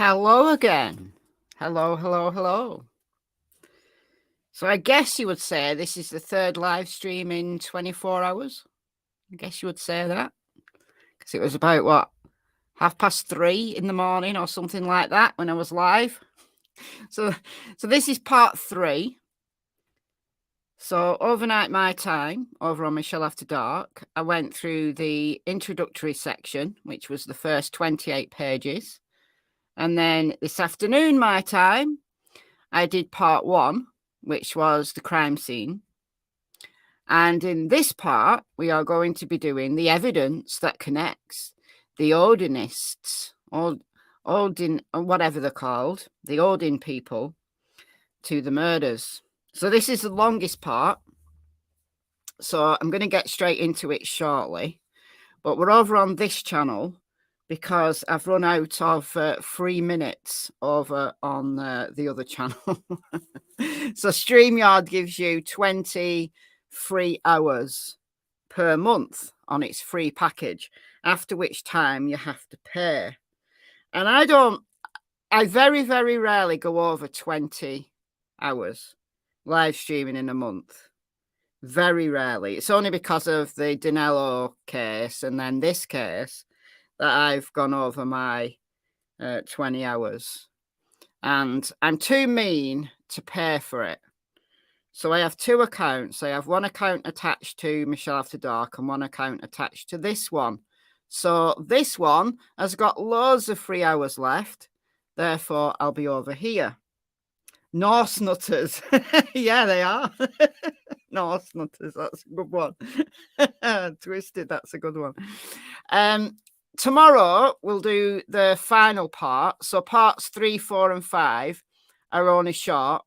Hello again. Hello, hello, hello. So I guess you would say this is the third live stream in 24 hours. I guess you would say that. Because it was about, what, 3:30 in the morning or something like that when I was live. So this is part 3. So overnight my time, over on Michelle After Dark, I went through the introductory section, which was the first 28 pages. And then this afternoon my time, I did part 1, which was the crime scene. And in this part, we are going to be doing the evidence that connects the Odinists, Odin, whatever they're called, the Odin people, to the murders. So this is the longest part. So I'm going to get straight into it shortly. But we're over on this channel because I've run out of 3 minutes over on the other channel. So StreamYard gives you 20 free hours per month on its free package, after which time you have to pay. And I very, very rarely go over 20 hours live streaming in a month. Very rarely. It's only because of the Danilo case and then this case that I've gone over my 20 hours. And I'm too mean to pay for it. So I have 2 accounts. I have one account attached to Michelle After Dark and one account attached to this one. So this one has got loads of free hours left. Therefore, I'll be over here. Norse Nutters. Yeah, they are. Norse Nutters. That's a good one. Twisted. That's a good one. Tomorrow, we'll do the final part. So parts 3, 4, and 5 are only short.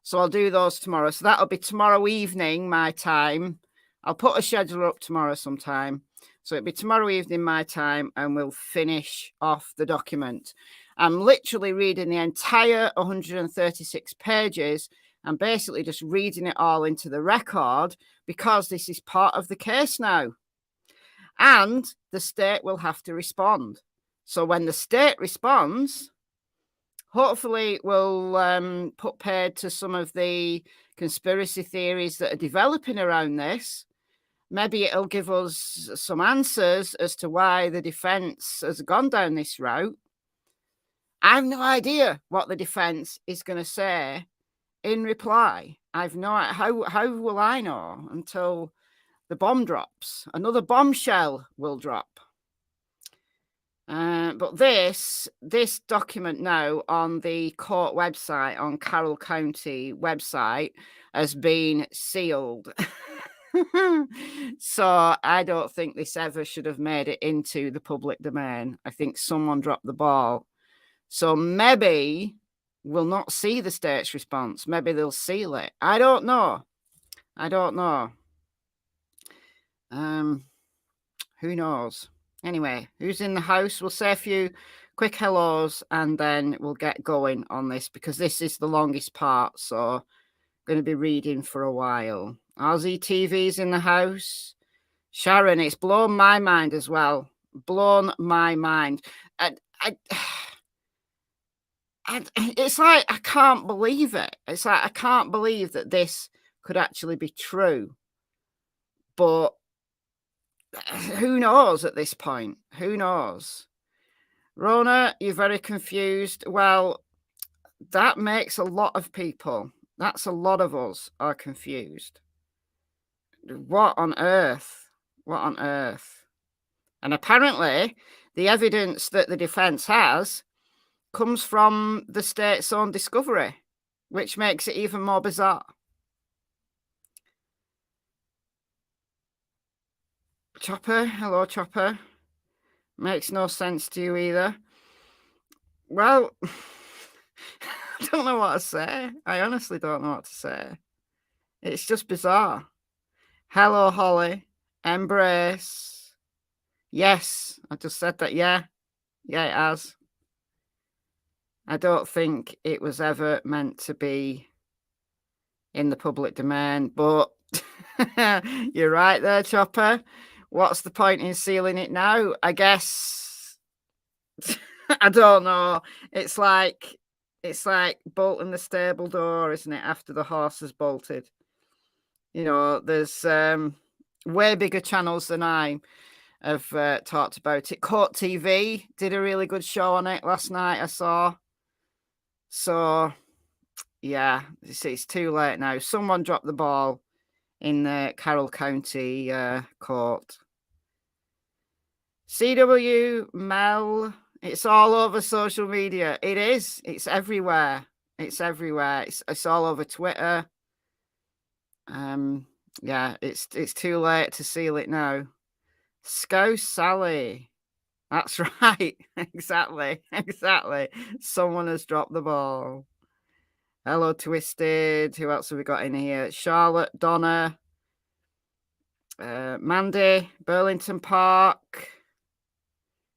So I'll do those tomorrow. So that'll be tomorrow evening, my time. I'll put a schedule up tomorrow sometime. So it'll be tomorrow evening, my time, and we'll finish off the document. I'm literally reading the entire 136 pages and basically just reading it all into the record because this is part of the case now. And the state will have to respond. So when the state responds, hopefully we'll put paid to some of the conspiracy theories that are developing around this. Maybe it'll give us some answers as to why the defense has gone down this route. I have no idea what the defense is going to say in reply. I've no idea. How will I know until the bomb drops? Another bombshell will drop. But this document now on the court website, on Carroll County website, has been sealed. So I don't think this ever should have made it into the public domain. I think someone dropped the ball. So maybe we'll not see the state's response. Maybe they'll seal it. I don't know. Who knows? Anyway, who's in the house? We'll say a few quick hellos and then we'll get going on this because this is the longest part. So I'm going to be reading for a while. Aussie TV's in the house. Sharon, it's blown my mind as well. Blown my mind. It's like I can't believe it. It's like I can't believe that this could actually be true. But who knows at this point? Who knows? Rona, you're very confused. Well, that makes a lot of people. That's a lot of us are confused. What on earth? What on earth? And apparently, the evidence that the defense has comes from the state's own discovery, which makes it even more bizarre. Chopper, hello, Chopper. Makes no sense to you either. Well, I don't know what to say. I honestly don't know what to say. It's just bizarre. Hello, Holly. Embrace. Yes, I just said that. Yeah, it has. I don't think it was ever meant to be in the public domain, but you're right there, Chopper. What's the point in sealing it now? I guess I don't know. It's like bolting the stable door, isn't it? After the horse has bolted. You know, there's way bigger channels than I have talked about it. Court TV did a really good show on it last night, I saw. So, yeah, it's too late now. Someone dropped the ball in the Carroll County court. CW, Mel, it's all over social media. It is. It's everywhere. It's everywhere. It's all over Twitter. Yeah, it's too late to seal it now. Scouse Sally. That's right. Exactly. Someone has dropped the ball. Hello, Twisted. Who else have we got in here? Charlotte, Donna, Mandy, Burlington Park.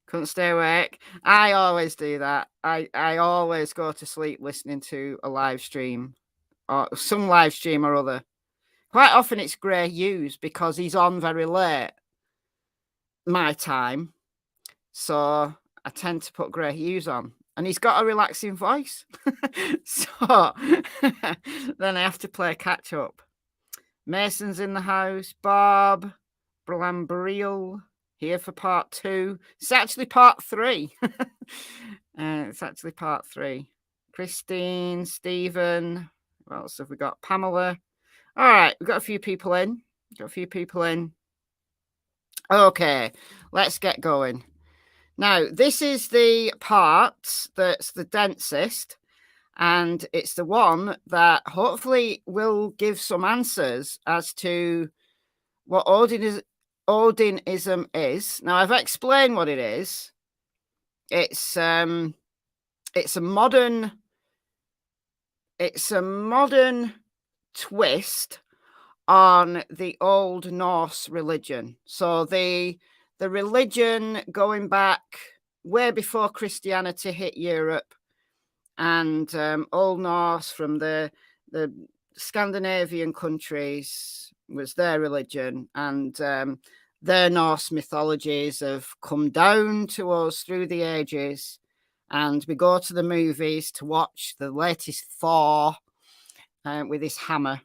Couldn't stay awake. I always do that. I always go to sleep listening to a live stream or some live stream or other. Quite often it's Grey Hughes because he's on very late my time. So I tend to put Grey Hughes on. And he's got a relaxing voice. So then I have to play catch up. Mason's in the house. Bob, Blambriel, here for part 2. It's actually part 3. It's actually part 3. Christine, Stephen. What else have we got? Pamela. All right, we've got a few people in. Okay, let's get going. Now, this is the part that's the densest, and it's the one that hopefully will give some answers as to what Odinism is. Now, I've explained what it is. It's a modern twist on the Old Norse religion. So the religion going back way before Christianity hit Europe, and Old Norse from the Scandinavian countries was their religion, and their Norse mythologies have come down to us through the ages, and we go to the movies to watch the latest Thor with his hammer.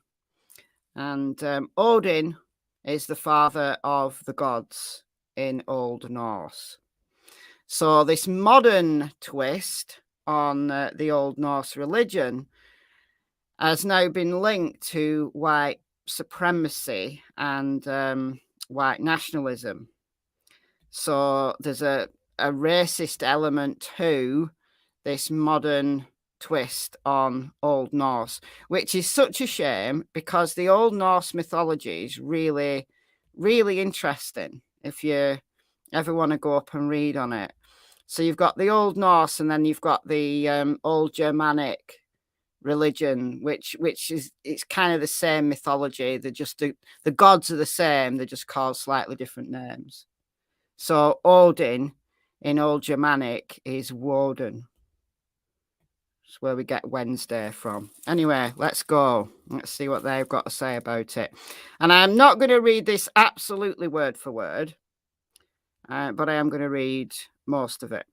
And Odin is the father of the gods in Old Norse. So this modern twist on the Old Norse religion has now been linked to white supremacy and white nationalism. So there's a racist element to this modern twist on Old Norse, which is such a shame because the Old Norse mythology is really, really interesting if you ever want to go up and read on it. So you've got the Old Norse, and then you've got the Old Germanic religion, which is, it's kind of the same mythology. They're just the gods are the same, they're just called slightly different names. So Odin in Old Germanic is Woden. That's where we get Wednesday from. Anyway, let's go. Let's see what they've got to say about it. And I'm not going to read this absolutely word for word, but I am going to read most of it.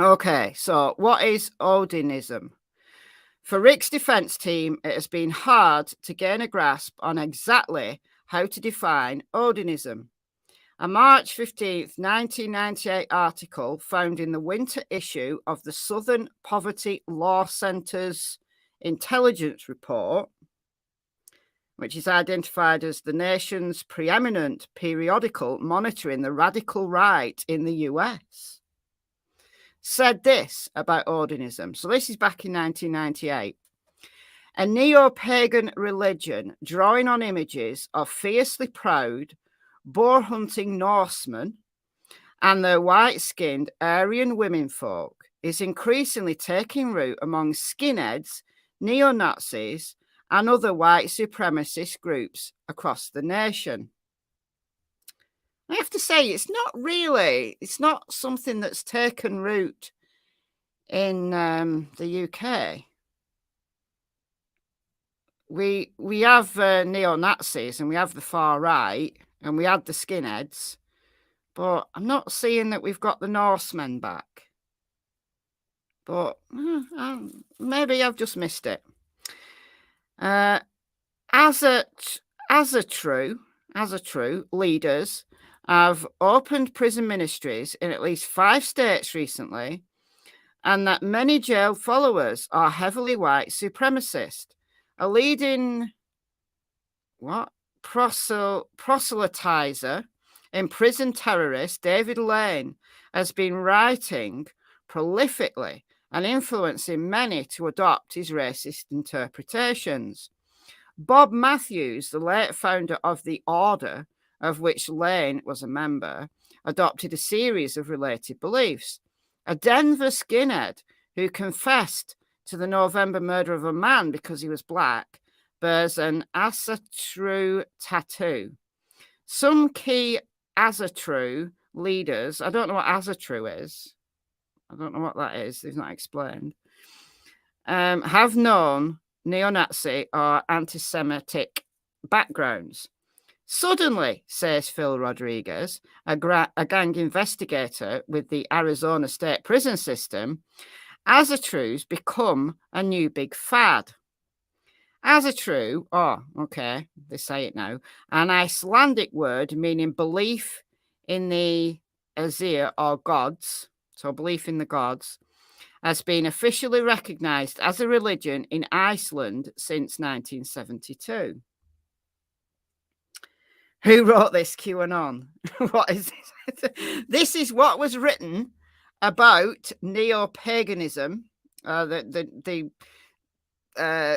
Okay, so what is Odinism? For Rick's defense team, it has been hard to gain a grasp on exactly how to define Odinism. A March 15th, 1998 article found in the winter issue of the Southern Poverty Law Center's intelligence report, which is identified as the nation's preeminent periodical monitoring the radical right in the US, said this about Odinism. So this is back in 1998. A neo-pagan religion drawing on images of fiercely proud, boar-hunting Norsemen and their white-skinned Aryan womenfolk is increasingly taking root among skinheads, neo-Nazis, and other white supremacist groups across the nation. I have to say, it's not something that's taken root in the UK. We have neo-Nazis, and we have the far right, and we had the skinheads, but I'm not seeing that we've got the Norsemen back. but maybe I've just missed it. As a true leaders have opened prison ministries in at least 5 states recently, and that many jailed followers are heavily white supremacist. A leading proselytizer, imprisoned terrorist David Lane has been writing prolifically and influencing many to adopt his racist interpretations. Bob Matthews, the late founder of the Order, of which Lane was a member, adopted a series of related beliefs. A Denver skinhead who confessed to the November murder of a man because he was black bears an Asatru tattoo. Some key Asatru leaders, I don't know what Asatru is. I don't know what that is. They've not explained. Have known neo-Nazi or anti-Semitic backgrounds. Suddenly, says Phil Rodriguez, a gang investigator with the Arizona State Prison System, Asatrus become a new big fad. Asatru, they say it now, an Icelandic word meaning belief in the Azir or gods, so belief in the gods, has been officially recognized as a religion in Iceland since 1972. Who wrote this QAnon? What is this? This is what was written about neo-paganism, the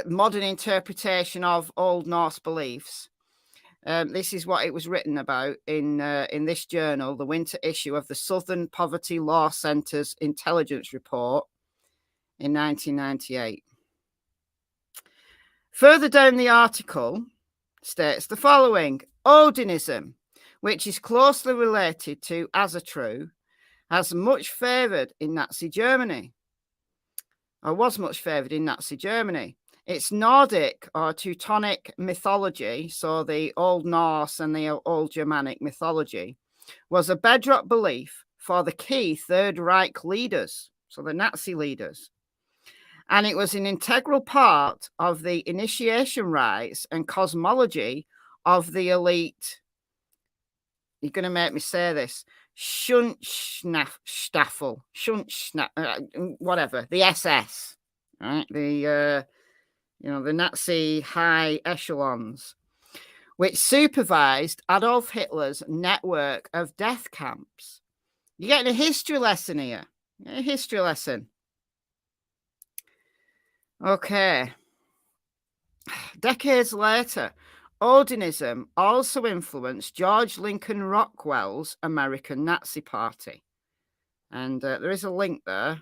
modern interpretation of Old Norse beliefs. This is what it was written about in this journal, the winter issue of the Southern Poverty Law Center's intelligence report in 1998. Further down the article states the following: Odinism, which is closely related to Asatru, has much favoured in Nazi Germany, or was much favoured in Nazi Germany. Its Nordic or Teutonic mythology, so the Old Norse and the Old Germanic mythology, was a bedrock belief for the key Third Reich leaders, so the Nazi leaders. And it was an integral part of the initiation rites and cosmology of the elite. You're going to make me say this. Schutzstaffel, whatever, the SS, right? The Nazi high echelons, which supervised Adolf Hitler's network of death camps. You're getting a history lesson here. A history lesson. Okay. Decades later, Odinism also influenced George Lincoln Rockwell's American Nazi Party. And there is a link there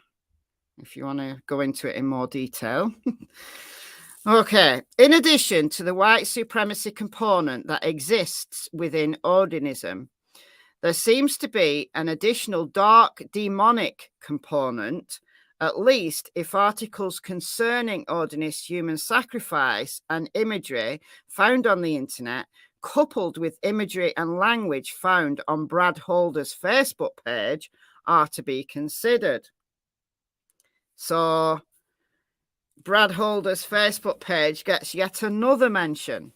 if you want to go into it in more detail. Okay. In addition to the white supremacy component that exists within Odinism, there seems to be an additional dark demonic component, at least if articles concerning Odinist human sacrifice and imagery found on the internet, coupled with imagery and language found on Brad Holder's Facebook page, are to be considered. So Brad Holder's Facebook page gets yet another mention.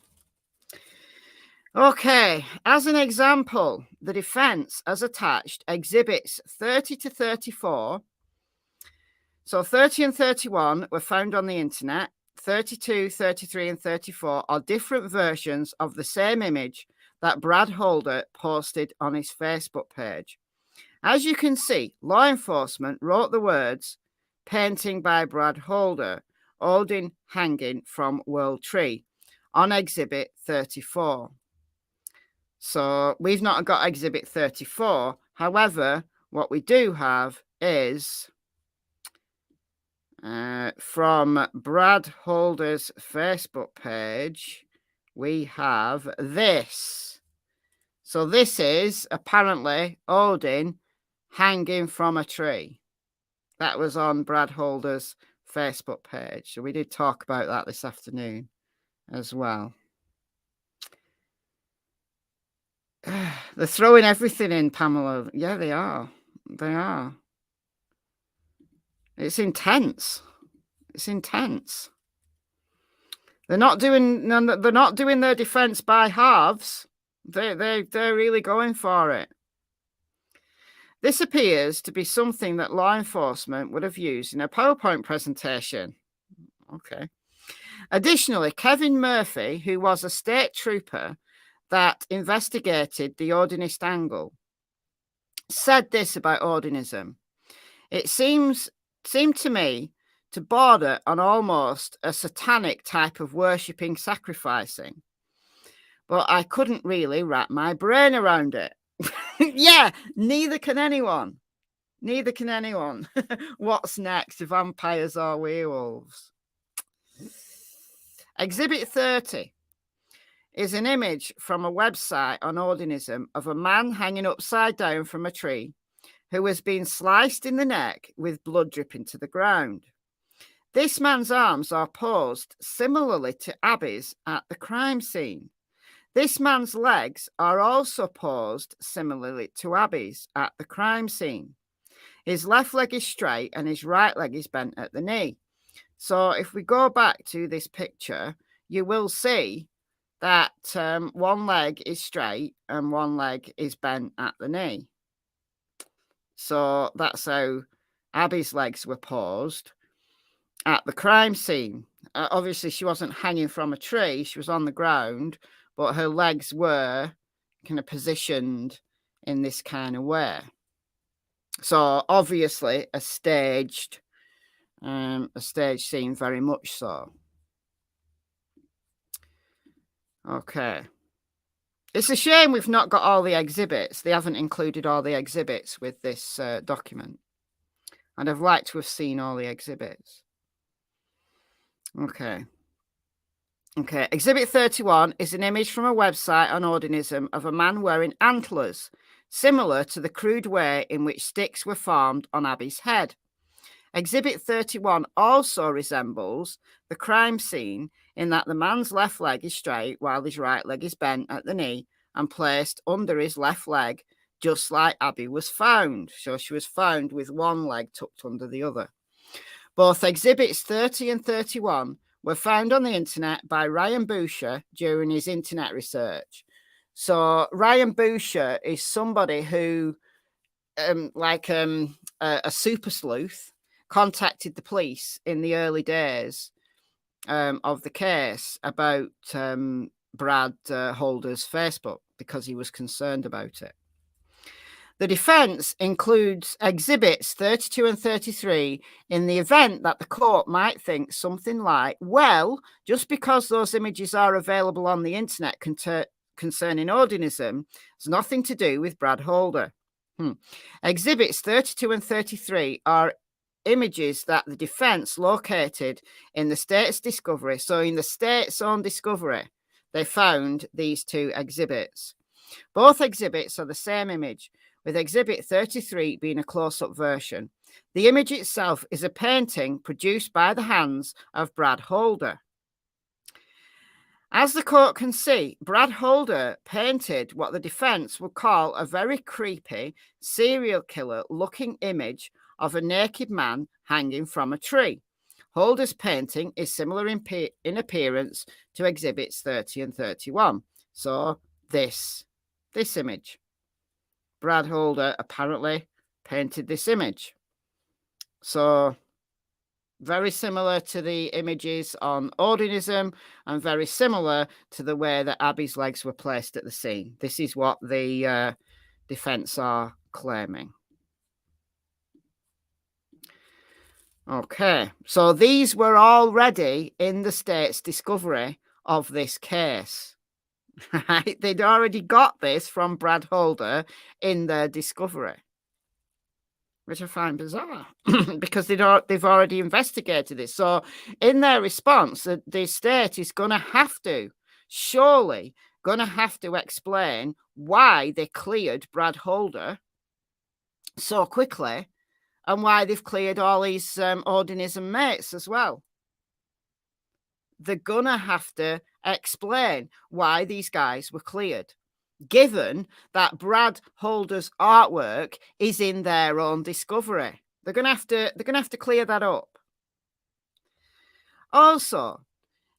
Okay, as an example, the defense has attached exhibits 30 to 34. So 30 and 31 were found on the internet. 32, 33, and 34 are different versions of the same image that Brad Holder posted on his Facebook page. As you can see, law enforcement wrote the words, "Painting by Brad Holder, Odin hanging from World Tree," on exhibit 34. So we've not got exhibit 34. However, what we do have is from Brad Holder's Facebook page, we have this. So this is apparently Odin hanging from a tree. That was on Brad Holder's Facebook page. So we did talk about that this afternoon as well. They're throwing everything in, Pamela. Yeah, they are. They are. It's intense. It's intense. They're not doing their defense by halves. They're really going for it. This appears to be something that law enforcement would have used in a PowerPoint presentation. Okay. Additionally, Kevin Murphy, who was a state trooper that investigated the Odinist angle, said this about Odinism. It seemed to me to border on almost a satanic type of worshipping, sacrificing. But I couldn't really wrap my brain around it. Yeah, neither can anyone. Neither can anyone. What's next, vampires or werewolves? Exhibit 30 is an image from a website on Odinism of a man hanging upside down from a tree who has been sliced in the neck with blood dripping to the ground. This man's arms are posed similarly to Abby's at the crime scene. This man's legs are also posed similarly to Abby's at the crime scene. His left leg is straight and his right leg is bent at the knee. So if we go back to this picture, you will see that one leg is straight and one leg is bent at the knee. So that's how Abby's legs were posed at the crime scene. Obviously, she wasn't hanging from a tree. She was on the ground, but her legs were kind of positioned in this kind of way. So obviously a staged scene, very much so. Okay. It's a shame we've not got all the exhibits. They haven't included all the exhibits with this document. And I'd like to have seen all the exhibits. Okay. Okay. Exhibit 31 is an image from a website on Odinism of a man wearing antlers, similar to the crude way in which sticks were formed on Abby's head. Exhibit 31 also resembles the crime scene in that the man's left leg is straight while his right leg is bent at the knee and placed under his left leg, just like Abby was found. So she was found with one leg tucked under the other. Both exhibits 30 and 31 were found on the internet by Ryan Boucher during his internet research. So Ryan Boucher is somebody who, a super sleuth, contacted the police in the early days of the case about Brad Holder's Facebook because he was concerned about it. The defense includes exhibits 32 and 33 in the event that the court might think something like, well, just because those images are available on the internet concerning Odinism has nothing to do with Brad Holder. Exhibits 32 and 33 are images that the defense located in the state's discovery. So in the state's own discovery, they found these two exhibits. Both exhibits are the same image, with exhibit 33 being a close-up version. The image itself is a painting produced by the hands of Brad Holder. As the court can see, Brad Holder painted what the defense would call a very creepy serial killer-looking image of a naked man hanging from a tree. Holder's painting is similar in appearance to exhibits 30 and 31. So this image. Brad Holder apparently painted this image. So very similar to the images on Odinism and very similar to the way that Abby's legs were placed at the scene. This is what the defense are claiming. Okay, so these were already in the state's discovery of this case. Right? They'd already got this from Brad Holder in their discovery, which I find bizarre because they've already investigated this. So in their response, the state is going to have to, surely going to have to explain why they cleared Brad Holder so quickly and why they've cleared all his Odinism mates as well. They're going to have to explain why these guys were cleared, given that Brad Holder's artwork is in their own discovery. They're going to have to clear that up. Also,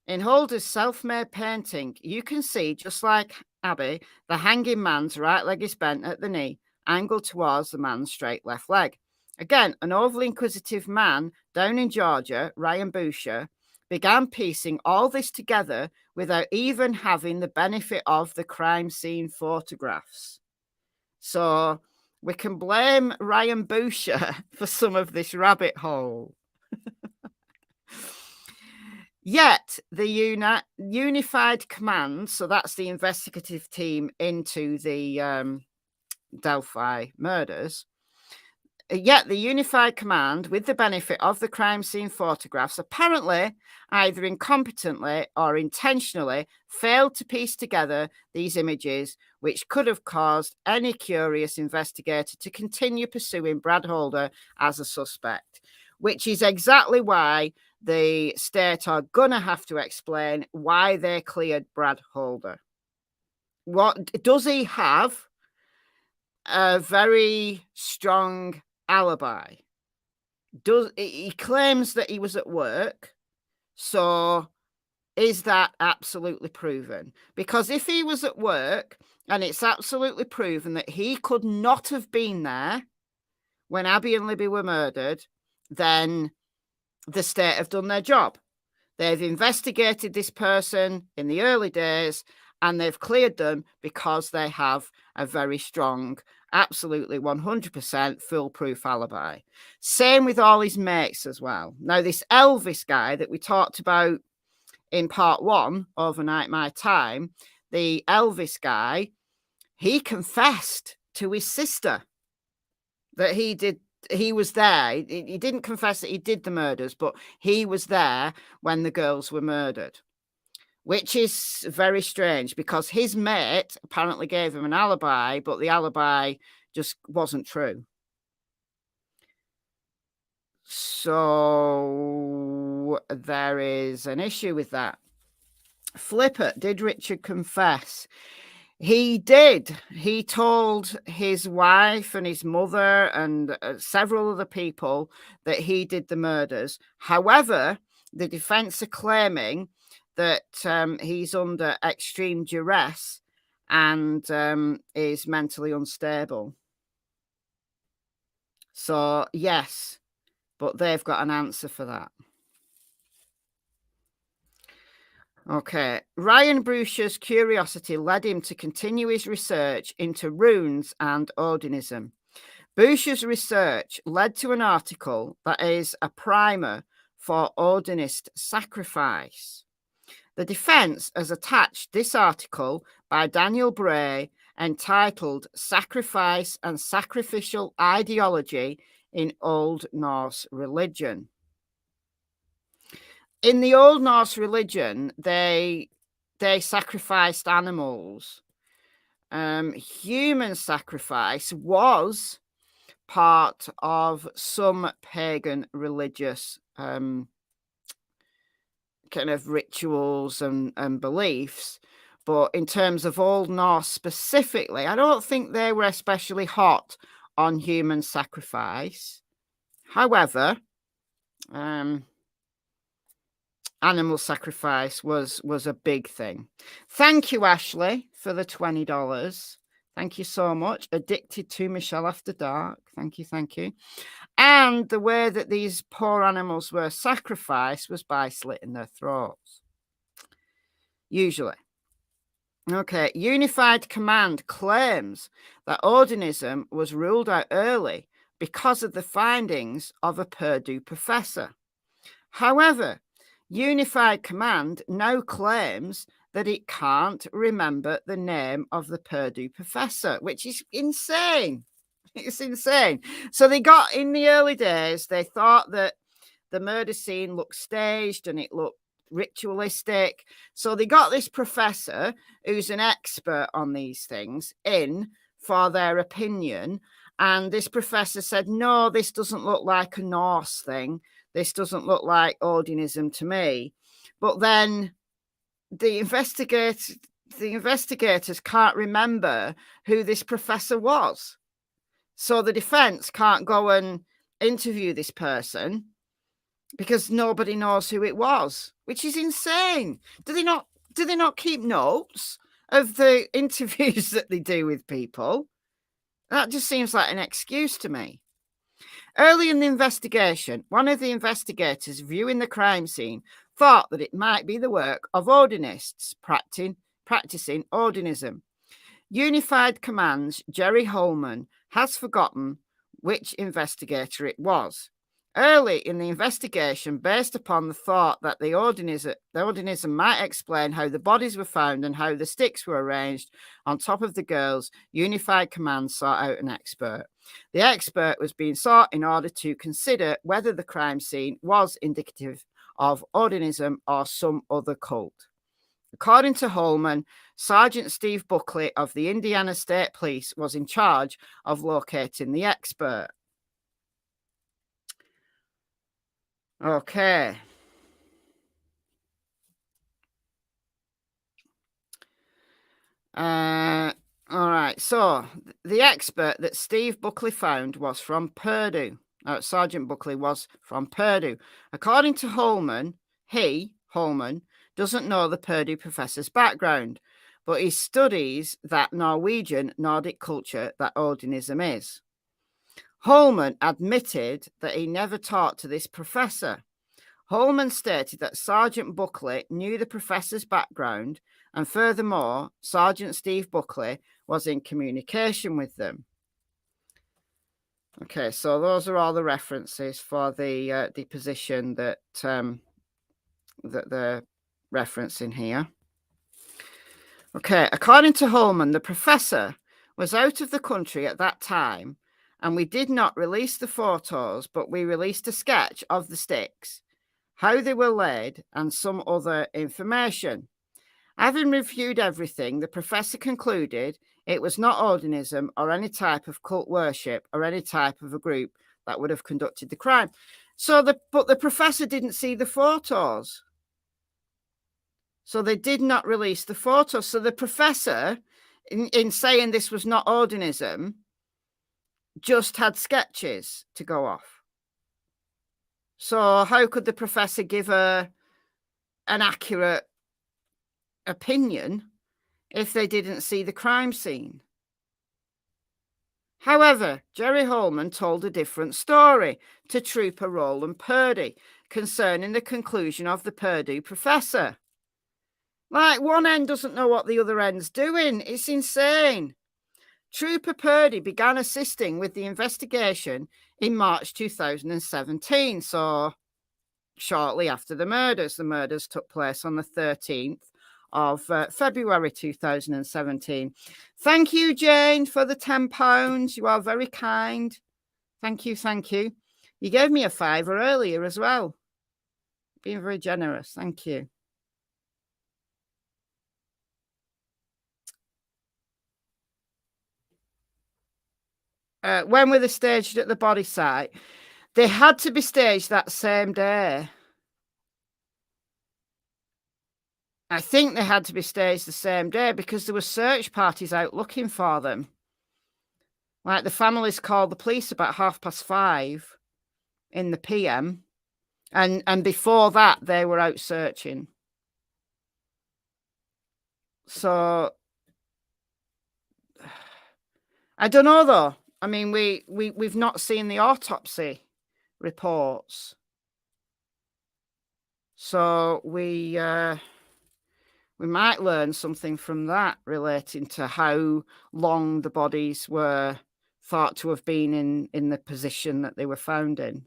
in Holder's self-made painting, you can see, just like Abby, the hanging man's right leg is bent at the knee, angled towards the man's straight left leg. Again, an overly inquisitive man down in Georgia, Ryan Boucher, began piecing all this together without even having the benefit of the crime scene photographs. So we can blame Ryan Boucher for some of this rabbit hole. Yet the unified command, so that's the investigative team into the Delphi murders, yet the unified command, with the benefit of the crime scene photographs, apparently either incompetently or intentionally failed to piece together these images, which could have caused any curious investigator to continue pursuing Brad Holder as a suspect, which is exactly why the state are going to have to explain why they cleared Brad Holder. What does he have? A very strong alibi. He claims that he was at work, so is that absolutely proven? Because if he was at work and it's absolutely proven that he could not have been there when Abby and Libby were murdered, then the state have done their job. They've investigated this person in the early days and they've cleared them because they have a very strong, absolutely 100% foolproof alibi. Same with all his mates as well. Now, this Elvis guy that we talked about in part 1, Overnight My Time, the Elvis guy, he confessed to his sister that he was there. He didn't confess that he did the murders, but he was there when the girls were murdered, which is very strange because his mate apparently gave him an alibi, but the alibi just wasn't true. So there is an issue with that. Flipper, did Richard confess? He did. He told his wife and his mother and several other people that he did the murders. However, the defense are claiming that he's under extreme duress and is mentally unstable. So, yes, but they've got an answer for that. Okay, Ryan Boucher's curiosity led him to continue his research into runes and Odinism. Boucher's research led to an article that is a primer for Odinist sacrifice. The defense has attached this article by Daniel Bray entitled Sacrifice and Sacrificial Ideology in Old Norse Religion. In the Old Norse religion, they sacrificed animals. Human sacrifice was part of some pagan religious kind of rituals and beliefs. But in terms of Old Norse specifically, I don't think they were especially hot on human sacrifice. However, animal sacrifice was a big thing. Thank you, Ashley, for the $20. Thank you so much. Addicted to Michelle After Dark. Thank you, thank you. And the way that these poor animals were sacrificed was by slitting their throats. Usually. Okay, Unified Command claims that Odinism was ruled out early because of the findings of a Purdue professor. However, Unified Command now claims that it can't remember the name of the Purdue professor, which is insane. It's insane. So they got, in the early days, they thought that the murder scene looked staged and it looked ritualistic. So they got this professor who's an expert on these things in for their opinion. And this professor said, no, this doesn't look like a Norse thing. This doesn't look like Odinism to me. But then the investigators can't remember who this professor was. So the defense can't go and interview this person because nobody knows who it was, which is insane. Do they not keep notes of the interviews that they do with people? That just seems like an excuse to me. Early in the investigation, one of the investigators viewing the crime scene thought that it might be the work of Odinists practicing Odinism. Unified Command's Jerry Holman has forgotten which investigator it was. Early in the investigation, based upon the thought that the Odinism might explain how the bodies were found and how the sticks were arranged on top of the girls, Unified Command sought out an expert. The expert was being sought in order to consider whether the crime scene was indicative of Odinism or some other cult. According to Holman, Sergeant Steve Buckley of the Indiana State Police was in charge of locating the expert. Okay. All right. So the expert that Steve Buckley found was from Purdue. Sergeant Buckley was from Purdue. According to Holman, Holman, doesn't know the Purdue professor's background, but he studies that Norwegian Nordic culture that Odinism is. Holman admitted that he never talked to this professor. Holman stated that Sergeant Buckley knew the professor's background, and furthermore, Sergeant Steve Buckley was in communication with them. Okay, so those are all the references for the position that that they're referencing here. Okay, according to Holman, the professor was out of the country at that time, and we did not release the photos, but we released a sketch of the sticks, how they were laid, and some other information. Having reviewed everything, the professor concluded it was not Odinism or any type of cult worship or any type of a group that would have conducted the crime. But the professor didn't see the photos. So they did not release the photos. So the professor, in saying this was not Odinism, just had sketches to go off. So how could the professor give an accurate opinion if they didn't see the crime scene? However, Jerry Holman told a different story to Trooper Roland Purdy concerning the conclusion of the Purdue professor. Like, one end doesn't know what the other end's doing. It's insane. Trooper Purdy began assisting with the investigation in March 2017, so shortly after the murders. The murders took place on the 13th of February 2017. Thank you, Jane, for the £10. You are very kind. Thank you, thank you. You gave me a £5 earlier as well. Being very generous. Thank you. When were they staged at the body site? They had to be staged that same day. I think they had to be staged the same day because there were search parties out looking for them. Like, the families called the police about 5:30 in the PM. And before that, they were out searching. So, I don't know, though. I mean, we've not seen the autopsy reports. So we might learn something from that relating to how long the bodies were thought to have been in the position that they were found in.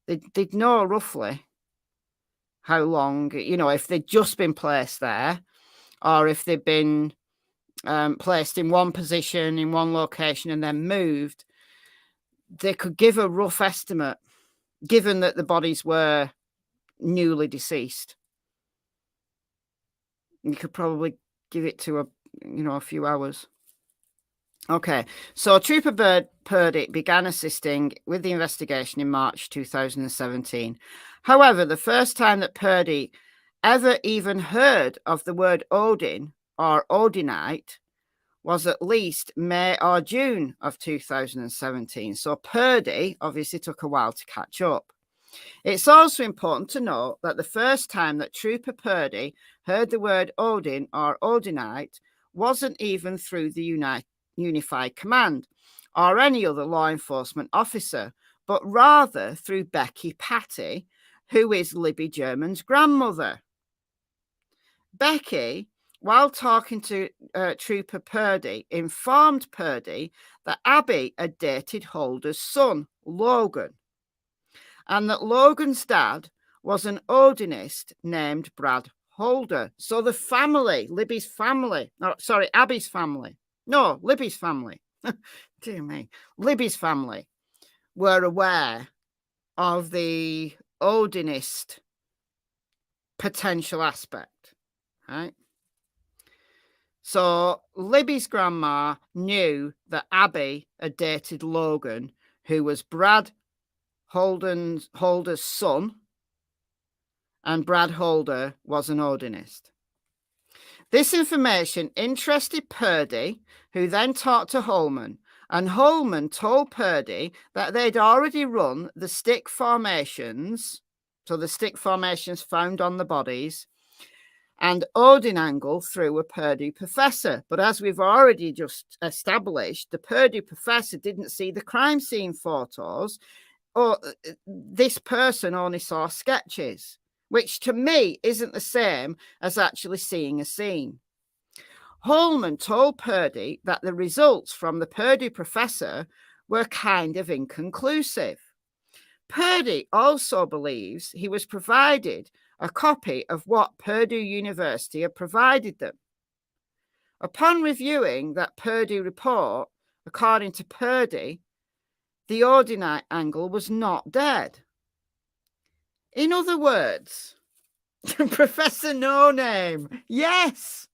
They'd know roughly how long, if they'd just been placed there, or if they'd been placed in one position, in one location, and then moved. They could give a rough estimate, given that the bodies were newly deceased. You could probably give it to a few hours. Okay, so Trooper Purdy began assisting with the investigation in March 2017. However, the first time that Purdy ever even heard of the word Odin or Odinite was at least May or June of 2017. So Purdy obviously took a while to catch up. It's also important to note that the first time that Trooper Purdy heard the word Odin or Odinite wasn't even through the Unified Command or any other law enforcement officer, but rather through Becky Patty, who is Libby German's grandmother. Becky, while talking to Trooper Purdy, informed Purdy that Abby had dated Holder's son, Logan, and that Logan's dad was an Odinist named Brad Holder. So the family, Libby's family, Abby's family, no, Libby's family, dear me, Libby's family were aware of the Odinist potential aspect, right? So Libby's grandma knew that Abby had dated Logan, who was Brad Holder's son, and Brad Holder was an Odinist. This information interested Purdy, who then talked to Holman, and Holman told Purdy that they'd already run the stick formations, so the stick formations found on the bodies, and Odin angle through a Purdue professor. But as we've already just established, the Purdue professor didn't see the crime scene photos, or this person only saw sketches, which to me isn't the same as actually seeing a scene. Holman told Purdy that the results from the Purdue professor were kind of inconclusive. Purdy also believes he was provided a copy of what Purdue University had provided them. Upon reviewing that Purdue report, according to Purdy, the Odinite angle was not dead. In other words, Professor No Name, yes,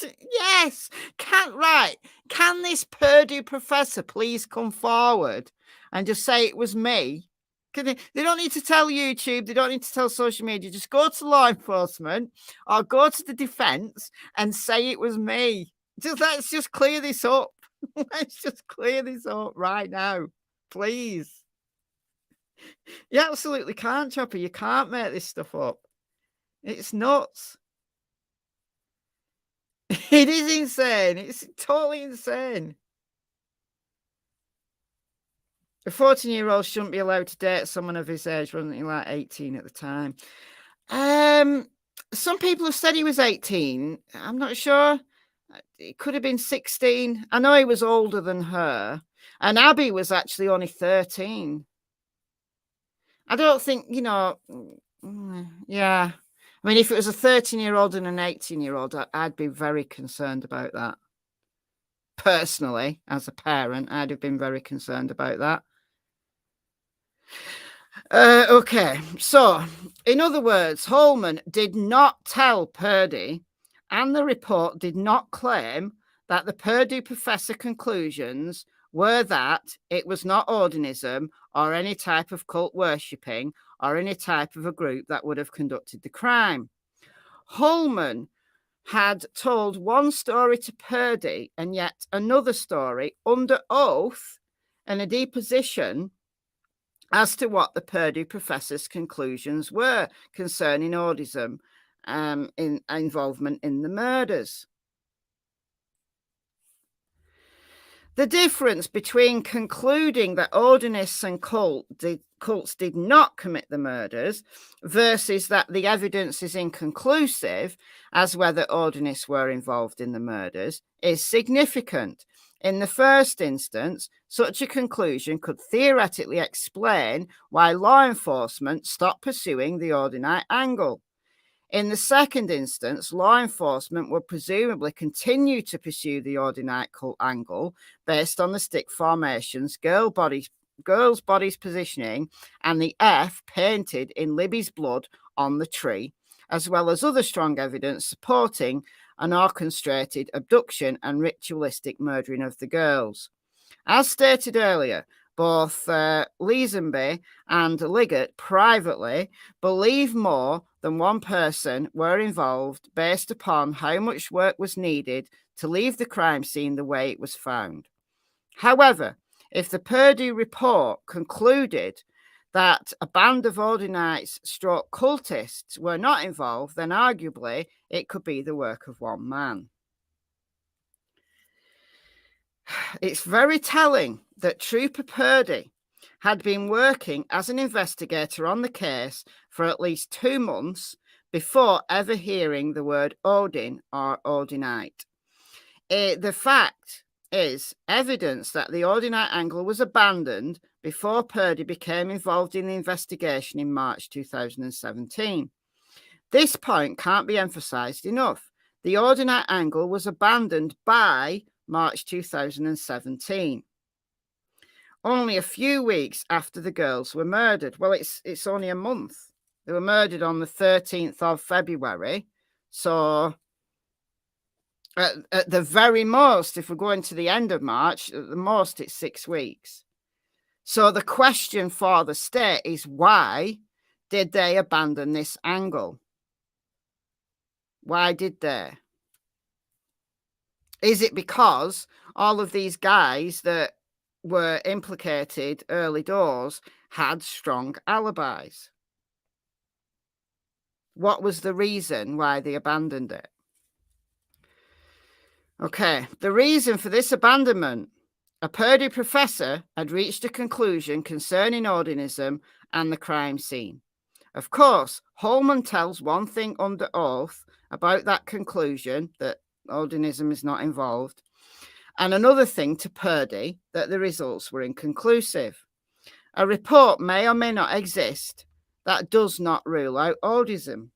yes, can this Purdue professor please come forward and just say it was me? They don't need to tell YouTube. They don't need to tell social media. Just go to law enforcement or go to the defense and say it was me. Let's just clear this up. Let's just clear this up right now, please. You absolutely can't, Chopper. You can't make this stuff up. It's nuts. It is insane. It's totally insane. A 14-year-old shouldn't be allowed to date someone of his age, wasn't he, like 18 at the time? Some people have said he was 18. I'm not sure. It could have been 16. I know he was older than her. And Abby was actually only 13. I don't think, yeah. I mean, if it was a 13-year-old and an 18-year-old, I'd be very concerned about that. Personally, as a parent, I'd have been very concerned about that. Okay, so in other words, Holman did not tell Purdy, and the report did not claim that the Purdue professor conclusions were that it was not Odinism or any type of cult worshipping or any type of a group that would have conducted the crime. Holman had told one story to Purdy and yet another story under oath in a deposition as to what the Purdue professor's conclusions were concerning Odism in involvement in the murders. The difference between concluding that Odinists and cults did not commit the murders versus that the evidence is inconclusive as whether Odinists were involved in the murders is significant. In the first instance, such a conclusion could theoretically explain why law enforcement stopped pursuing the Odinite angle. In the second instance, law enforcement would presumably continue to pursue the Odinite cult angle based on the stick formations, girls' bodies positioning, and the F painted in Libby's blood on the tree, as well as other strong evidence supporting an orchestrated abduction and ritualistic murdering of the girls. As stated earlier, both Leesenby and Liggett privately believe more than one person were involved based upon how much work was needed to leave the crime scene the way it was found. However, if the Purdue report concluded that a band of Odinites / cultists were not involved, then arguably it could be the work of one man. It's very telling that Trooper Purdue had been working as an investigator on the case for at least 2 months before ever hearing the word Odin or Odinite. The fact is evidence that the Odinite angle was abandoned before Purdue became involved in the investigation in March 2017. This point can't be emphasized enough. The Odinite angle was abandoned by March 2017, only a few weeks after the girls were murdered. Well, it's only a month. They were murdered on the 13th of February. So at the very most, if we're going to the end of March, at the most it's 6 weeks. So the question for the state is, why did they abandon this angle? Why did they? Is it because all of these guys that were implicated early doors had strong alibis? What was the reason why they abandoned it? Okay, the reason for this abandonment: a Purdue professor had reached a conclusion concerning Odinism and the crime scene. Of course, Holman tells one thing under oath about that conclusion, that Odinism is not involved, and another thing to Purdue, that the results were inconclusive. A report may or may not exist. That does not rule out Odism.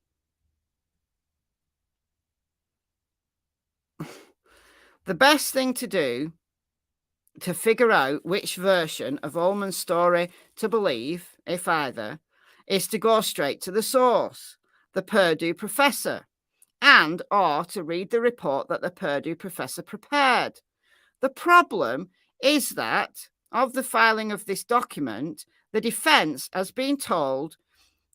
The best thing to do to figure out which version of Ullman's story to believe, if either, is to go straight to the source, the Purdue professor, and or to read the report that the Purdue professor prepared. The problem is that of the filing of this document, the defense has been told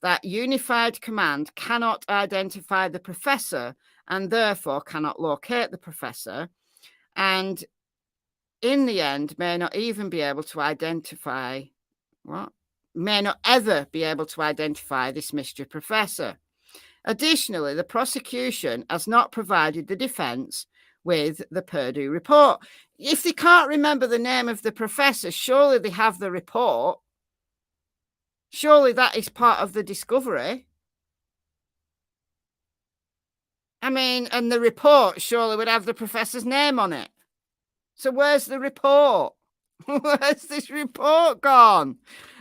that Unified Command cannot identify the professor and therefore cannot locate the professor, and in the end may not even be able to identify, may not ever be able to identify this mystery professor. Additionally, the prosecution has not provided the defense with the Purdue report. If they can't remember the name of the professor, surely they have the report. Surely that is part of the discovery. I mean, and the report surely would have the professor's name on it. So where's the report? Where's this report gone?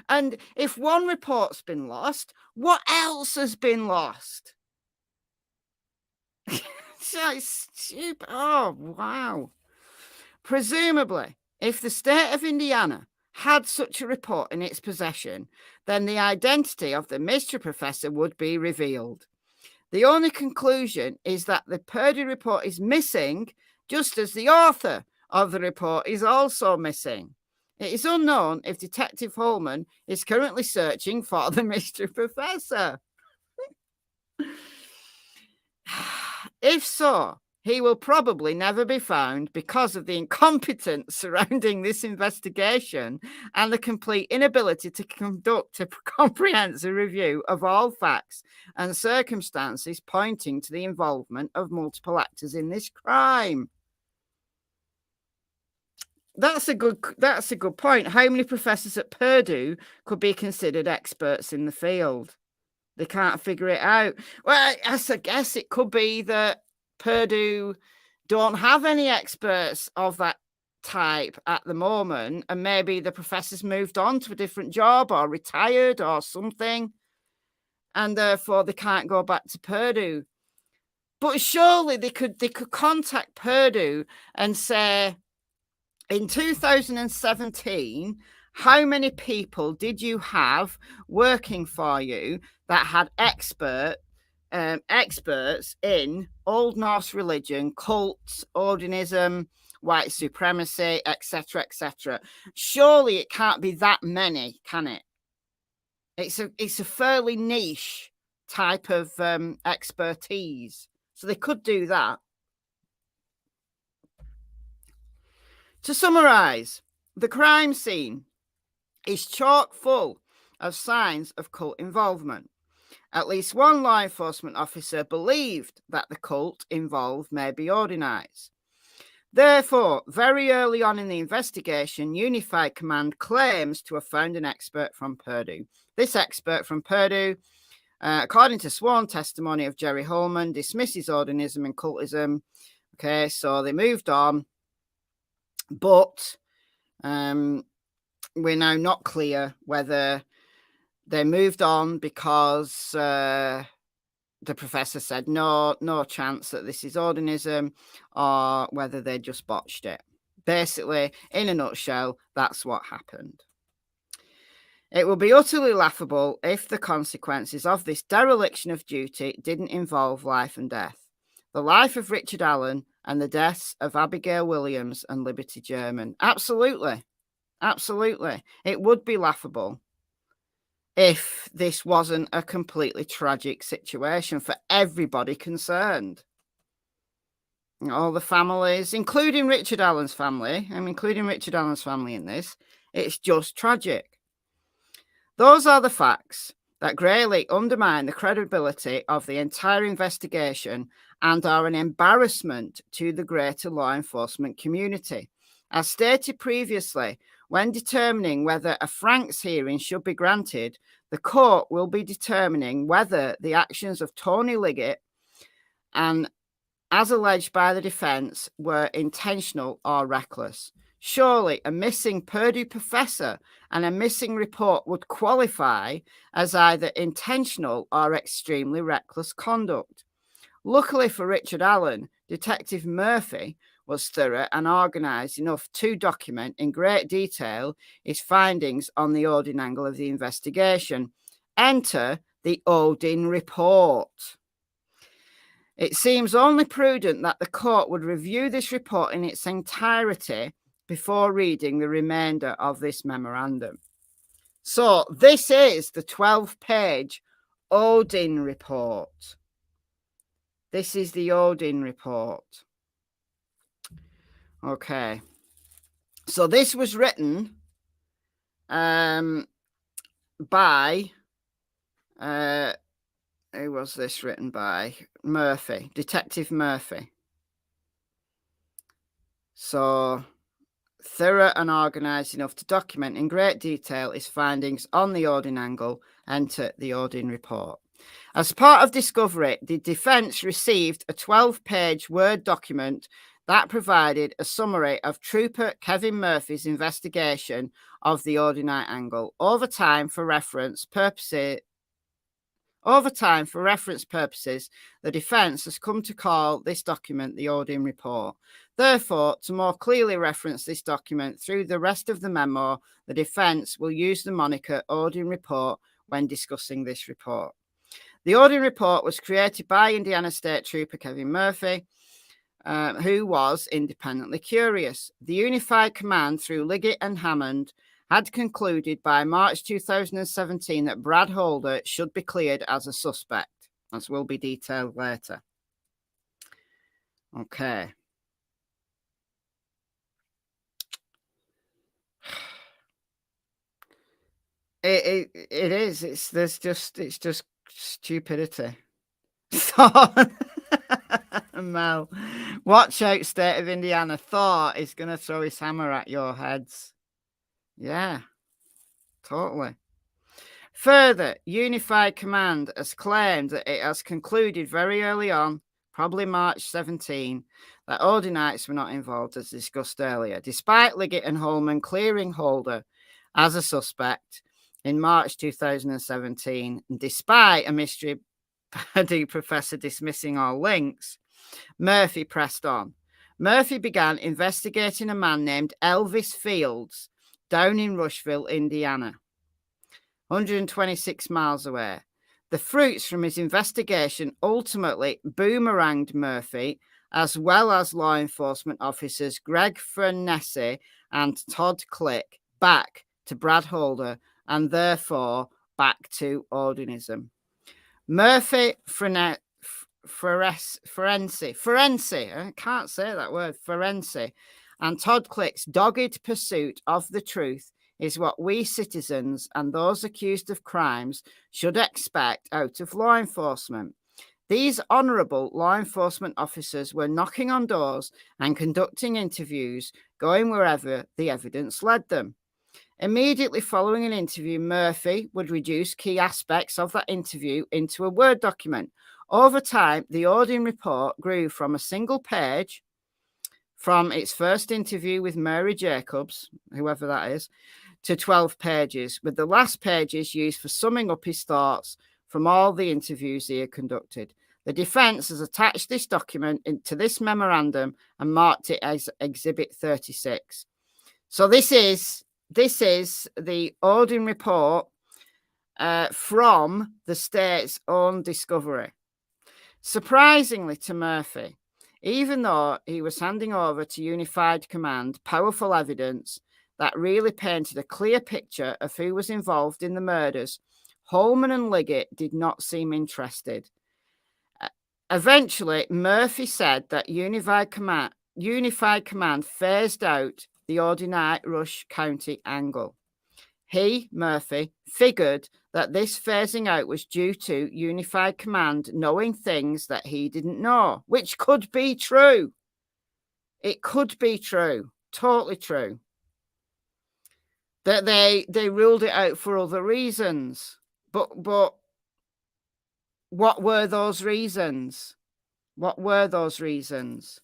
And if one report's been lost, what else has been lost? So stupid. Oh, wow. Presumably, if the state of Indiana had such a report in its possession, then the identity of the mystery professor would be revealed. The only conclusion is that the Purdue report is missing, just as the author of the report is also missing. It is unknown if Detective Holman is currently searching for the mystery professor. If so, he will probably never be found because of the incompetence surrounding this investigation and the complete inability to conduct a comprehensive review of all facts and circumstances pointing to the involvement of multiple actors in this crime. That's a good point. How many professors at Purdue could be considered experts in the field? They can't figure it out. Well, I guess it could be that Purdue don't have any experts of that type at the moment, and maybe the professor's moved on to a different job or retired or something, and therefore they can't go back to Purdue. But surely they could contact Purdue and say, in 2017, how many people did you have working for you that had experts in Old Norse religion, cults, Odinism, white supremacy, etc., etc.? Surely it can't be that many, can it? It's a fairly niche type of expertise. So they could do that. To summarise, the crime scene is chock full of signs of cult involvement. At least one law enforcement officer believed that the cult involved may be Odinites. Therefore, very early on in the investigation, Unified Command claims to have found an expert from Purdue. This expert from Purdue, according to sworn testimony of Jerry Holman, dismisses Odinism and cultism. Okay, so they moved on, but we're now not clear whether they moved on because the professor said no chance that this is Odinism, or whether they just botched it. Basically, in a nutshell, that's what happened. It would be utterly laughable if the consequences of this dereliction of duty didn't involve life and death. The life of Richard Allen and the deaths of Abigail Williams and Liberty German. Absolutely. Absolutely. It would be laughable if this wasn't a completely tragic situation for everybody concerned. All the families, including Richard Allen's family, including Richard Allen's family in this, it's just tragic. Those are the facts that greatly undermine the credibility of the entire investigation and are an embarrassment to the greater law enforcement community. As stated previously, when determining whether a Franks hearing should be granted, the court will be determining whether the actions of Tony Liggett, and as alleged by the defense, were intentional or reckless. Surely a missing Purdue professor and a missing report would qualify as either intentional or extremely reckless conduct. Luckily for Richard Allen, Detective Murphy was thorough and organised enough to document in great detail his findings on the Odin angle of the investigation. Enter the Odin report. It seems only prudent that the court would review this report in its entirety before reading the remainder of this memorandum. So this is the 12-page Odin report. This is the Odin report. Okay. So this was written by, who was this written by? Murphy, Detective Murphy. So thorough and organised enough to document in great detail his findings on the Odin angle. Enter the Odin report. As part of discovery, the defence received a 12-page Word document that provided a summary of Trooper Kevin Murphy's investigation of the Odinite angle. Over time, for reference purposes, the defence has come to call this document the Odin report. Therefore, to more clearly reference this document through the rest of the memo, the defence will use the moniker Odin report when discussing this report. The Odin report was created by Indiana State Trooper Kevin Murphy, who was independently curious. The Unified Command, through Liggett and Hammond, had concluded by March 2017 that Brad Holder should be cleared as a suspect, as will be detailed later. Okay. It is. It's just stupidity. Mel, watch out, State of Indiana. Thor is going to throw his hammer at your heads. Yeah, totally. Further, Unified Command has claimed that it has concluded very early on, probably March 17, that Odinites were not involved, as discussed earlier, despite Liggett and Holman clearing Holder as a suspect in March 2017, and despite a mystery Purdue professor dismissing all links. Murphy pressed on. Murphy began investigating a man named Elvis Fields down in Rushville, Indiana, 126 miles away. The fruits from his investigation ultimately boomeranged Murphy, as well as law enforcement officers Greg Furnessy and Todd Click, back to Brad Holder and therefore back to Odinism. Murphy Forense, I can't say that word, Forense, and Todd Click's dogged pursuit of the truth is what we citizens and those accused of crimes should expect out of law enforcement. These honourable law enforcement officers were knocking on doors and conducting interviews, going wherever the evidence led them. Immediately following an interview, Murphy would reduce key aspects of that interview into a Word document. Over time, the Odin report grew from a single page from its first interview with Mary Jacobs, whoever that is, to 12 pages, with the last pages used for summing up his thoughts from all the interviews he had conducted. The defence has attached this document to this memorandum and marked it as Exhibit 36. So this is the Odin report from the state's own discovery. Surprisingly to Murphy, even though he was handing over to Unified Command powerful evidence that really painted a clear picture of who was involved in the murders, Holman and Liggett did not seem interested. Eventually, Murphy said that Unified Command phased out the Odinite Rush County angle. He, Murphy, figured that this phasing out was due to Unified Command knowing things that he didn't know, which could be true. It could be true, totally true. That they ruled it out for other reasons. But what were those reasons? What were those reasons?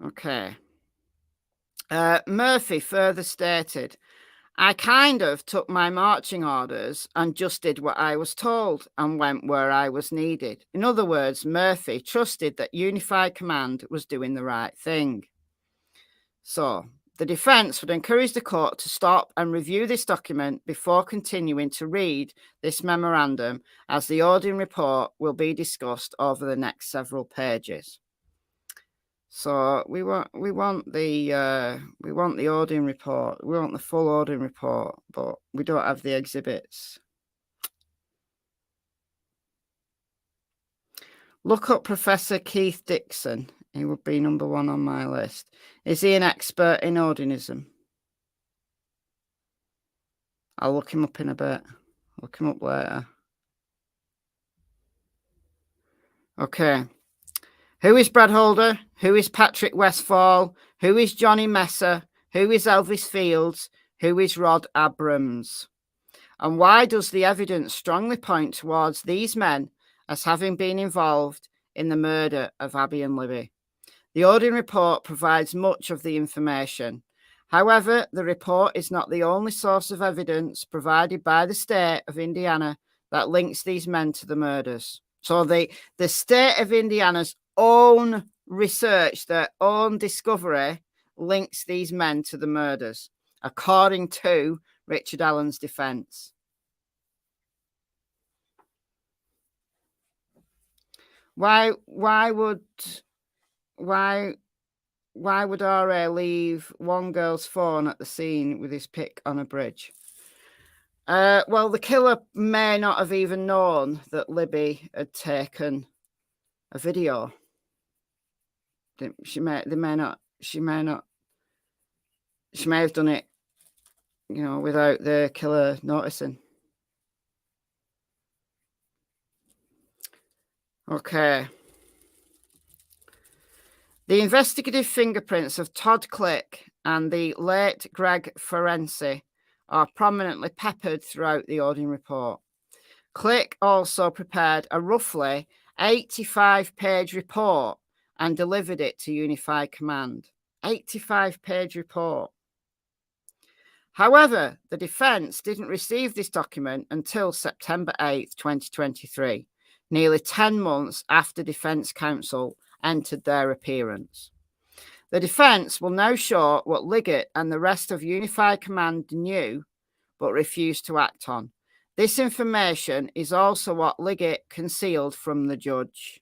Okay. Murphy further stated, I kind of took my marching orders and just did what I was told and went where I was needed. In other words, Murphy trusted that Unified Command was doing the right thing. So, the defence would encourage the court to stop and review this document before continuing to read this memorandum, as the Odin report will be discussed over the next several pages. So we want the Odin report. We want the full Odin report, but we don't have the exhibits. Look up Professor Keith Dixon. He would be number 1 on my list. Is he an expert in Odinism? I'll look him up in a bit. Look him up later. Okay. Who is Brad Holder? Who is Patrick Westfall? Who is Johnny Messer? Who is Elvis Fields? Who is Rod Abrams? And why does the evidence strongly point towards these men as having been involved in the murder of Abby and Libby? The Odin report provides much of the information. However, the report is not the only source of evidence provided by the state of Indiana that links these men to the murders. So the state of Indiana's own research, their own discovery, links these men to the murders, according to Richard Allen's defense. Why would RA leave one girl's phone at the scene with his pic on a bridge? Well, the killer may not have even known that Libby had taken a video. She may have done it, without the killer noticing. Okay. The investigative fingerprints of Todd Click and the late Greg Forense are prominently peppered throughout the Odin report. Click also prepared a roughly 85-page report and delivered it to Unified Command. 85-page report. However, the defense didn't receive this document until September 8th, 2023, nearly 10 months after Defense Counsel entered their appearance. The defense will now show what Liggett and the rest of Unified Command knew but refused to act on. This information is also what Liggett concealed from the judge.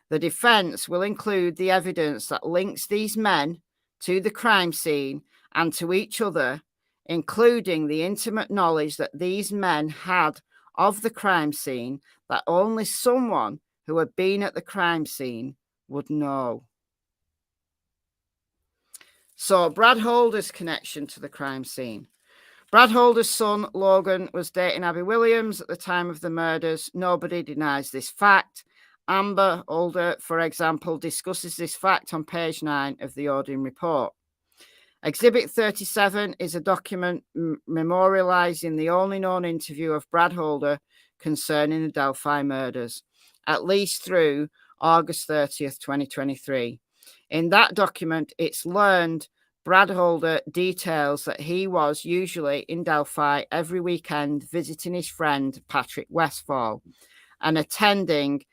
The defense will include the evidence that links these men to the crime scene and to each other including the intimate knowledge that these men had of the crime scene that only someone who had been at the crime scene would know. So, Brad Holder's connection to the crime scene. Brad Holder's son, Logan, was dating Abby Williams at the time of the murders. Nobody denies this fact. Amber Holder, for example, discusses this fact on page 9 of the Odin report. Exhibit 37 is a document memorializing the only known interview of Brad Holder concerning the Delphi murders, at least through August 30th, 2023. In that document, it's learned Brad Holder details that he was usually in Delphi every weekend visiting his friend Patrick Westfall and attending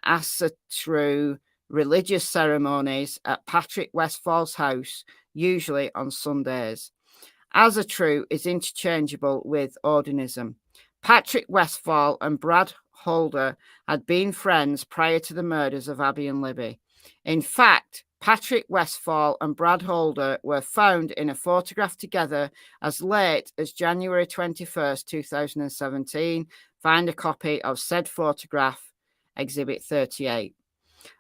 Asatru religious ceremonies at Patrick Westfall's house, usually on Sundays. Asatru is interchangeable with Odinism. Patrick Westfall and Brad Holder had been friends prior to the murders of Abby and Libby. In fact, Patrick Westfall and Brad Holder were found in a photograph together as late as January 21st, 2017. Find a copy of said photograph, Exhibit 38.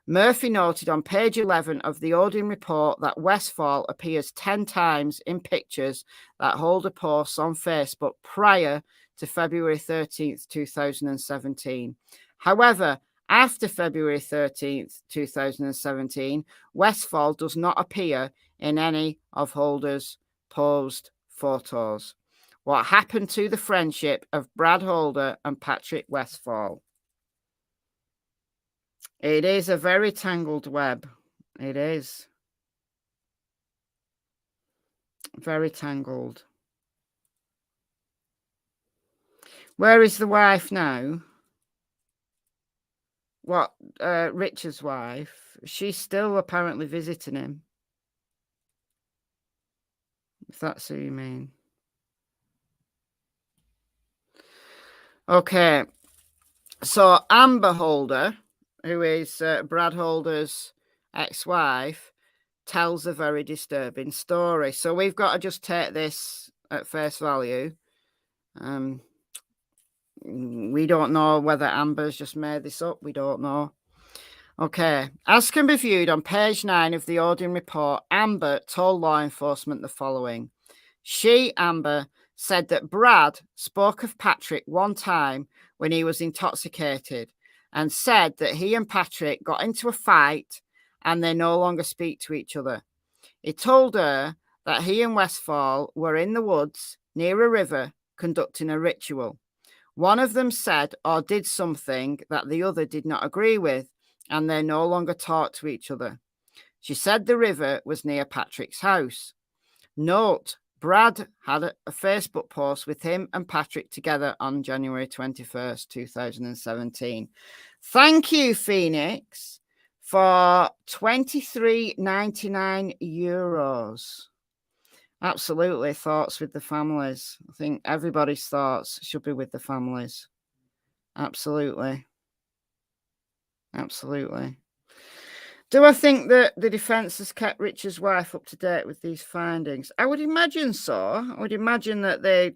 Murphy noted on page 11 of the Odin report that Westfall appears 10 times in pictures that Holder posts on Facebook prior to February 13th, 2017. However, after February 13th, 2017, Westfall does not appear in any of Holder's posed photos. What happened to the friendship of Brad Holder and Patrick Westfall? It is a very tangled web. It is. Very tangled. Where is the wife now? What, Richard's wife? She's still apparently visiting him. If that's who you mean. Okay. So Amber Holder, who is Brad Holder's ex-wife, tells a very disturbing story. So we've got to just take this at face value. We don't know whether Amber's just made this up. We don't know. Okay. As can be viewed on page 9 of the Odin report, Amber told law enforcement the following. She, Amber, said that Brad spoke of Patrick one time when he was intoxicated and said that he and Patrick got into a fight and they no longer speak to each other. He told her that he and Westfall were in the woods near a river conducting a ritual. One of them said or did something that the other did not agree with, and they no longer talked to each other. She said the river was near Patrick's house. Note, Brad had a Facebook post with him and Patrick together on January 21st, 2017. Thank you, Phoenix, for €23.99. Absolutely. Thoughts with the families. I think everybody's thoughts should be with the families. Absolutely. Absolutely. Do I think that the defence has kept Richard's wife up to date with these findings? I would imagine so. I would imagine that they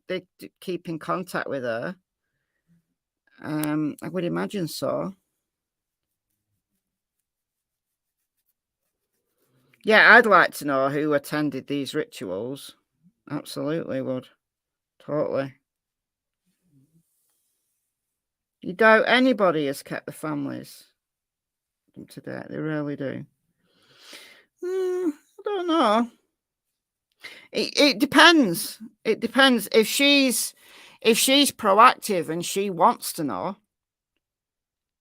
keep in contact with her. I would imagine so. Yeah, I'd like to know who attended these rituals. Absolutely would. Totally. You doubt anybody has kept the families up to date. They really do. I don't know. It depends. It depends. If she's proactive and she wants to know,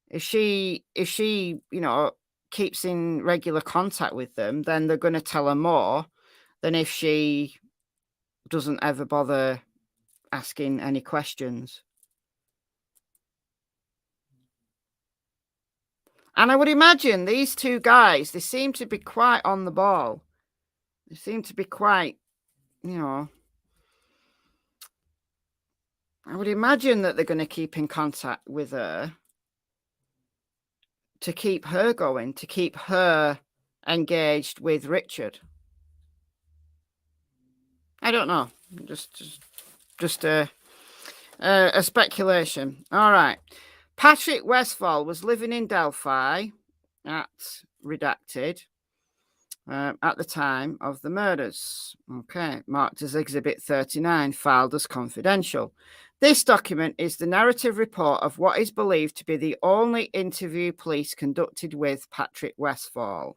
if she keeps in regular contact with them, then they're going to tell her more than if she doesn't ever bother asking any questions. And I would imagine these two guys, they seem to be quite on the ball. They seem to be quite, I would imagine that they're going to keep in contact with her to keep her going, to keep her engaged with Richard. I don't know. Just a speculation. All right. Patrick Westphal was living in Delphi at redacted at the time of the murders. Okay, marked as Exhibit 39, filed as confidential. This document is the narrative report of what is believed to be the only interview police conducted with Patrick Westphal.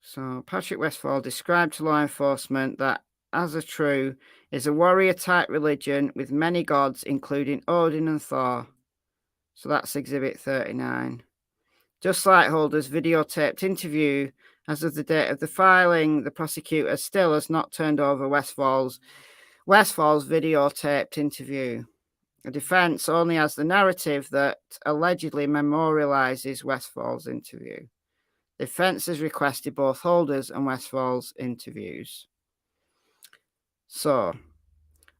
So Patrick Westphal described to law enforcement that Asatru is a warrior-type religion with many gods, including Odin and Thor. So that's Exhibit 39. Just like Holder's videotaped interview, as of the date of the filing, the prosecutor still has not turned over Westfall's videotaped interview. The defense only has the narrative that allegedly memorializes Westfall's interview. The defense has requested both Holder's and Westfall's interviews. So,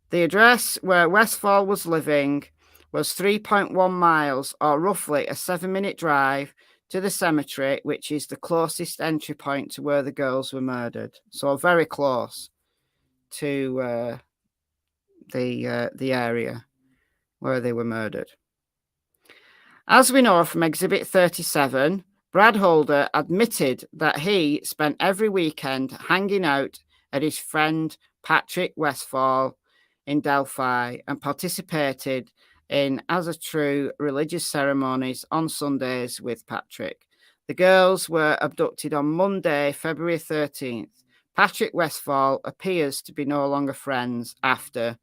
the address where Westphal was living was 3.1 miles, or roughly a 7-minute drive, to the cemetery, which is the closest entry point to where the girls were murdered. So very close to the area where they were murdered. As we know from Exhibit 37, Brad Holder admitted that he spent every weekend hanging out at his friend Patrick Westphal in Delphi and participated in Asatru religious ceremonies on Sundays with Patrick. The girls were abducted on Monday, February 13th. Patrick Westphal appears to be no longer friends after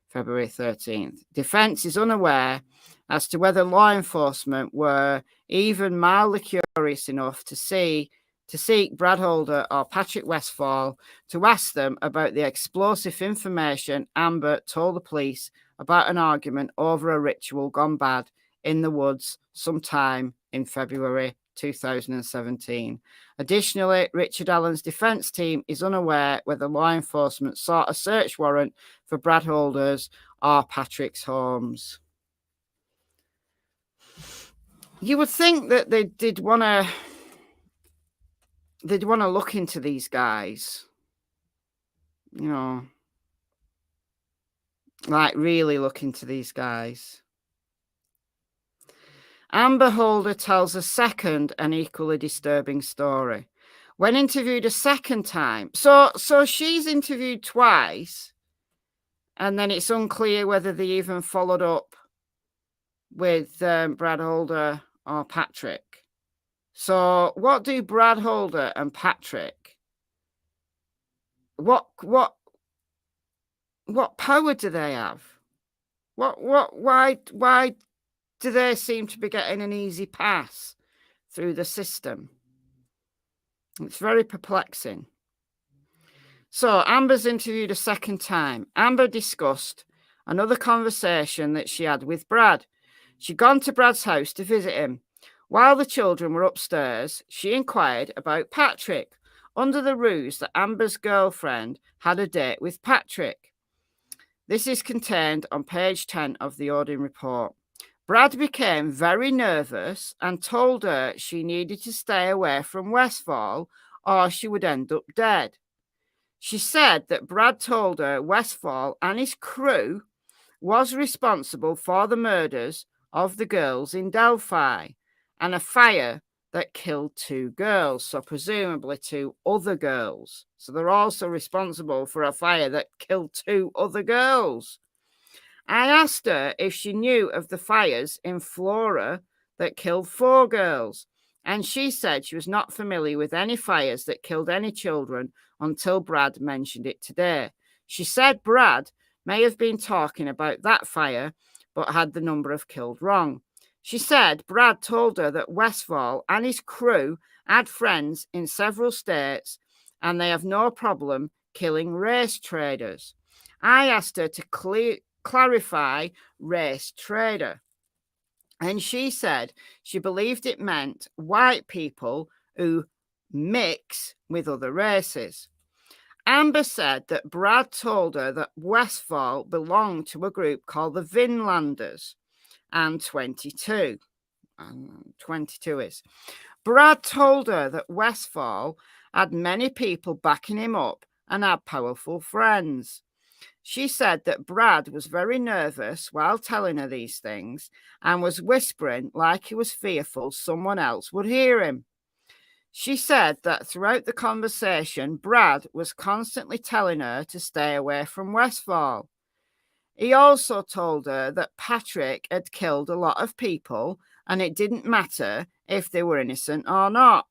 February 13th. Defense is unaware as to whether law enforcement were even mildly curious enough to seek Brad Holder or Patrick Westphal to ask them about the explosive information Amber told the police about an argument over a ritual gone bad in the woods sometime in February 2017. Additionally, Richard Allen's defense team is unaware whether law enforcement sought a search warrant for Brad Holder's or Patrick's homes. You would think that they did want to look into these guys, you know, like really look into these guys. Amber Holder tells a second and equally disturbing story. When interviewed a second time, so she's interviewed twice, and then it's unclear whether they even followed up with Brad Holder or Patrick. So what do Brad Holder and Patrick, what power do they have? Why do they seem to be getting an easy pass through the system? It's very perplexing. So Amber's interviewed a second time. Amber discussed another conversation that she had with Brad. She'd gone to Brad's house to visit him. While the children were upstairs, she inquired about Patrick, under the ruse that Amber's girlfriend had a date with Patrick. This is contained on page 10 of the Odin report. Brad became very nervous and told her she needed to stay away from Westphal or she would end up dead. She said that Brad told her Westphal and his crew was responsible for the murders of the girls in Delphi and a fire that killed 2 girls, so presumably 2 other girls. So they're also responsible for a fire that killed 2 other girls. I asked her if she knew of the fires in Flora that killed 4 girls, and she said she was not familiar with any fires that killed any children until Brad mentioned it today. She said Brad may have been talking about that fire, but had the number of killed wrong. She said Brad told her that Westphal and his crew had friends in several states, and they have no problem killing race traders. I asked her to clarify race trader, and she said she believed it meant white people who mix with other races. Amber said that Brad told her that Westphal belonged to a group called the Vinlanders and 22 is. Brad told her that Westphal had many people backing him up and had powerful friends. She said that Brad was very nervous while telling her these things and was whispering like he was fearful someone else would hear him. She said that throughout the conversation, Brad was constantly telling her to stay away from Westfall. He also told her that Patrick had killed a lot of people and it didn't matter if they were innocent or not.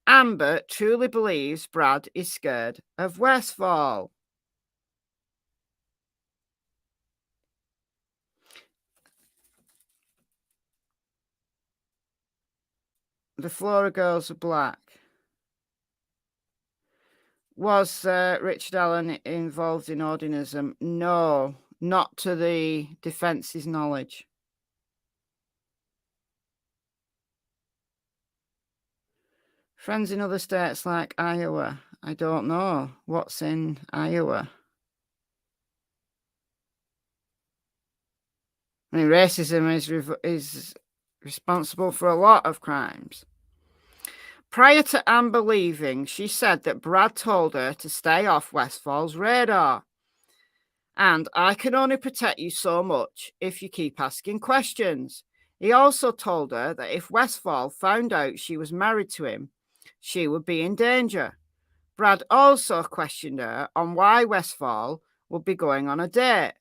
Amber truly believes Brad is scared of Westfall. The Flora girls are black. Was Richard Allen involved in Odinism? No, not to the defence's knowledge. Friends in other states like Iowa. I don't know. What's in Iowa? I mean, racism is responsible for a lot of crimes. Prior to Amber leaving, she said that Brad told her to stay off Westfall's radar. And I can only protect you so much if you keep asking questions. He also told her that if Westfall found out she was married to him, she would be in danger. Brad also questioned her on why Westfall would be going on a date,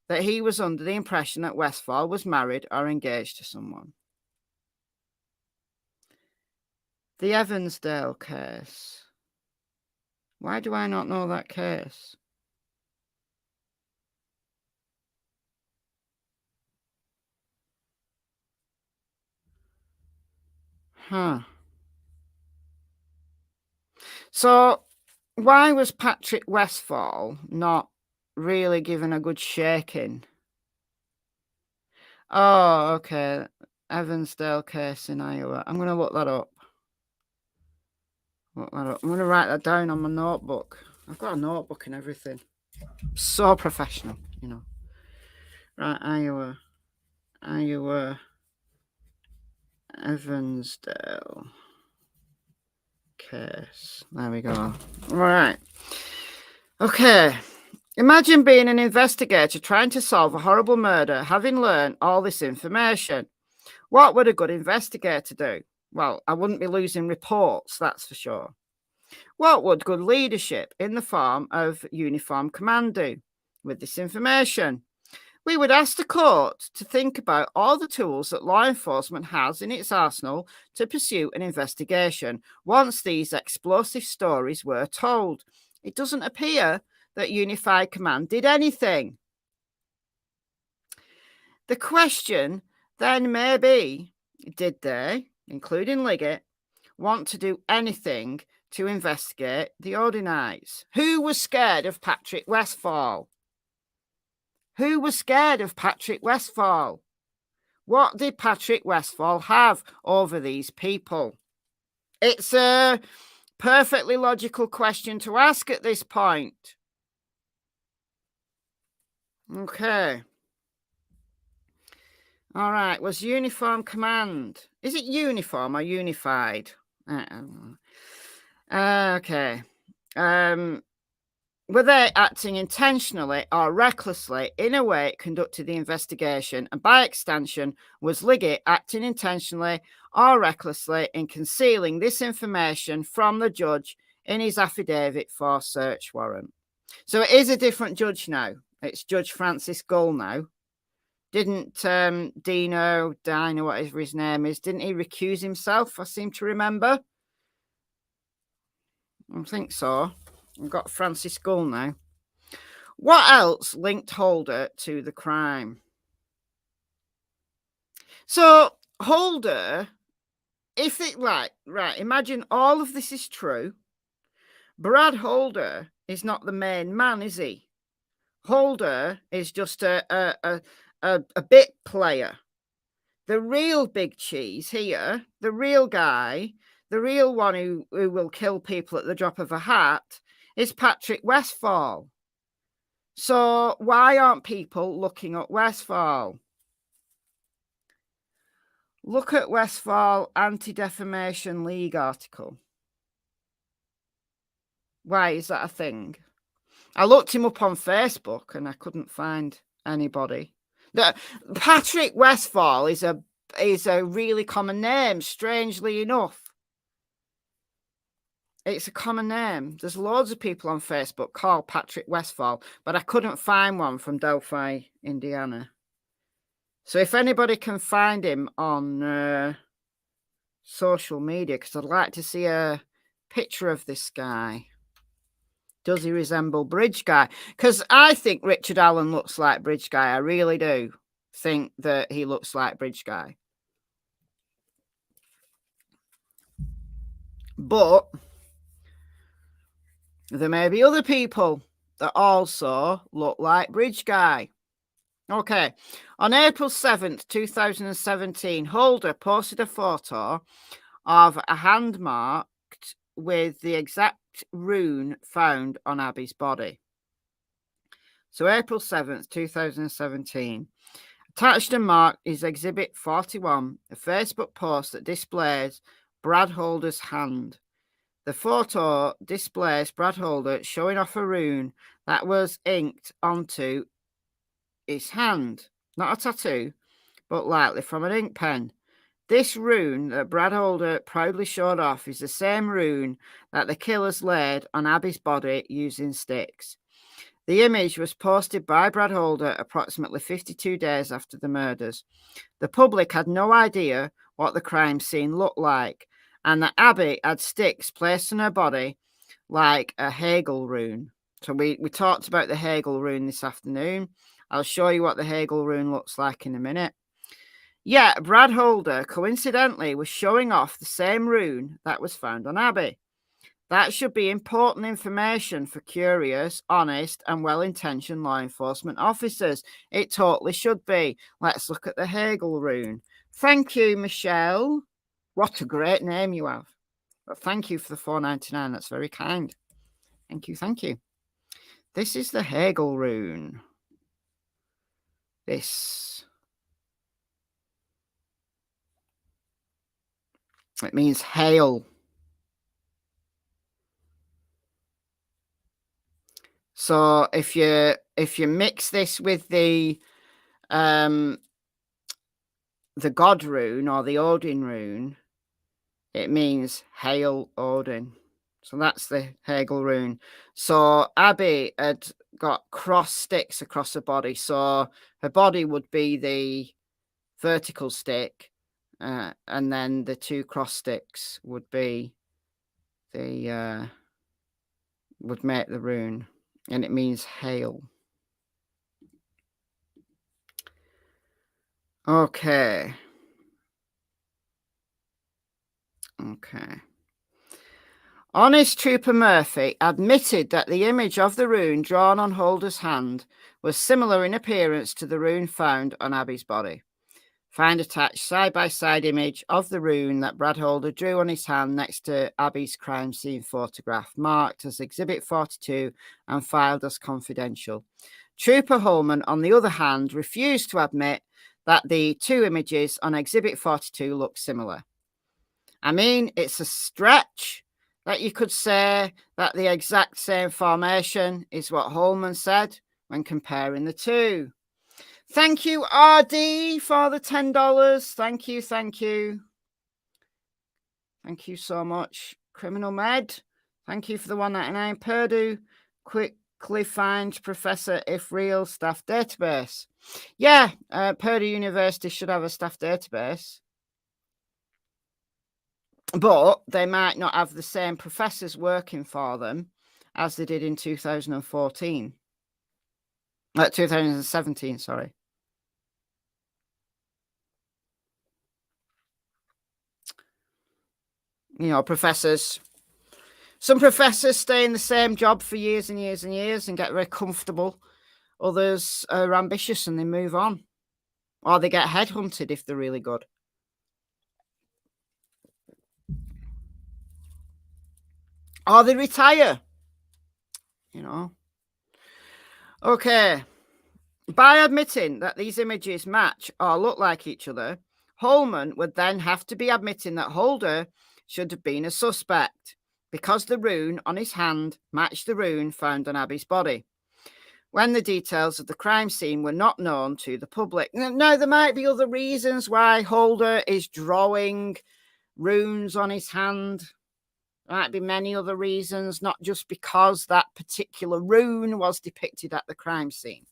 that he was under the impression that Westfall was married or engaged to someone. The Evansdale case. Why do I not know that case? Huh. So, why was Patrick Westfall not really given a good shaking? Oh, okay. Evansdale case in Iowa. I'm going to look that up. I'm going to write that down on my notebook. I've got a notebook and everything. So professional, you know. Right, Iowa, Evansdale case. There we go. All right. Okay. Imagine being an investigator trying to solve a horrible murder, having learned all this information. What would a good investigator do? Well, I wouldn't be losing reports, that's for sure. What would good leadership in the form of uniform command do with this information? We would ask the court to think about all the tools that law enforcement has in its arsenal to pursue an investigation once these explosive stories were told. It doesn't appear that Unified Command did anything. The question then may be, did they, including Liggett, want to do anything to investigate the Odinites? Who was scared of Patrick Westfall? Who was scared of Patrick Westfall? What did Patrick Westfall have over these people? It's a perfectly logical question to ask at this point. Okay. All right. Was uniform command? Is it uniform or unified? Okay. Were they acting intentionally or recklessly in a way it conducted the investigation? And by extension, was Liggett acting intentionally or recklessly in concealing this information from the judge in his affidavit for search warrant? So it is a different judge now. It's Judge Francis Gull now. Didn't Dino, whatever his name is, didn't he recuse himself? I seem to remember. I think so. I've got Francis Gull now. What else linked Holder to the crime? So Holder, if it right, imagine all of this is true. Brad Holder is not the main man, is he? Holder is just a bit player. The real big cheese here, the real guy, the real one who will kill people at the drop of a hat, is Patrick Westfall. So why aren't people looking at Westfall? Look at Westfall Anti-Defamation League article. Why is that a thing? I looked him up on Facebook and I couldn't find anybody. Patrick Westfall is a really common name, strangely enough. It's a common name. There's loads of people on Facebook called Patrick Westfall, but I couldn't find one from Delphi, Indiana. So if anybody can find him on social media, because I'd like to see a picture of this guy. Does he resemble Bridge Guy? Because I think Richard Allen looks like Bridge Guy. I really do think that he looks like Bridge Guy. But there may be other people that also look like Bridge Guy. Okay. On April 7th, 2017, Holder posted a photo of a hand marked with the exact rune found on Abby's body. So April 7th, 2017. Attached and marked is Exhibit 41, a Facebook post that displays Brad Holder's hand. The photo displays Brad Holder showing off a rune that was inked onto his hand. Not a tattoo, but likely from an ink pen. This rune that Brad Holder proudly showed off is the same rune that the killers laid on Abby's body using sticks. The image was posted by Brad Holder approximately 52 days after the murders. The public had no idea what the crime scene looked like, and that Abby had sticks placed on her body like a Hegel rune. So we talked about the Hegel rune this afternoon. I'll show you what the Hegel rune looks like in a minute. Yeah, Brad Holder coincidentally was showing off the same rune that was found on Abby. That should be important information for curious, honest, and well-intentioned law enforcement officers. It totally should be. Let's look at the Hegel rune. Thank you, Michelle. What a great name you have. But thank you for the $4.99. That's very kind. Thank you, thank you. This is the Hegel rune. This. It means hail. So if you mix this with the God rune or the Odin rune, it means hail Odin. So that's the Hegel rune. So Abby had got cross sticks across her body. So her body would be the vertical stick, and then the two cross sticks would be the would make the rune, and it means hail. Okay. Honest Trooper Murphy admitted that the image of the rune drawn on Holder's hand was similar in appearance to the rune found on Abby's body. Find attached side-by-side image of the rune that Brad Holder drew on his hand next to Abby's crime scene photograph, marked as Exhibit 42 and filed as confidential. Trooper Holman, on the other hand, refused to admit that the two images on Exhibit 42 look similar. I mean, it's a stretch that you could say that the exact same formation is what Holman said when comparing the two. Thank you, RD, for the $10. Thank you. Thank you so much. Criminal Med, thank you for the $1.99. Purdue, quickly find Professor if real staff database. Yeah, Purdue University should have a staff database. But they might not have the same professors working for them as they did in 2014. 2017, sorry. You know, professors. Some professors stay in the same job for years and years and years and get very comfortable. Others are ambitious and they move on. Or they get headhunted if they're really good. Or they retire. You know. Okay. By admitting that these images match or look like each other, Holman would then have to be admitting that Holder should have been a suspect, because the rune on his hand matched the rune found on Abby's body, when the details of the crime scene were not known to the public. Now, there might be other reasons why Holder is drawing runes on his hand. There might be many other reasons, not just because that particular rune was depicted at the crime scene.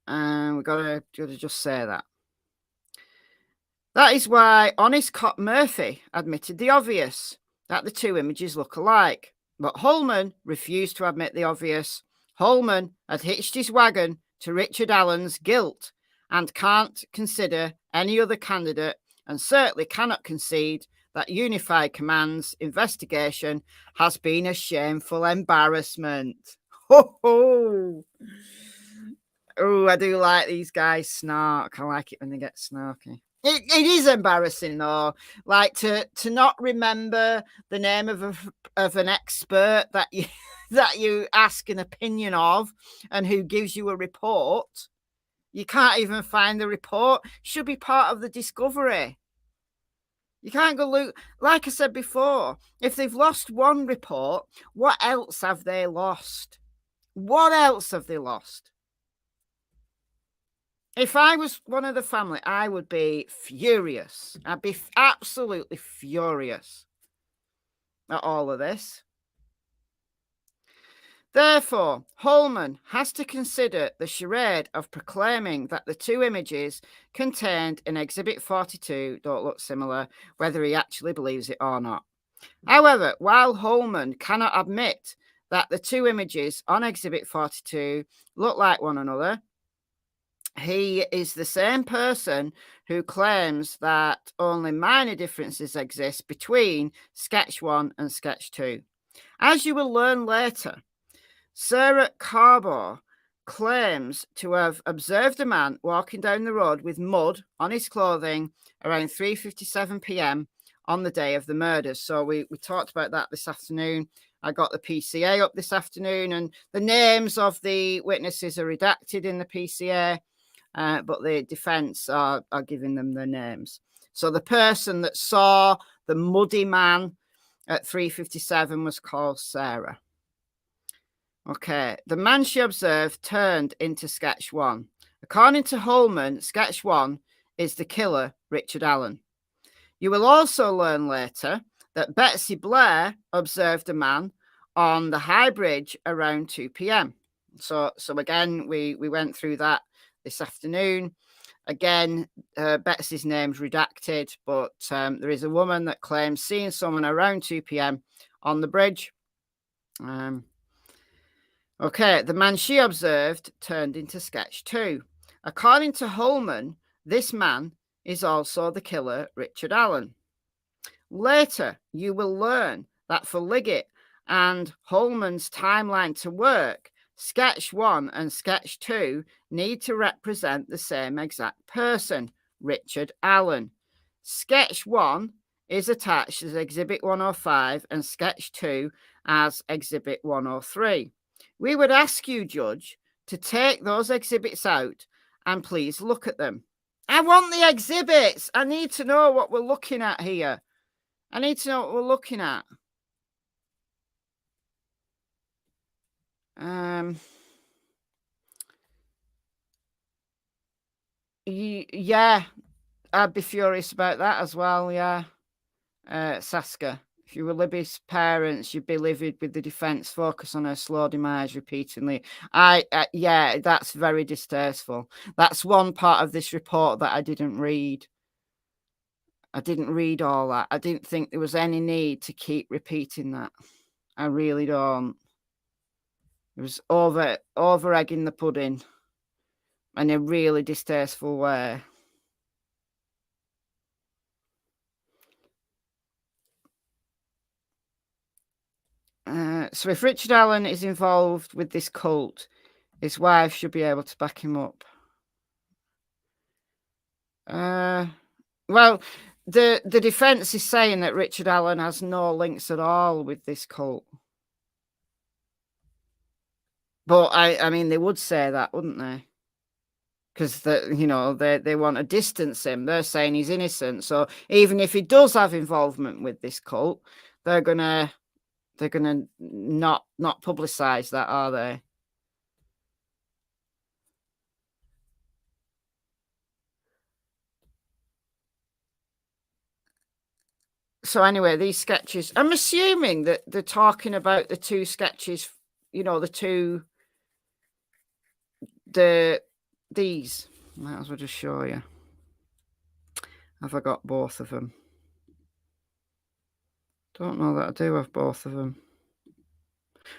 We've got to just say that. That is why honest cop Murphy admitted the obvious, that the two images look alike. But Holman refused to admit the obvious. Holman had hitched his wagon to Richard Allen's guilt and can't consider any other candidate, and certainly cannot concede that Unified Command's investigation has been a shameful embarrassment. Ho ho! Oh, I do like these guys snark. I like it when they get snarky. It is embarrassing, though, like to not remember the name of an expert that you ask an opinion of and who gives you a report. You can't even find the report. Should be part of the discovery. You can't go look. Like I said before, if they've lost one report, what else have they lost? What else have they lost? If I was one of the family, I would be furious. I'd be absolutely furious at all of this. Therefore, Holman has to consider the charade of proclaiming that the two images contained in Exhibit 42 don't look similar, whether he actually believes it or not. However, while Holman cannot admit that the two images on Exhibit 42 look like one another, he is the same person who claims that only minor differences exist between Sketch 1 and Sketch 2. As you will learn later, Sarah Carbo claims to have observed a man walking down the road with mud on his clothing around 3:57 p.m. on the day of the murders. So we talked about that this afternoon. I got the PCA up this afternoon, and the names of the witnesses are redacted in the PCA. But the defense are giving them their names. So the person that saw the muddy man at 3:57 was called Sarah. Okay, the man she observed turned into Sketch 1. According to Holman, Sketch 1 is the killer, Richard Allen. You will also learn later that Betsy Blair observed a man on the High Bridge around 2 p.m. So again, we went through that this afternoon. Again, Betsy's name's redacted, but there is a woman that claims seeing someone around 2 p.m. on the bridge. Okay, the man she observed turned into Sketch 2. According to Holman, this man is also the killer, Richard Allen. Later, you will learn that for Liggett and Holman's timeline to work, Sketch 1 and Sketch 2 need to represent the same exact person, Richard Allen. Sketch 1 is attached as Exhibit 105 and Sketch 2 as Exhibit 103. We would ask you, Judge, to take those exhibits out and please look at them. I want the exhibits. I need to know what we're looking at here. I need to know what we're looking at. Yeah, I'd be furious about that as well. Yeah, Saska, if you were Libby's parents, you'd be livid with the defense focus on her slow demise repeatedly. Yeah, that's very distasteful. That's one part of this report that I didn't read. I didn't read all that. I didn't think there was any need to keep repeating that. I really don't. It was over egging the pudding in a really distasteful way. So if Richard Allen is involved with this cult, his wife should be able to back him up. Well, the defense is saying that Richard Allen has no links at all with this cult. But I mean, they would say that, wouldn't they? because you know, they want to distance him. They're saying he's innocent. So even if he does have involvement with this cult, they're gonna not publicize that, are they? So anyway, these sketches, I'm assuming that they're talking about the two sketches, you know, these. Might as well just show you. Have I got both of them? Don't know that I do have both of them.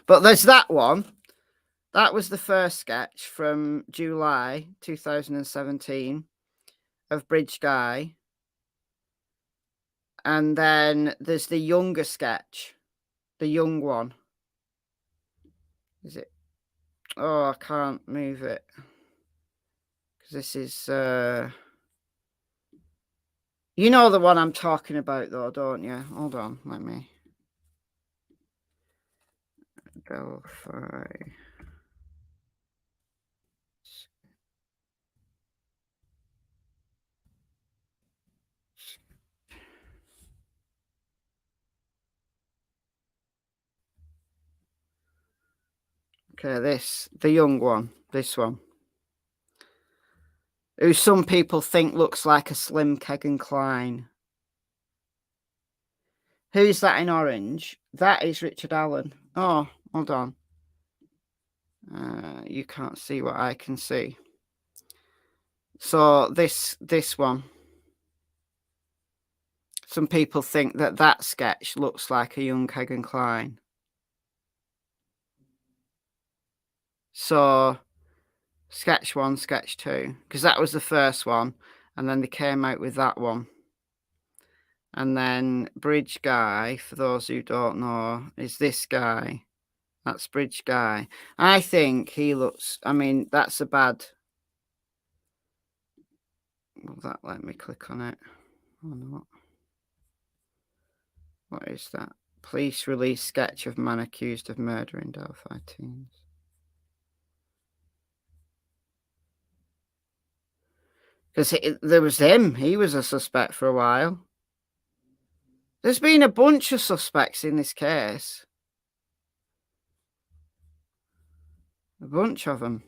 But there's that one. That was the first sketch from July 2017 of Bridge Guy. And then there's the younger sketch, the young one. Is it? Oh, I can't move it. Because this is... You know the one I'm talking about, though, don't you? Hold on, let me... Delphi. Okay, the young one, this one. Who some people think looks like a slim Kegan Kline. Who's that in orange? That is Richard Allen. Oh, hold on. You can't see what I can see. So this one. Some people think that sketch looks like a young Kegan Kline. So sketch 1, sketch 2, because that was the first one, and then they came out with that one. And then Bridge Guy, for those who don't know, is this guy. That's Bridge Guy. I think he looks... I mean, that's a bad... Will that let me click on it? Or not? What is that? Police release sketch of man accused of murdering Delphi teens. Because there was him. He was a suspect for a while. There's been a bunch of suspects in this case. A bunch of them.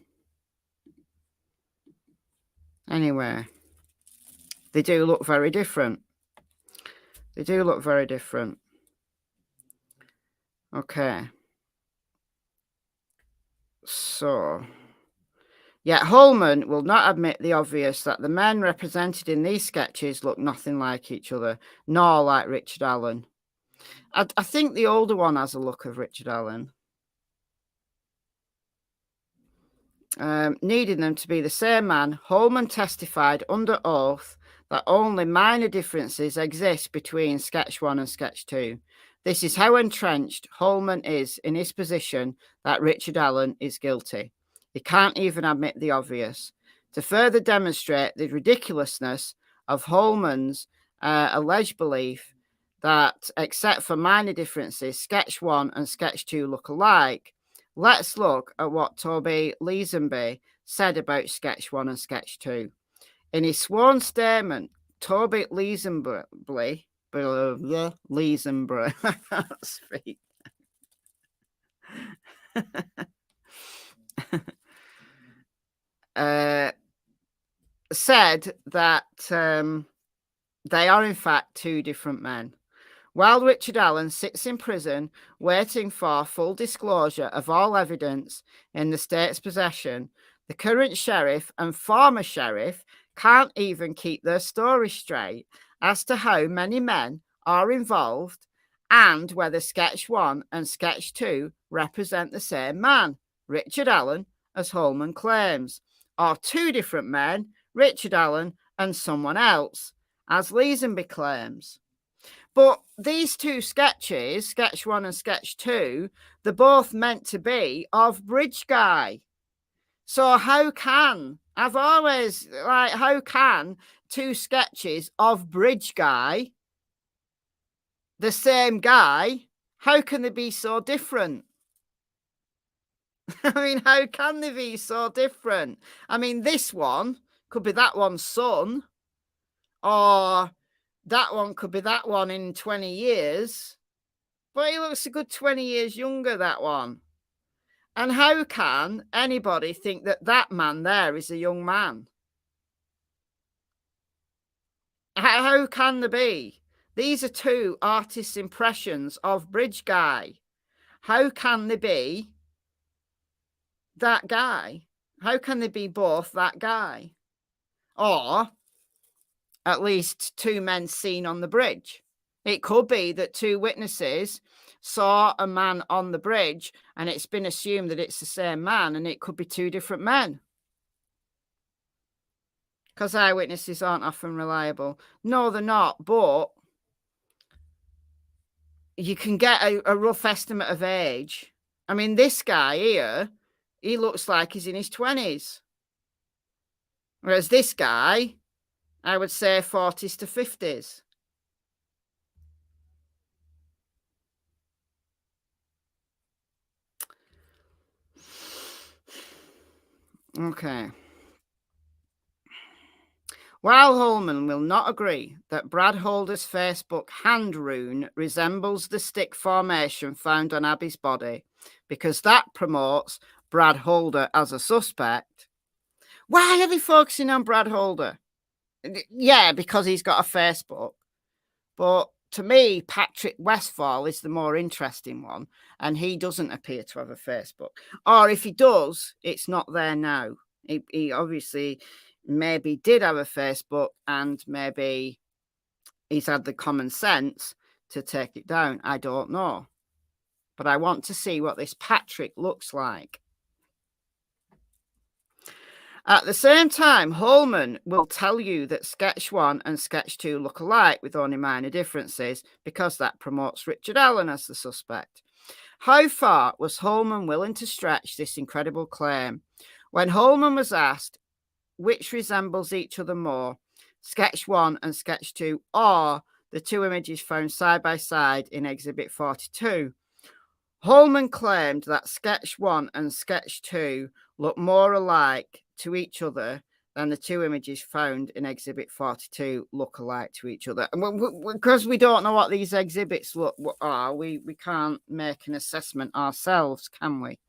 Anyway, they do look very different. They do look very different. Okay. So, yet Holman will not admit the obvious that the men represented in these sketches look nothing like each other, nor like Richard Allen. I think the older one has a look of Richard Allen. Needing them to be the same man, Holman testified under oath that only minor differences exist between sketch 1 and sketch 2. This is how entrenched Holman is in his position that Richard Allen is guilty. He can't even admit the obvious. To further demonstrate the ridiculousness of Holman's alleged belief that, except for minor differences, sketch 1 and sketch 2 look alike, let's look at what Toby Leesenby said about sketch 1 and sketch 2. In his sworn statement, Toby Leesenby, I can't speak. Said that they are in fact two different men. While Richard Allen sits in prison waiting for full disclosure of all evidence in the state's possession, the current sheriff and former sheriff can't even keep their story straight as to how many men are involved and whether sketch 1 and sketch 2 represent the same man, Richard Allen, as Holman claims, or two different men, Richard Allen and someone else, as Leesenby claims. But these two sketches, sketch 1 and sketch 2, they're both meant to be of Bridge Guy. So how can two sketches of Bridge Guy, the same guy, how can they be so different? I mean, how can they be so different? I mean, this one, could be that one's son, or that one could be that one in 20 years. But he looks a good 20 years younger, that one. And how can anybody think that that man there is a young man? How can there be? These are two artists' impressions of Bridge Guy. How can they be that guy? How can they be both that guy? Or at least two men seen on the bridge. It could be that two witnesses saw a man on the bridge and it's been assumed that it's the same man, and it could be two different men. Because eyewitnesses aren't often reliable. No, they're not, but you can get a rough estimate of age. I mean, this guy here, he looks like he's in his 20s. Whereas this guy, I would say 40s to 50s. Okay. While Holman will not agree that Brad Holder's Facebook hand rune resembles the stick formation found on Abby's body, because that promotes Brad Holder as a suspect. Why are they focusing on Brad Holder? Yeah, because he's got a Facebook. But to me, Patrick Westfall is the more interesting one, and he doesn't appear to have a Facebook. Or if he does, it's not there now. He obviously maybe did have a Facebook, and maybe he's had the common sense to take it down. I don't know. But I want to see what this Patrick looks like. At the same time, Holman will tell you that Sketch 1 and Sketch 2 look alike with only minor differences, because that promotes Richard Allen as the suspect. How far was Holman willing to stretch this incredible claim? When Holman was asked which resembles each other more, Sketch 1 and Sketch 2, or the two images found side by side in Exhibit 42, Holman claimed that Sketch 1 and Sketch 2 look more alike to each other than the two images found in Exhibit 42 look alike to each other. And because we don't know what these exhibits are, we can't make an assessment ourselves, can we?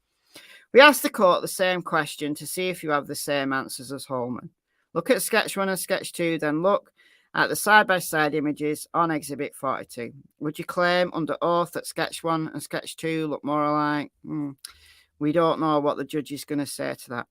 We asked the court the same question to see if you have the same answers as Holman. Look at Sketch 1 and Sketch 2, then look at the side-by-side images on Exhibit 42. Would you claim under oath that Sketch 1 and Sketch 2 look more alike? We don't know what the judge is going to say to that.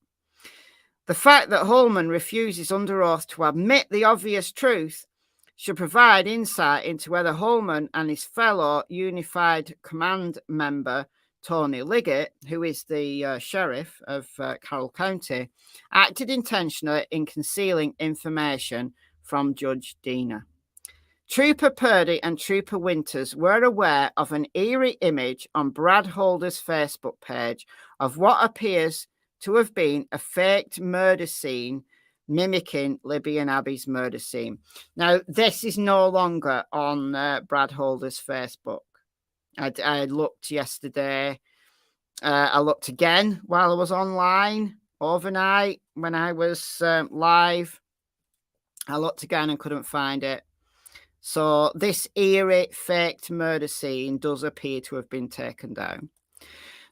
The fact that Holman refuses under oath to admit the obvious truth should provide insight into whether Holman and his fellow Unified Command member, Tony Liggett, who is the sheriff of Carroll County, acted intentionally in concealing information from Judge Diener. Trooper Purdy and Trooper Winters were aware of an eerie image on Brad Holder's Facebook page of what appears to have been a faked murder scene mimicking Libby and Abby's murder scene. Now, this is no longer on Brad Holder's Facebook. I looked yesterday. I looked again while I was online overnight when I was live. I looked again and couldn't find it. So this eerie faked murder scene does appear to have been taken down.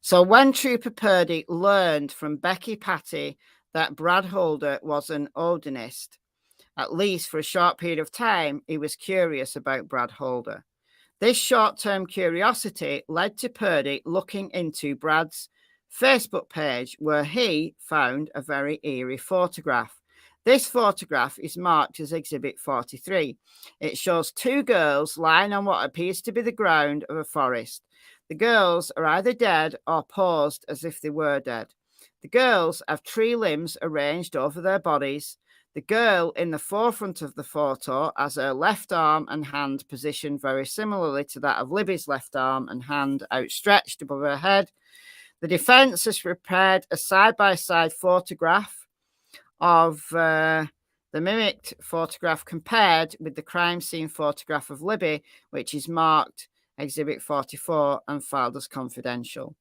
So when Trooper Purdy learned from Becky Patty that Brad Holder was an Odinist, at least for a short period of time, he was curious about Brad Holder. This short-term curiosity led to Purdy looking into Brad's Facebook page, where he found a very eerie photograph. This photograph is marked as Exhibit 43. It shows two girls lying on what appears to be the ground of a forest. The girls are either dead or posed as if they were dead. The girls have tree limbs arranged over their bodies. The girl in the forefront of the photo has her left arm and hand positioned very similarly to that of Libby's left arm and hand outstretched above her head. The defense has prepared a side-by-side photograph of the mimicked photograph compared with the crime scene photograph of Libby, which is marked Exhibit 44 and filed as confidential.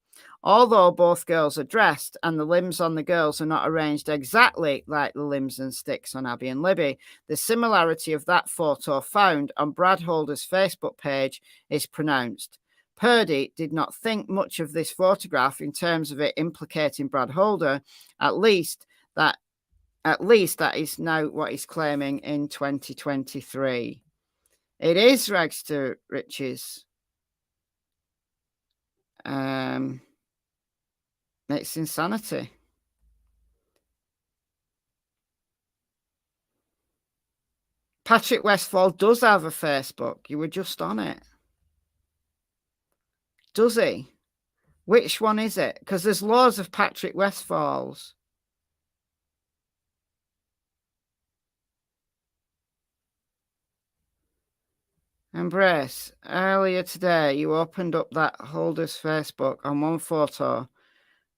Although both girls are dressed and the limbs on the girls are not arranged exactly like the limbs and sticks on Abby and Libby, the similarity of that photo found on Brad Holder's Facebook page is pronounced. Purdy did not think much of this photograph in terms of it implicating Brad Holder, at least that is now what he's claiming in 2023. It is rags to riches. It's insanity. Patrick Westfall does have a Facebook. You were just on it. Does he? Which one is it? Because there's loads of Patrick Westfalls. Embrace, earlier today you opened up that Holder's Facebook. On one photo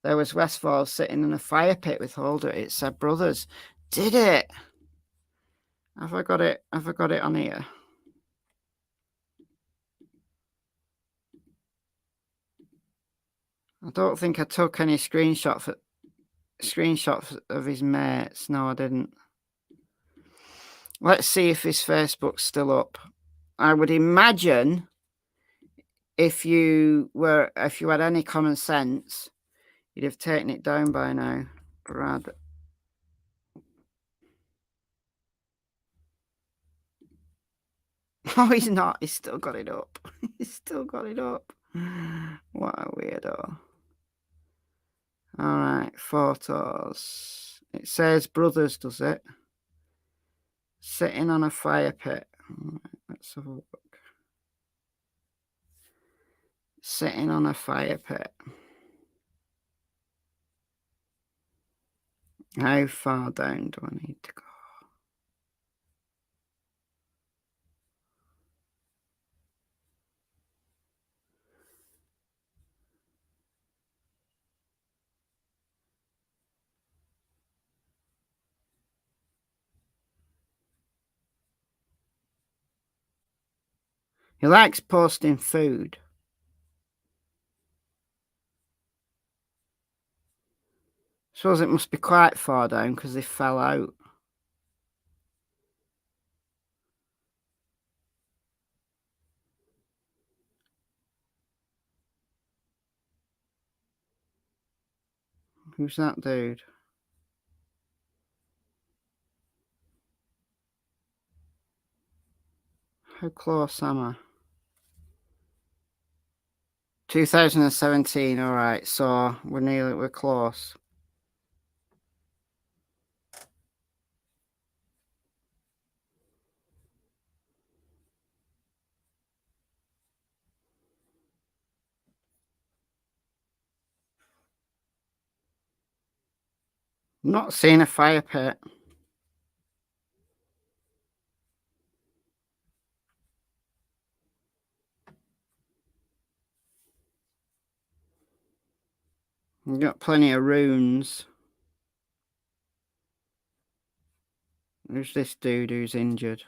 there was Westfall sitting in a fire pit with Holder. It said brothers. Did it? Have I got it on here? I don't think I took any screenshots of his mates. No, I didn't. Let's see if his Facebook's still up. I would imagine if you had any common sense, you'd have taken it down by now. Brad. Oh, he's not. He's still got it up. He's still got it up. What a weirdo. All right, photos. It says brothers, does it? Sitting on a fire pit. Right, let's have a look. Sitting on a fire pit. How far down do I need to go? He likes posting food. I suppose it must be quite far down because they fell out. Who's that dude? How close am I? 2017, all right, so we're close. Not seeing a fire pit. We've got plenty of runes. Who's this dude who's injured?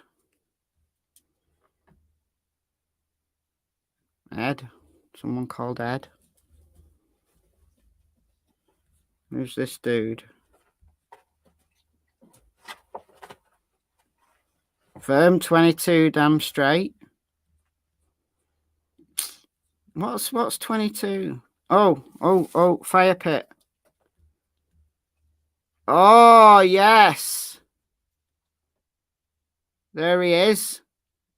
Ed? Someone called Ed? Who's this dude? Firm 22 damn straight. What's 22? Oh, fire pit. Oh, yes. There he is.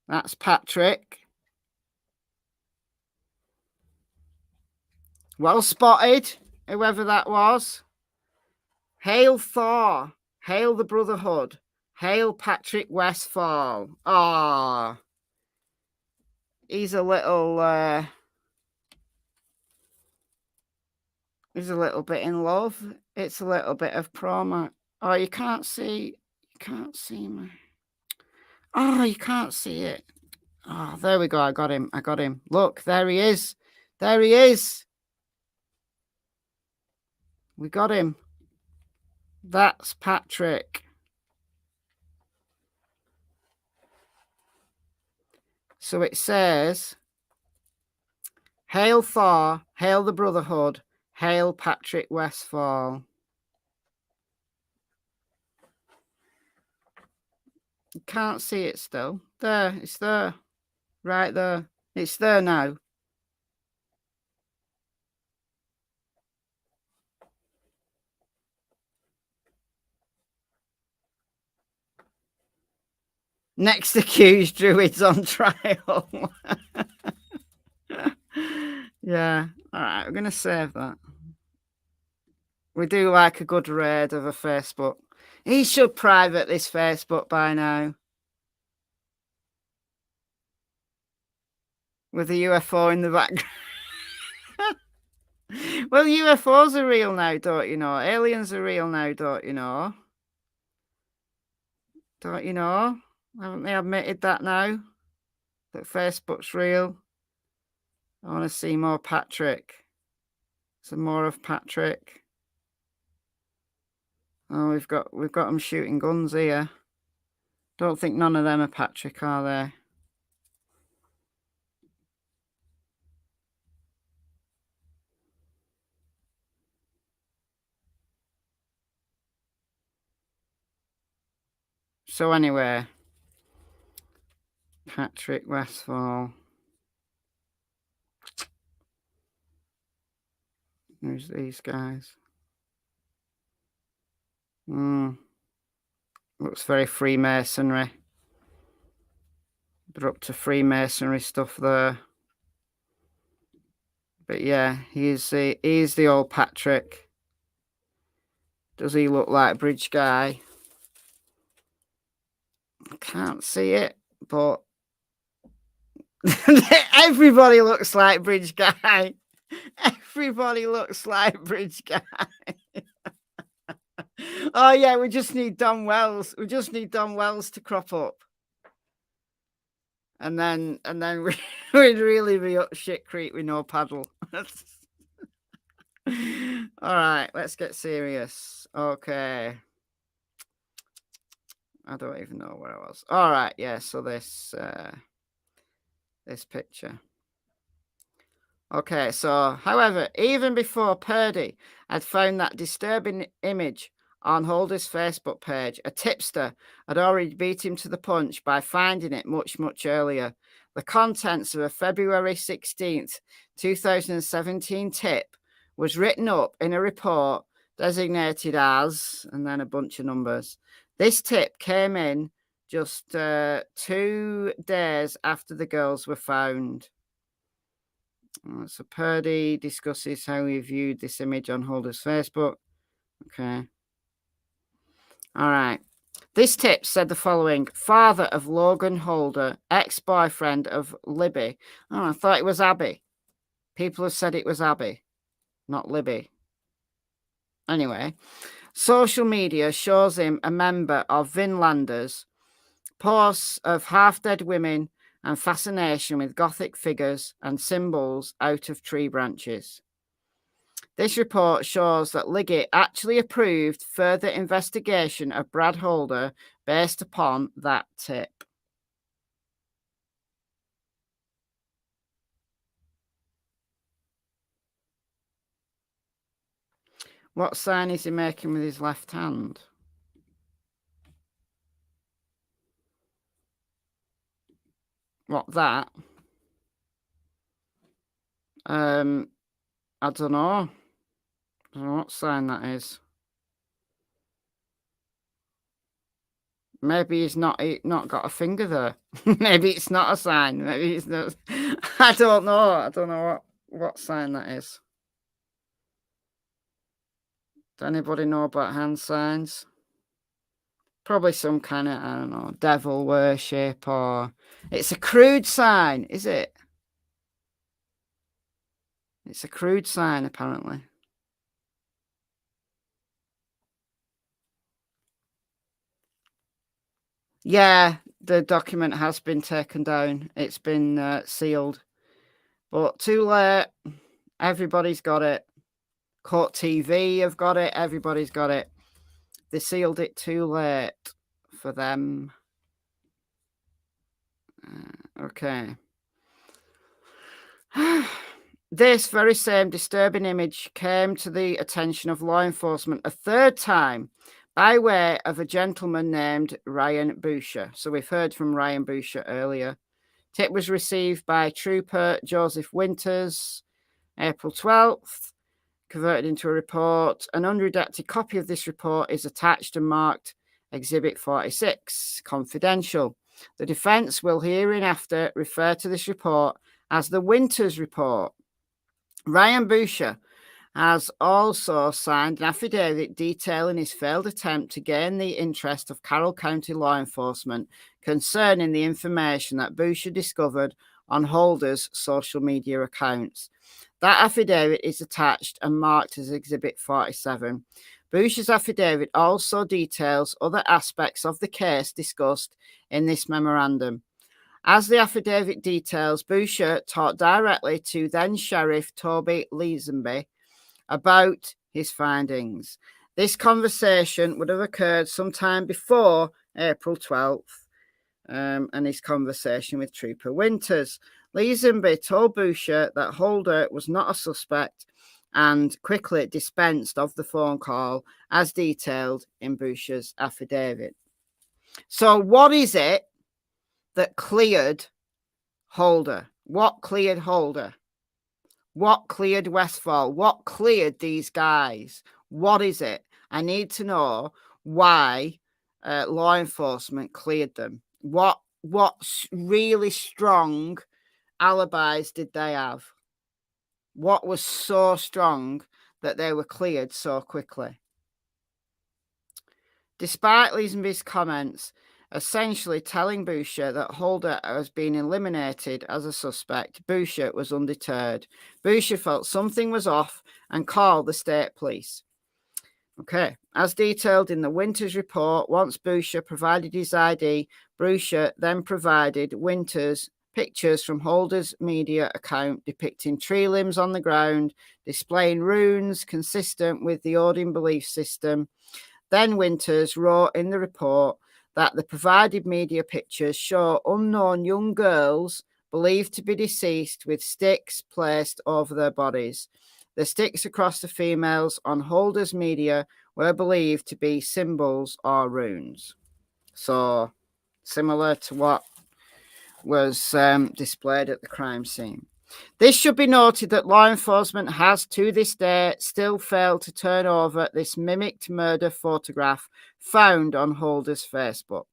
That's Patrick. Well spotted, whoever that was. Hail Thor. Hail the Brotherhood. Hail Patrick Westfall. Ah. He's a little bit in love. It's a little bit of promo. Oh, you can't see me. Oh, you can't see it. Oh, there we go. I got him. Look, there he is. We got him. That's Patrick. So it says, Hail Thor, hail the Brotherhood, Hail Patrick Westfall. You can't see it still. There, it's there. Right there. It's there now. Next accused druids on trial. Yeah. All right, we're going to save that. We do like a good raid of a Facebook. He should private this Facebook by now. With a UFO in the background. Well, UFOs are real now, don't you know? Aliens are real now, don't you know? Don't you know? Haven't they admitted that now? That Facebook's real? I want to see more Patrick. Some more of Patrick. Oh, we've got them shooting guns here. Don't think none of them are Patrick, are they? So anyway, Patrick Westfall. Who's these guys? Looks very Freemasonry. They're up to Freemasonry stuff there. But yeah, he's the old Patrick. Does he look like Bridge Guy? I can't see it, but everybody looks like Bridge Guy. Everybody looks like Bridge Guy. Oh yeah, we just need Don Wells. We just need Don Wells to crop up. And then we'd really be up shit creek with no paddle. All right, let's get serious. Okay. I don't even know where I was. All right, yeah, so this picture. Okay, so, however, even before Purdy had found that disturbing image on Holder's Facebook page, a tipster had already beat him to the punch by finding it much, much earlier. The contents of a February 16th, 2017 tip was written up in a report designated as, and then a bunch of numbers. This tip came in just 2 days after the girls were found. So Purdy discusses how he viewed this image on Holder's Facebook. Okay. All right. This tip said the following: father of Logan Holder, ex-boyfriend of Libby. Oh, I thought it was Abby. People have said it was Abby, not Libby. Anyway, social media shows him a member of Vinlanders, posts of half-dead women and fascination with Gothic figures and symbols out of tree branches. This report shows that Liggett actually approved further investigation of Brad Holder based upon that tip. What sign is he making with his left hand? What, that? I don't know. I don't know what sign that is. Maybe he's not got a finger there. Maybe it's not a sign. Maybe it's not. I don't know. I don't know what sign that is. Does anybody know about hand signs? Probably some kind of, I don't know, devil worship, or it's a crude sign, is it? It's a crude sign, apparently. Yeah, the document has been taken down. It's been sealed. But too late. Everybody's got it. Court TV have got it. Everybody's got it. They sealed it too late for them. Okay. This very same disturbing image came to the attention of law enforcement a third time by way of a gentleman named Ryan Boucher. So we've heard from Ryan Boucher earlier. Tip was received by Trooper Joseph Winters, April 12th, converted into a report. An unredacted copy of this report is attached and marked Exhibit 46, confidential. The defense will hereinafter refer to this report as the Winters Report. Ryan Boucher has also signed an affidavit detailing his failed attempt to gain the interest of Carroll County law enforcement concerning the information that Boucher discovered on Holder's social media accounts. That affidavit is attached and marked as Exhibit 47. Boucher's affidavit also details other aspects of the case discussed in this memorandum. As the affidavit details, Boucher talked directly to then Sheriff Toby Leesenby about his findings. This conversation would have occurred sometime before April 12th and his conversation with Trooper Winters. Leesenby told Boucher that Holder was not a suspect and quickly dispensed of the phone call as detailed in Boucher's affidavit. So what is it that cleared Holder? What cleared Holder? What cleared Westfall? What cleared these guys? What is it? I need to know why law enforcement cleared them. What really strong alibis did they have? What was so strong that they were cleared so quickly? Despite Leesenby's comments, essentially telling Boucher that Holder has been eliminated as a suspect, Boucher was undeterred. Boucher felt something was off and called the state police. Okay, as detailed in the Winters report, once Boucher provided his ID, Boucher then provided Winters pictures from Holder's media account depicting tree limbs on the ground, displaying runes consistent with the Odin belief system. Then Winters wrote in the report that the provided media pictures show unknown young girls believed to be deceased with sticks placed over their bodies. The sticks across the females on Holder's media were believed to be symbols or runes. So, similar to what was displayed at the crime scene. This should be noted that law enforcement has to this day still failed to turn over this mimicked murder photograph found on Holder's Facebook.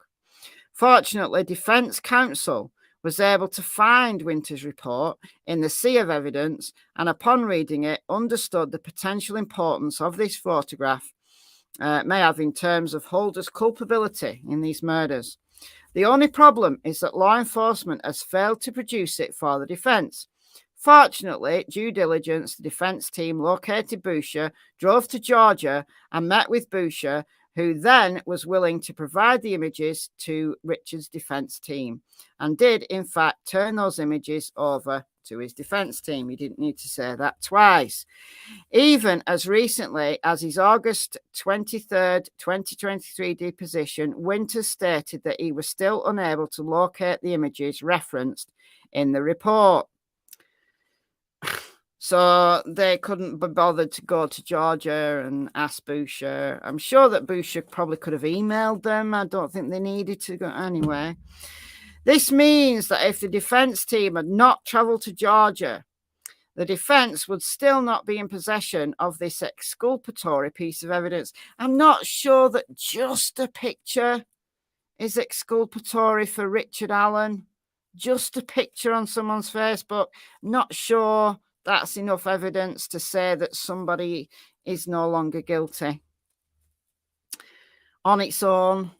Fortunately, defense counsel was able to find Winters' report in the sea of evidence and upon reading it understood the potential importance of this photograph may have in terms of Holder's culpability in these murders. The only problem is that law enforcement has failed to produce it for the defense. Fortunately, due diligence, the defense team located Boucher, drove to Georgia and met with Boucher, who then was willing to provide the images to Richard's defense team and did, in fact, turn those images over to his defense team. He didn't need to say that twice. Even as recently as his August 23rd, 2023 deposition, Winters stated that he was still unable to locate the images referenced in the report. So they couldn't be bothered to go to Georgia and ask Boucher. I'm sure that Boucher probably could have emailed them. I don't think they needed to go anyway. This means that if the defense team had not traveled to Georgia, the defense would still not be in possession of this exculpatory piece of evidence. I'm not sure that just a picture is exculpatory for Richard Allen. Just a picture on someone's Facebook. Not sure that's enough evidence to say that somebody is no longer guilty. On its own,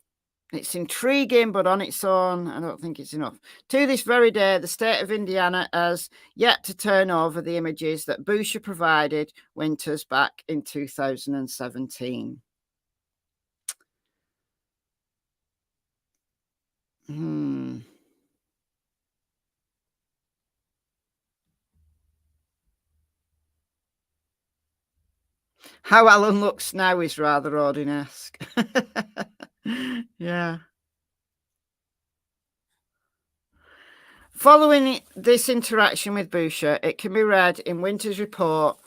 it's intriguing, but on its own, I don't think it's enough. To this very day, the state of Indiana has yet to turn over the images that Boucher provided Winters back in 2017. How Alan looks now is rather Odin-esque. Yeah. Following this interaction with Boucher, it can be read in Winter's report,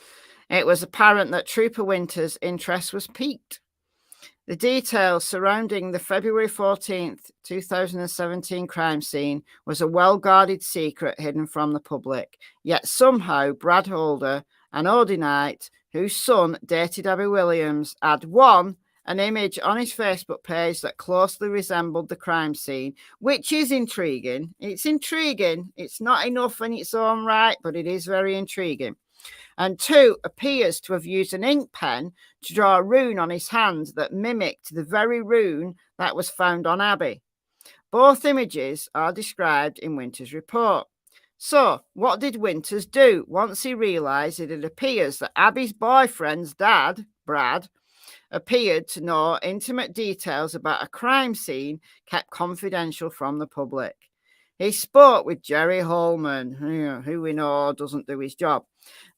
it was apparent that Trooper Winter's interest was piqued. The details surrounding the February 14th, 2017 crime scene was a well-guarded secret hidden from the public. Yet somehow Brad Holder, an Odinite whose son dated Abby Williams, had an image on his Facebook page that closely resembled the crime scene, which is intriguing. It's intriguing. It's not enough in its own right, but it is very intriguing. And 2, appears to have used an ink pen to draw a rune on his hand that mimicked the very rune that was found on Abby. Both images are described in Winter's report. So, what did Winters do once he realised that it appears that Abby's boyfriend's dad, Brad, appeared to know intimate details about a crime scene kept confidential from the public? He spoke with Jerry Holman, who we know doesn't do his job.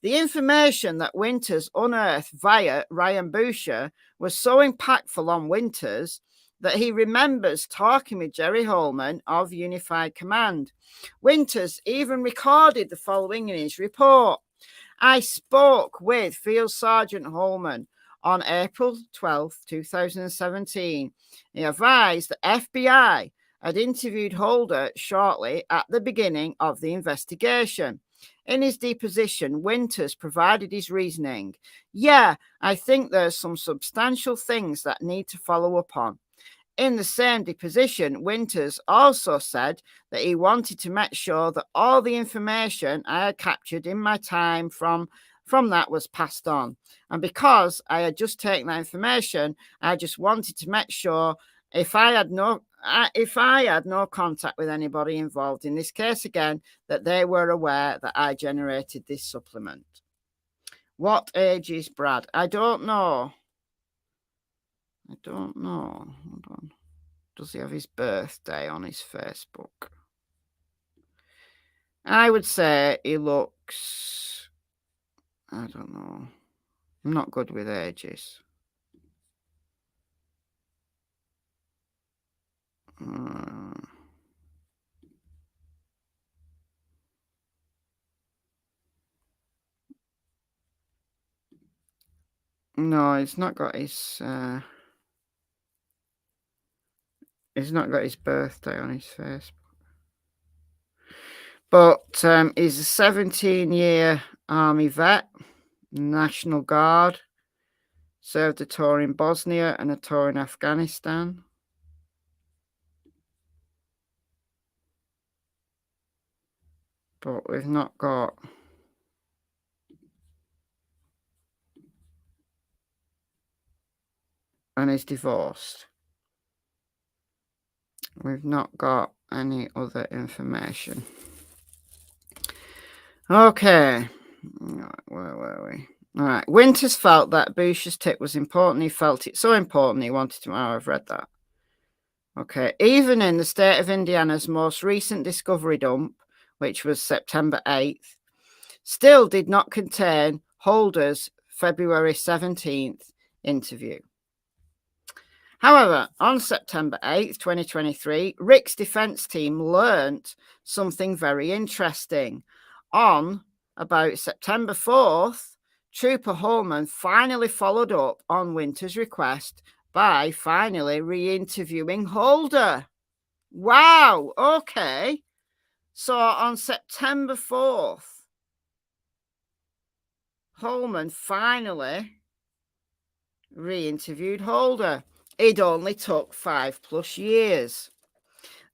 The information that Winters unearthed via Ryan Boucher was so impactful on Winters that he remembers talking with Jerry Holman of Unified Command. Winters even recorded the following in his report. I spoke with Field Sergeant Holman on April 12, 2017. He advised the FBI had interviewed Holder shortly at the beginning of the investigation. In his deposition, Winters provided his reasoning. Yeah, I think there's some substantial things that need to follow up on. In the same deposition, Winters also said that he wanted to make sure that all the information I had captured in my time from that was passed on. And because I had just taken that information, I just wanted to make sure if I had no contact with anybody involved in this case again, that they were aware that I generated this supplement. What age is Brad? I don't know. Hold on. Does he have his birthday on his Facebook? I would say he looks... I don't know. I'm not good with ages. No, he's not got his birthday on his Facebook. But he's a 17-year Army vet, National Guard, served a tour in Bosnia and a tour in Afghanistan. But we've not got... And he's divorced. We've not got any other information. Okay. Where were we? All right. Winters felt that Boucher's tip was important. He felt it so important he wanted to... Oh, I've read that. Okay. Even in the state of Indiana's most recent discovery dump, which was September 8th, still did not contain Holder's February 17th interview. However, on September 8th, 2023, Rick's defense team learnt something very interesting. On about September 4th, Trooper Holman finally followed up on Winter's request by finally re-interviewing Holder. Wow, okay. So on September 4th, Holman finally re-interviewed Holder. It only took 5+ years.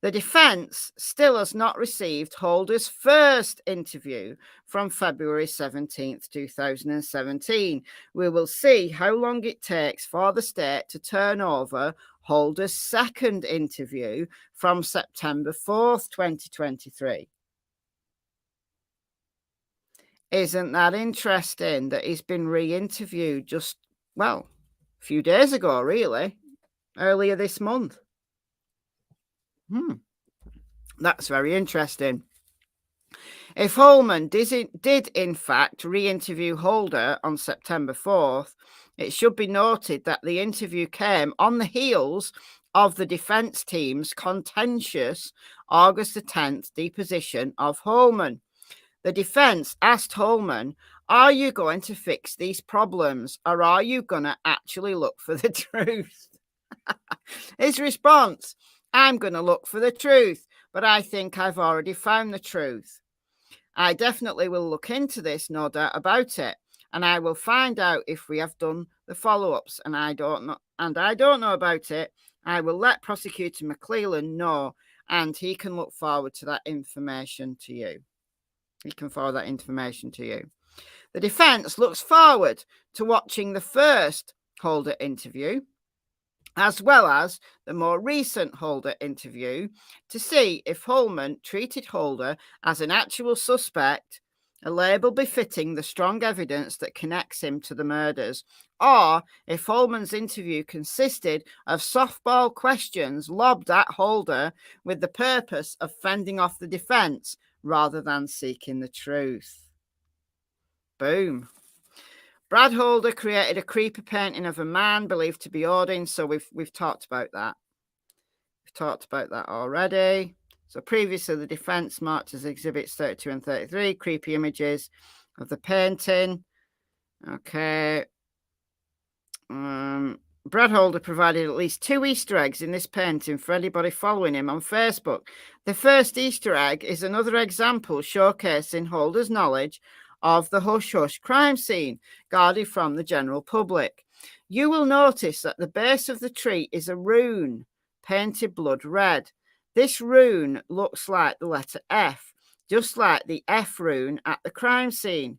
The defense still has not received Holder's first interview from February 17th, 2017. We will see how long it takes for the state to turn over Holder's second interview from September 4th, 2023. Isn't that interesting that he's been re-interviewed just, well, a few days ago, really, earlier this month? That's very interesting. If Holman did in fact re-interview Holder on September 4th, it should be noted that the interview came on the heels of the defence team's contentious August the 10th deposition of Holman. The defence asked Holman, "Are you going to fix these problems, or are you going to actually look for the truth?" His response, "I'm going to look for the truth, but I think I've already found the truth. I definitely will look into this, no doubt about it, and I will find out if we have done the follow-ups, and I don't know about it. I will let Prosecutor McClellan know, and he can look forward to that information to you. He can forward that information to you." The defence looks forward to watching the first Holder interview, as well as the more recent Holder interview, to see if Holman treated Holder as an actual suspect, a label befitting the strong evidence that connects him to the murders, or if Holman's interview consisted of softball questions lobbed at Holder with the purpose of fending off the defence rather than seeking the truth. Boom. Brad Holder created a creeper painting of a man believed to be Odin, so we've talked about that. We've talked about that already. So previously, the defence marked as exhibits 32 and 33 creepy images of the painting. Okay. Brad Holder provided at least 2 Easter eggs in this painting for anybody following him on Facebook. The first Easter egg is another example showcasing Holder's knowledge of the hush hush crime scene guarded from the general public. You will notice that the base of the tree is a rune painted blood red. This rune looks like the letter F, just like the F rune at the crime scene.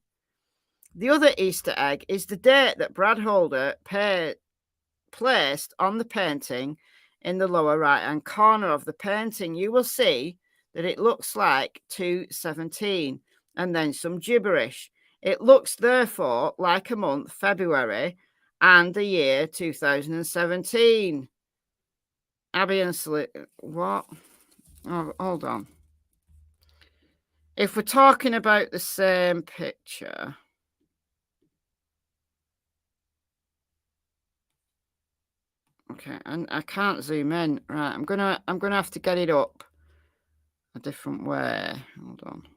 The other Easter egg is the date that Brad Holder placed on the painting in the lower right hand corner of the painting. You will see that it looks like 2/17 and then some gibberish. It looks therefore like a month, February, and the year 2017. Abby and what? Oh, hold on. If we're talking about the same picture, okay, and I can't zoom in. Right, I'm gonna have to get it up a different way. Hold on.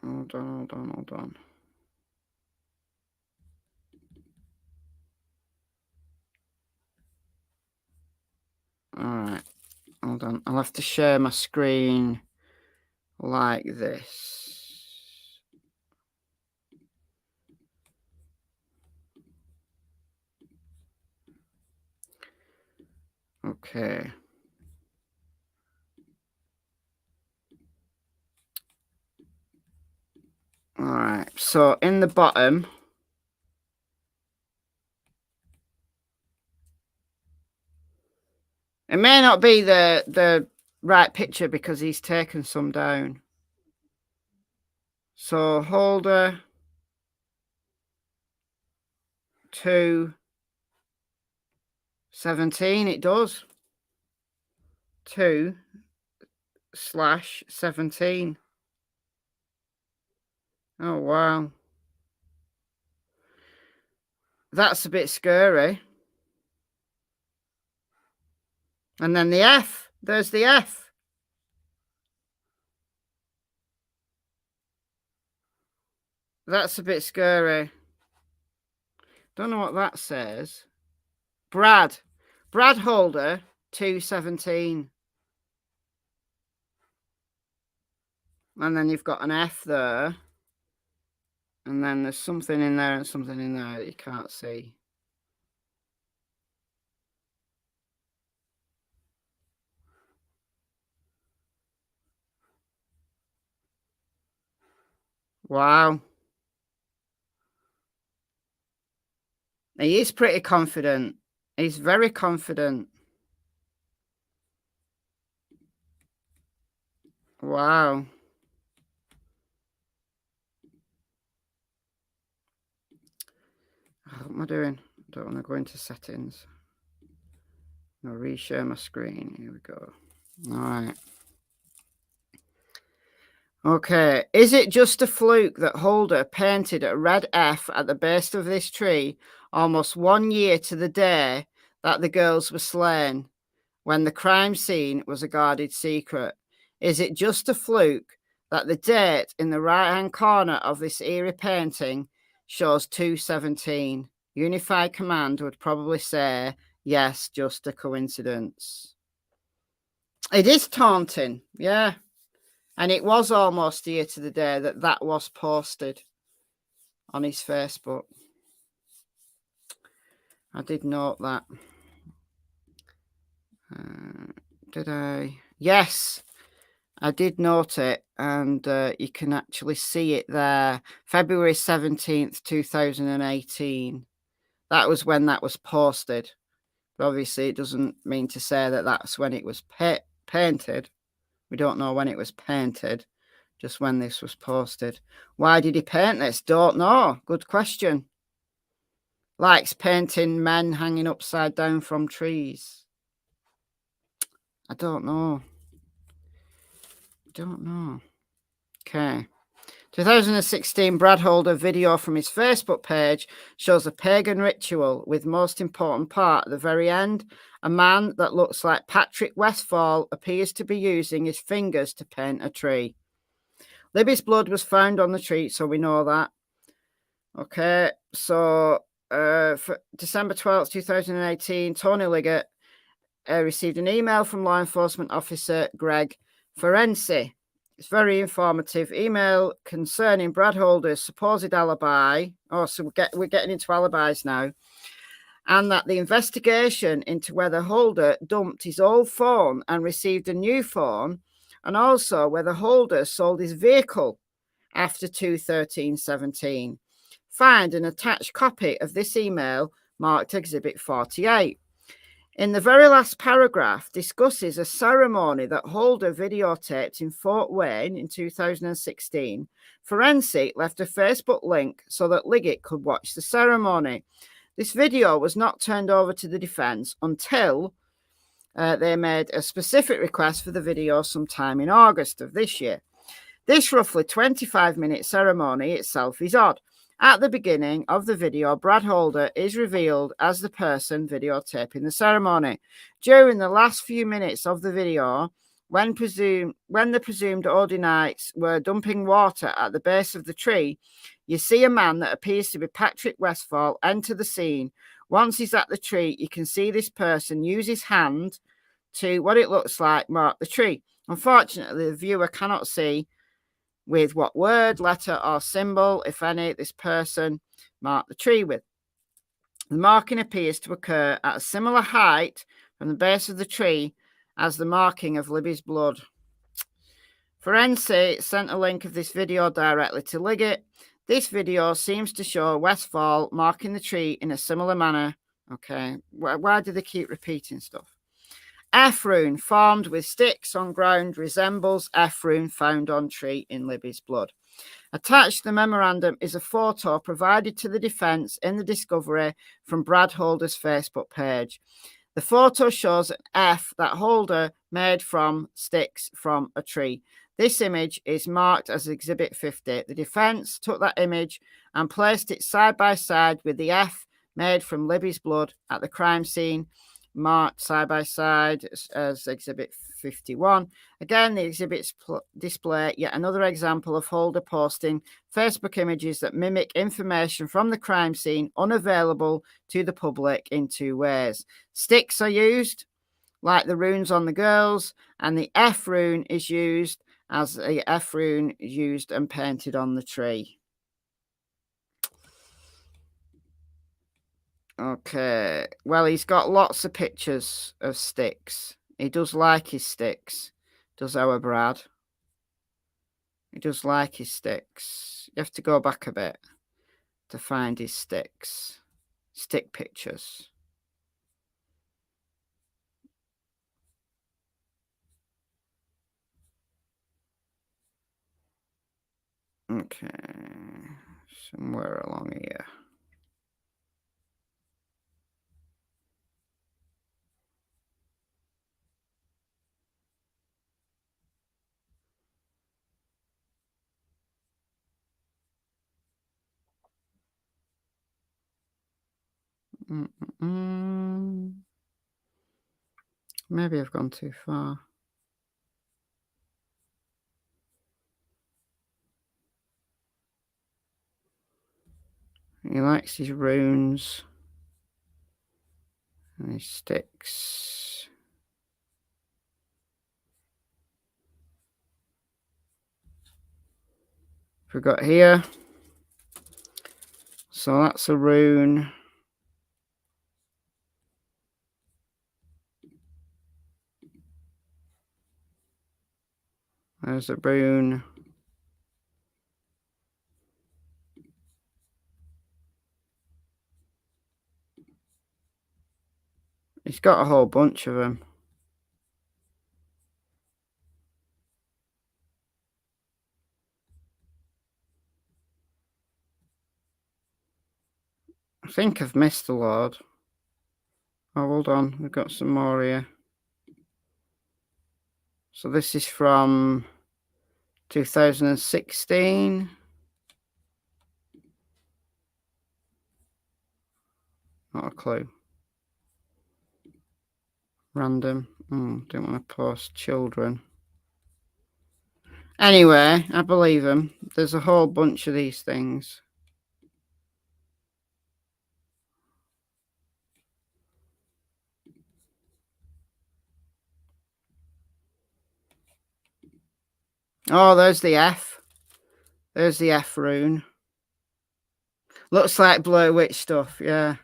Hold on. All right, hold on. I'll have to share my screen like this. Okay. All right. So in the bottom, it may not be the right picture because he's taken some down. So Holder 2/17, it does. 2/17. Oh, wow. That's a bit scary. And then the F. There's the F. That's a bit scary. Don't know what that says. Brad Holder 2/17. And then you've got an F there. And then there's something in there and something in there that you can't see. Wow. He is pretty confident. He's very confident. Wow. What am I doing? I don't want to go into settings. I'll reshare my screen. Here we go. All right. Okay. Is it just a fluke that Holder painted a red F at the base of this tree, almost 1 year to the day that the girls were slain, when the crime scene was a guarded secret? Is it just a fluke that the date in the right-hand corner of this eerie painting shows 2/17? Unified Command would probably say, yes, just a coincidence. It is taunting, yeah. And it was almost a year to the day that that was posted on his Facebook. I did note that. Did I? Yes, I did note it, and you can actually see it there. February 17th, 2018. That was when that was posted. But obviously, it doesn't mean to say that that's when it was painted. We don't know when it was painted, just when this was posted. Why did he paint this? Don't know. Good question. Likes painting men hanging upside down from trees. I don't know. Don't know. Okay. 2016 Brad Holder video from his Facebook page shows a pagan ritual with most important part at the very end. A man that looks like Patrick Westphal appears to be using his fingers to paint a tree. Libby's blood was found on the tree, so we know that. Okay, so for December 12th, 2018, Tony Liggett received an email from law enforcement officer Greg Ferenczi. It's very informative email concerning Brad Holder's supposed alibi. Oh, so we're getting into alibis now. And that the investigation into whether Holder dumped his old phone and received a new phone, and also whether Holder sold his vehicle after 2/13/17. Find an attached copy of this email marked Exhibit 48. In the very last paragraph, discusses a ceremony that Holder videotaped in Fort Wayne in 2016. Forensic left a Facebook link so that Liggett could watch the ceremony. This video was not turned over to the defense until they made a specific request for the video sometime in August of this year. This roughly 25-minute ceremony itself is odd. At the beginning of the video, Brad Holder is revealed as the person videotaping the ceremony. During the last few minutes of the video, when the presumed Odinites were dumping water at the base of the tree, you see a man that appears to be Patrick Westphal enter the scene. Once he's at the tree, you can see this person use his hand to, what it looks like, mark the tree. Unfortunately, the viewer cannot see with what word, letter, or symbol, if any, this person marked the tree with. The marking appears to occur at a similar height from the base of the tree as the marking of Libby's blood. Forensic sent a link of this video directly to Liggett. This video seems to show Westphal marking the tree in a similar manner. Okay, why do they keep repeating stuff? F rune formed with sticks on ground resembles F rune found on tree in Libby's blood. Attached to the memorandum is a photo provided to the defense in the discovery from Brad Holder's Facebook page. The photo shows an F that Holder made from sticks from a tree. This image is marked as Exhibit 50. The defense took that image and placed it side by side with the F made from Libby's blood at the crime scene, marked side by side as Exhibit 51. Again, the exhibits display yet another example of Holder posting Facebook images that mimic information from the crime scene unavailable to the public in two ways. Sticks are used, like the runes on the girls, and the F rune is used as a F rune used and painted on the tree. Okay, well, he's got lots of pictures of sticks. He does like his sticks, does our Brad. He does like his sticks. You have to go back a bit to find his sticks. Stick pictures. Okay, somewhere along here. Maybe I've gone too far. He likes his runes and his sticks. Forgot here. So that's a rune. There's a rune. He's got a whole bunch of them. I think I've missed the Lord. Oh, hold on. We've got some more here. So this is from 2016. Not a clue. Random. Don't want to post children. Anyway, I believe him. There's a whole bunch of these things. Oh, there's the F. There's the F rune. Looks like Blair Witch stuff, yeah.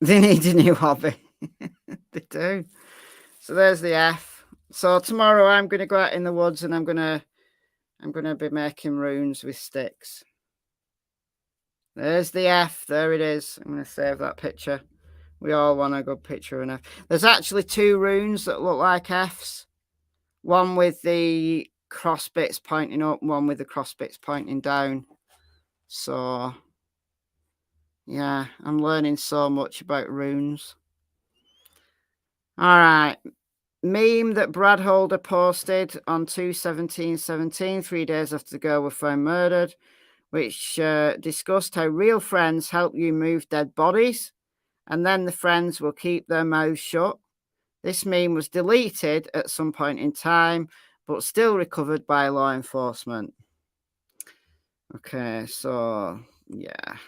They need a new hobby. They do. So there's the F. So tomorrow I'm going to go out in the woods and I'm going to be making runes with sticks. There's the F. There it is. I'm going to save that picture. We all want a good picture of an F. There's actually two runes that look like Fs. One with the cross bits pointing up, one with the cross bits pointing down. So, yeah, I'm learning so much about runes. All right. Meme that Brad Holder posted on 2/17/17, 3 days after the girl was found murdered, which discussed how real friends help you move dead bodies, and then the friends will keep their mouths shut. This meme was deleted at some point in time, but still recovered by law enforcement. Okay, so, yeah.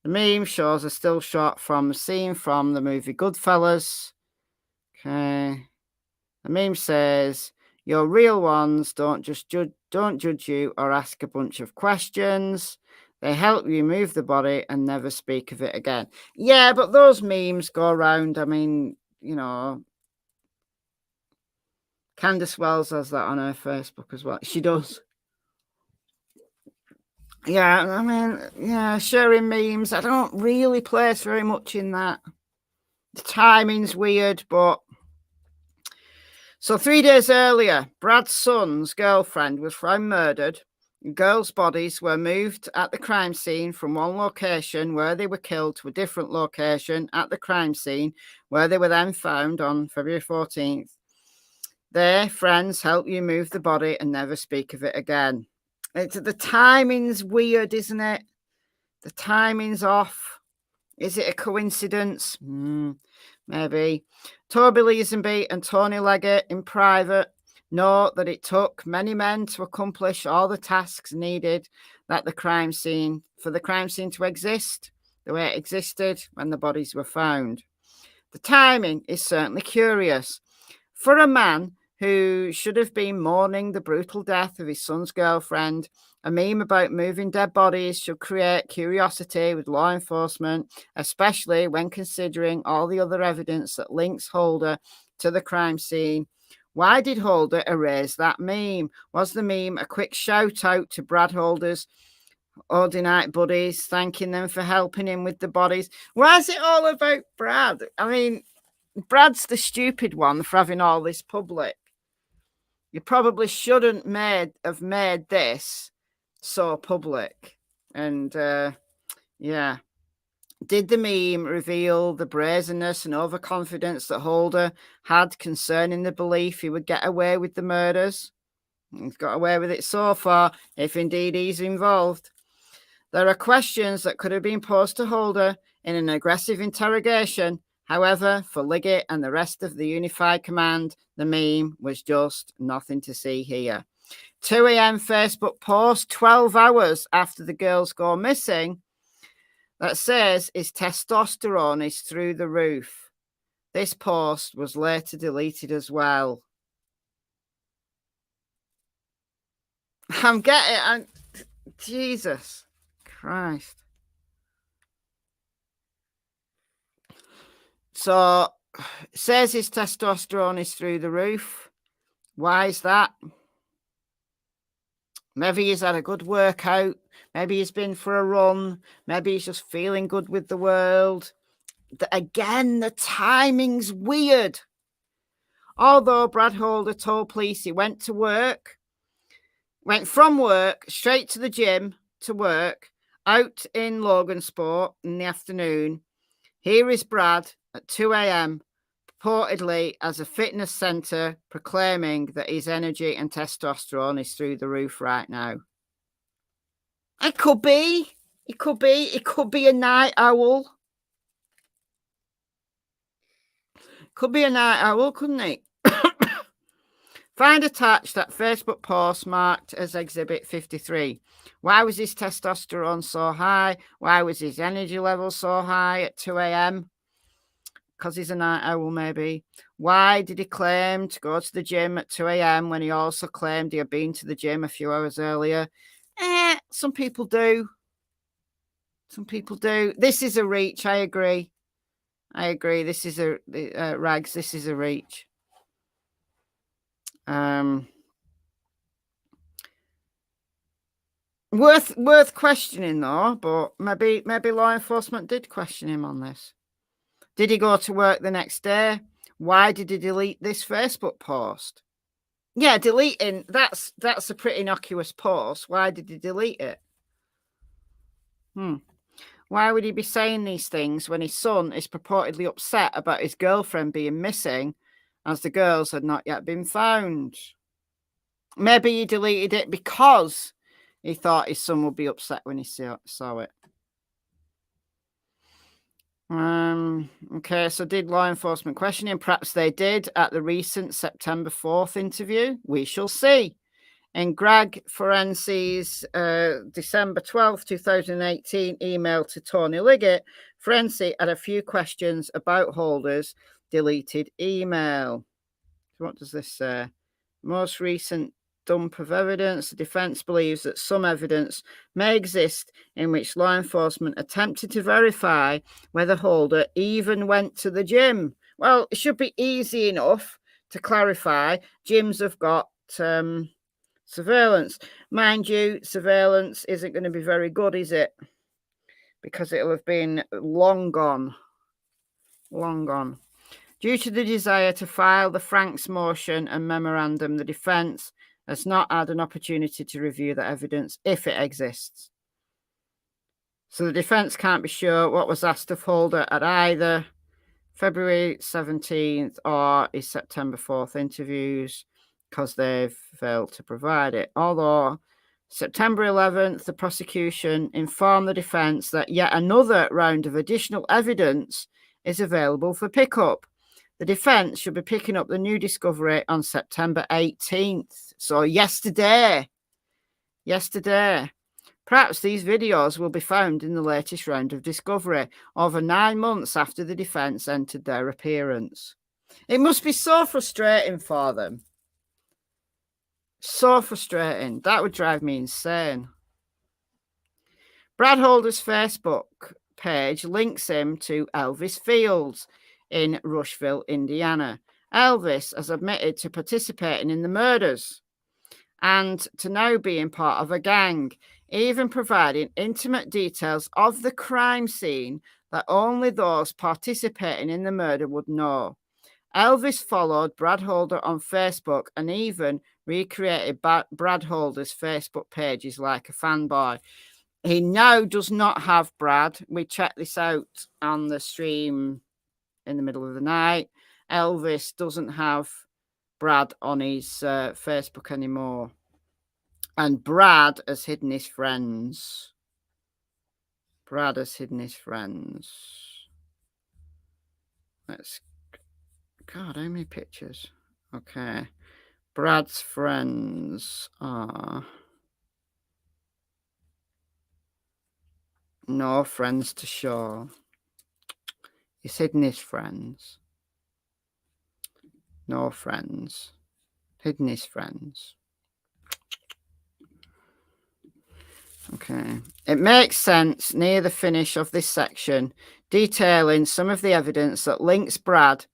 The meme shows a still shot from a scene from the movie Goodfellas. Okay. The meme says, your real ones don't judge you or ask a bunch of questions. They help you move the body and never speak of it again. Yeah, but those memes go around. I mean, you know, Candace Wells has that on her Facebook as well. She does. Yeah, I mean, yeah, sharing memes. I don't really place very much in that. The timing's weird, but... So 3 days earlier, Brad's son's girlfriend was found murdered. Girls' bodies were moved at the crime scene from one location where they were killed to a different location at the crime scene where they were then found on February 14th. Their friends help you move the body and never speak of it again. The timing's weird, isn't it? The timing's off. Is it a coincidence? Maybe. Toby Leesenby and Tony Leggett in private note that it took many men to accomplish all the tasks needed that the crime scene to exist the way it existed when the bodies were found. The timing is certainly curious. For a man who should have been mourning the brutal death of his son's girlfriend, a meme about moving dead bodies should create curiosity with law enforcement, especially when considering all the other evidence that links Holder to the crime scene. Why did Holder erase that meme? Was the meme a quick shout out to Brad Holder's Odinite buddies, thanking them for helping him with the bodies? Why is it all about Brad? I mean, Brad's the stupid one for having all this public. You probably shouldn't have made this so public. And yeah. Did the meme reveal the brazenness and overconfidence that Holder had concerning the belief he would get away with the murders? He's got away with it so far, if indeed he's involved. There are questions that could have been posed to Holder in an aggressive interrogation. However, for Liggett and the rest of the unified command, the meme was just nothing to see here. 2 a.m. Facebook post 12 hours after the girls go missing that says his testosterone is through the roof. This post was later deleted as well. Jesus Christ. So, it says his testosterone is through the roof. Why is that? Maybe he's had a good workout. Maybe he's been for a run. Maybe he's just feeling good with the world. Again, the timing's weird. Although Brad Holder told police he went from work straight to the gym to work, out in Logansport in the afternoon. Here is Brad at 2 a.m., purportedly as a fitness centre, proclaiming that his energy and testosterone is through the roof right now. It could be a night owl. Could be a night owl, couldn't it? Find attached that Facebook post marked as Exhibit 53. Why was his testosterone so high? Why was his energy level so high at 2 a.m.? Because he's a night owl, maybe. Why did he claim to go to the gym at 2 a.m. when he also claimed he had been to the gym a few hours earlier? Some people do. Some people do. This is a reach. I agree. This is a Rags. This is a reach. Worth questioning though, but maybe law enforcement did question him on this. Did he go to work the next day? Why did he delete this Facebook post? Yeah, deleting, that's a pretty innocuous post. Why did he delete it? Why would he be saying these things when his son is purportedly upset about his girlfriend being missing, as the girls had not yet been found? Maybe he deleted it because he thought his son would be upset when he saw it. Okay, so did law enforcement question him? Perhaps they did at the recent September 4th interview. We shall see. In Greg Forensi's December 12th, 2018 email to Tony Liggett, Forensi had a few questions about Holder's deleted email. So what does this say? Most recent dump of evidence. The defense believes that some evidence may exist in which law enforcement attempted to verify whether Holder even went to the gym. Well, it should be easy enough to clarify. Gyms have got surveillance. Mind you, surveillance isn't going to be very good, is it? Because it'll have been long gone. Long gone. Due to the desire to file the Franks motion and memorandum, the defence has not had an opportunity to review the evidence if it exists. So the defence can't be sure what was asked of Holder at either February 17th or his September 4th interviews because they've failed to provide it. Although September 11th, the prosecution informed the defence that yet another round of additional evidence is available for pickup. The defence should be picking up the new discovery on September 18th. So yesterday. Perhaps these videos will be found in the latest round of discovery, over 9 months after the defence entered their appearance. It must be so frustrating for them. So frustrating. That would drive me insane. Brad Holder's Facebook page links him to Elvis Fields in Rushville, Indiana. Elvis has admitted to participating in the murders and to now being part of a gang, even providing intimate details of the crime scene that only those participating in the murder would know. Elvis followed Brad Holder on Facebook and even recreated Brad Holder's Facebook pages like a fanboy. He now does not have Brad. We checked this out on the stream in the middle of the night. Elvis doesn't have Brad on his Facebook anymore. And Brad has hidden his friends. Brad has hidden his friends. Let's... God, how many pictures? Okay. Brad's friends are... No friends to show. He's hidden his friends. No friends. Hidden his friends. Okay. It makes sense near the finish of this section, detailing some of the evidence that links Brad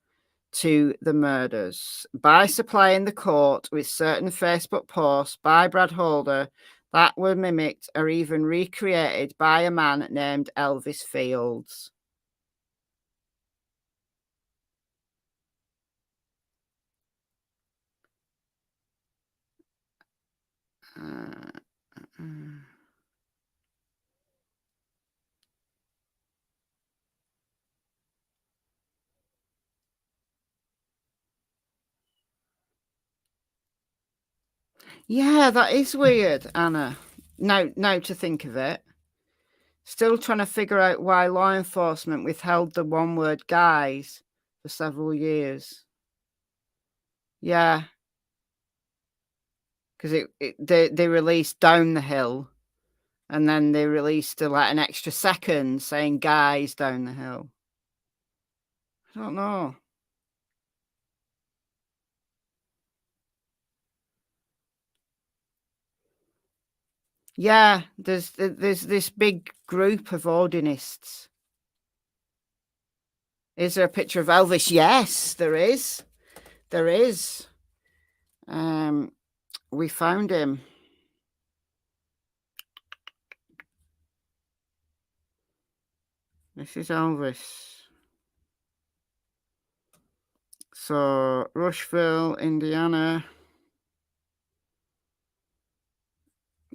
to the murders by supplying the court with certain Facebook posts by Brad Holder that were mimicked or even recreated by a man named Elvis Fields. Yeah, that is weird, Anna. Now to think of it. Still trying to figure out why law enforcement withheld the one-word guys for several years. Yeah. Because they released Down the Hill, and then they released like an extra second saying guys down the hill. I don't know. Yeah, there's this big group of Odinists. Is there a picture of Elvis? Yes, there is. There is. We found him. This is Elvis. So, Rushville, Indiana.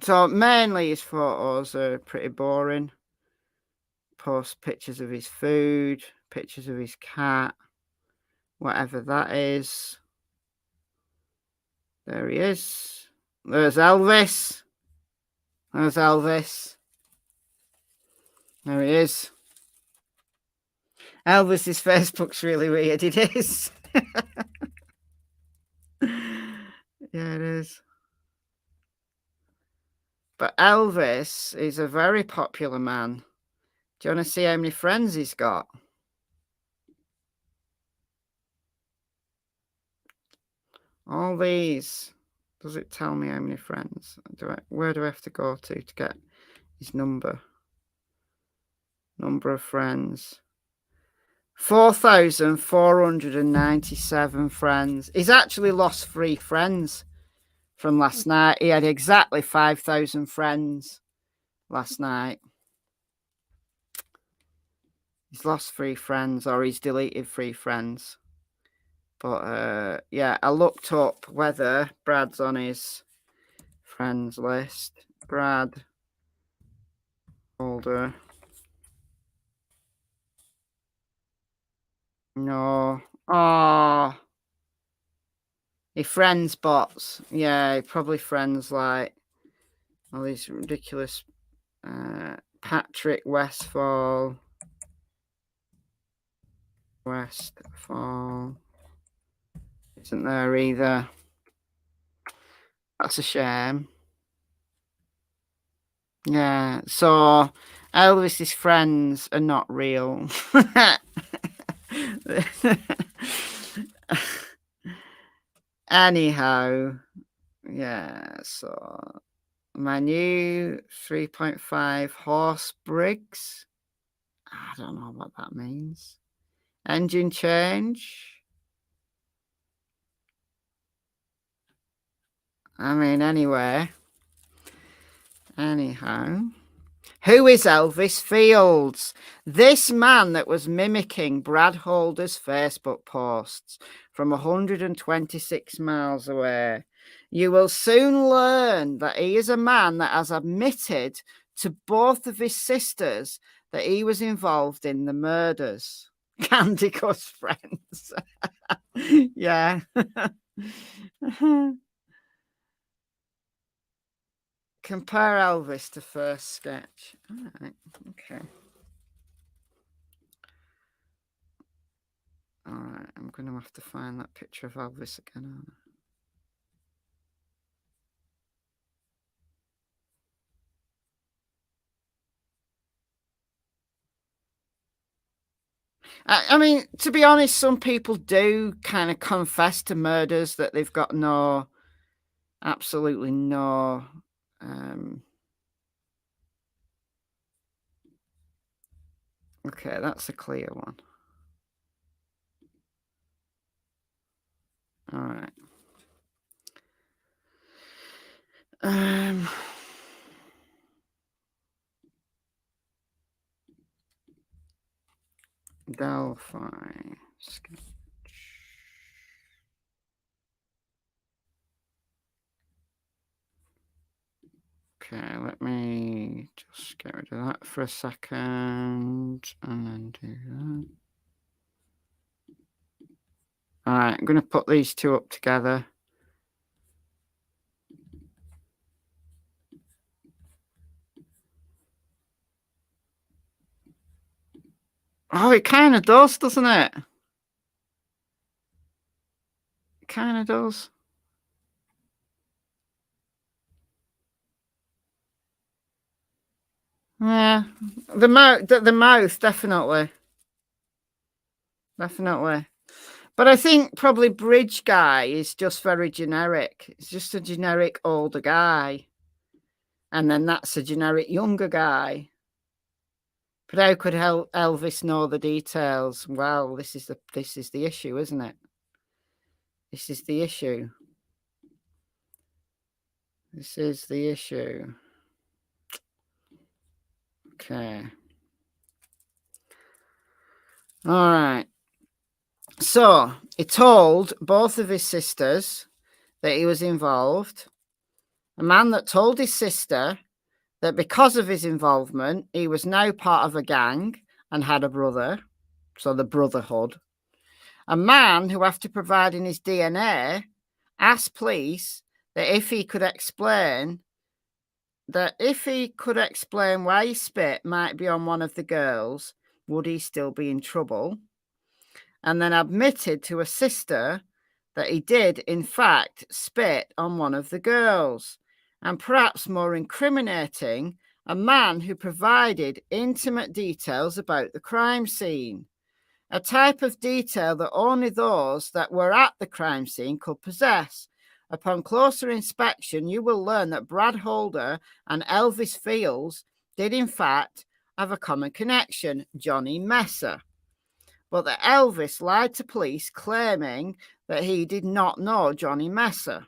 So, mainly his photos are pretty boring. Posts pictures of his food, pictures of his cat, whatever that is. There he is. There's Elvis. There's Elvis. There he is. Elvis's Facebook's really weird. It is. Yeah, it is. But Elvis is a very popular man. Do you want to see how many friends he's got? All these. Does it tell me how many friends? Where do I have to go to get his number? Number of friends. 4,497 friends. He's actually lost 3 friends from last night. He had exactly 5,000 friends last night. He's lost 3 friends, or he's deleted 3 friends. But yeah, I looked up whether Brad's on his friends list. Brad Holder. No. Oh. He friends bots. Yeah, he probably friends like all these ridiculous Patrick Westfall. Isn't there either. That's a shame. Yeah, so Elvis's friends are not real. Anyhow, yeah, so my new 3.5 horse Briggs. I don't know what that means. Engine change. I mean, anyway. Anyhow. Who is Elvis Fields? This man that was mimicking Brad Holder's Facebook posts from 126 miles away. You will soon learn that he is a man that has admitted to both of his sisters that he was involved in the murders. Candy Cuss friends. Yeah. Compare Elvis to first sketch. All right. Okay. All right. I'm going to have to find that picture of Elvis again. I mean, to be honest, some people do kind of confess to murders that they've got absolutely no. Okay, that's a clear one. All right. Delphi sketch. Okay, let me just get rid of that for a second and then do that. All right, I'm going to put these two up together. Oh, it kind of does, doesn't it? It kind of does. Yeah, the mouth, definitely. But I think probably Bridge Guy is just very generic. It's just a generic older guy. And then that's a generic younger guy. But how could Elvis know the details? Well, this is the issue, isn't it? This is the issue. This is the issue. Okay. All right. So he told both of his sisters that he was involved. A man that told his sister that because of his involvement, he was now part of a gang and had a brother. So the brotherhood. A man who, after providing his DNA, asked police that if he could explain why his spit might be on one of the girls, would he still be in trouble? And then admitted to a sister that he did, in fact, spit on one of the girls. And perhaps more incriminating, a man who provided intimate details about the crime scene. A type of detail that only those that were at the crime scene could possess. Upon closer inspection, you will learn that Brad Holder and Elvis Fields did, in fact, have a common connection, Johnny Messer. But that Elvis lied to police, claiming that he did not know Johnny Messer.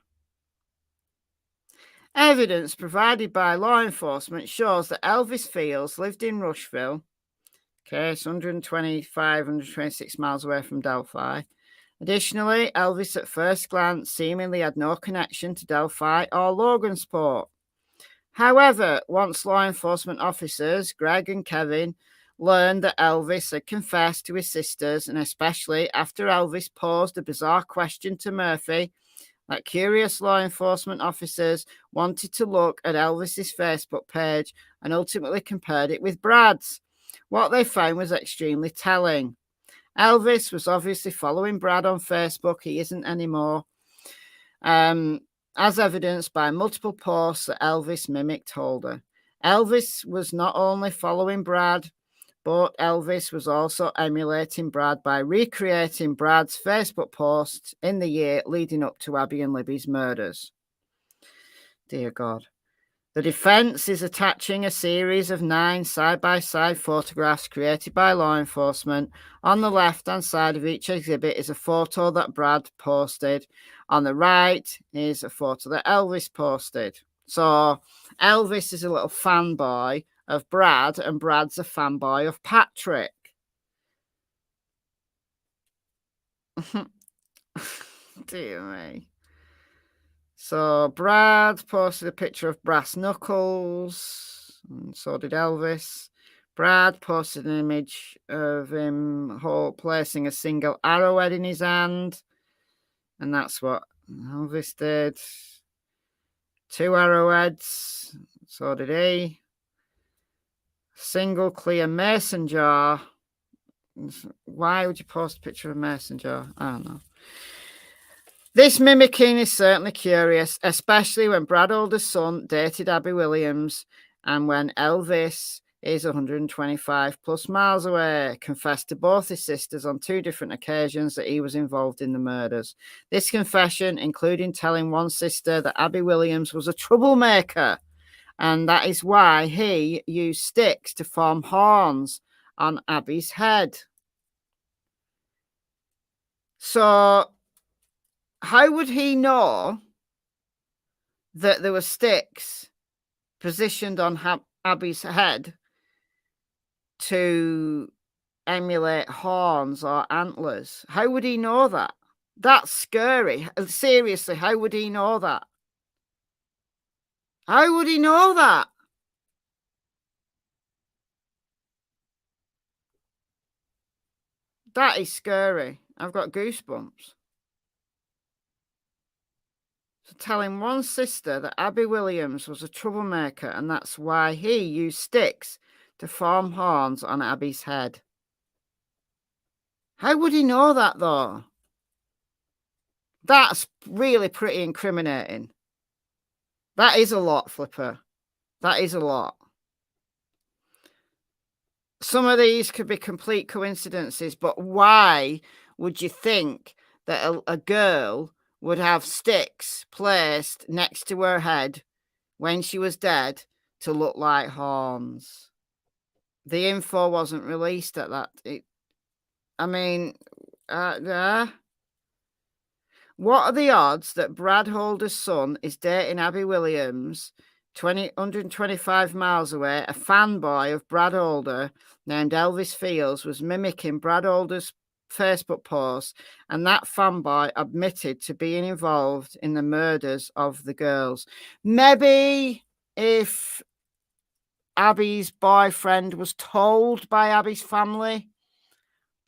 Evidence provided by law enforcement shows that Elvis Fields lived in Rushville. Okay, it's 125, 126 miles away from Delphi. Additionally, Elvis at first glance seemingly had no connection to Delphi or Logansport. However, once law enforcement officers, Greg and Kevin, learned that Elvis had confessed to his sisters, and especially after Elvis posed a bizarre question to Murphy, that curious law enforcement officers wanted to look at Elvis's Facebook page and ultimately compared it with Brad's. What they found was extremely telling. Elvis was obviously following Brad on Facebook. He isn't anymore. As evidenced by multiple posts that Elvis mimicked Holder. Elvis was not only following Brad, but Elvis was also emulating Brad by recreating Brad's Facebook posts in the year leading up to Abby and Libby's murders. Dear God. The defense is attaching a series of 9 side-by-side photographs created by law enforcement. On the left-hand side of each exhibit is a photo that Brad posted. On the right is a photo that Elvis posted. So Elvis is a little fanboy of Brad, and Brad's a fanboy of Patrick. Dear me. So Brad posted a picture of brass knuckles, and so did Elvis. Brad posted an image of him placing a single arrowhead in his hand, and that's what Elvis did. 2 arrowheads. So did he. Single clear mason jar. Why would you post a picture of a mason jar? I don't know. This mimicking is certainly curious, especially when Brad Holder's son dated Abby Williams and when Elvis is 125 plus miles away, confessed to both his sisters on 2 different occasions that he was involved in the murders. This confession, including telling one sister that Abby Williams was a troublemaker, and that is why he used sticks to form horns on Abby's head. So, how would he know that there were sticks positioned on Abby's head to emulate horns or antlers? How would he know that? That's scary. Seriously, how would he know that? How would he know that? That is scary. I've got goosebumps. So telling one sister that Abby Williams was a troublemaker and that's why he used sticks to form horns on Abby's head. How would he know that, though? That's really pretty incriminating. That is a lot, Flipper. That is a lot. Some of these could be complete coincidences, but why would you think that a girl would have sticks placed next to her head when she was dead to look like horns? The info wasn't released at that. What are the odds that Brad Holder's son is dating Abby Williams, 125 miles away? A fanboy of Brad Holder named Elvis Fields was mimicking Brad Holder's Facebook post, and that fanboy admitted to being involved in the murders of the girls. Maybe if Abby's boyfriend was told by Abby's family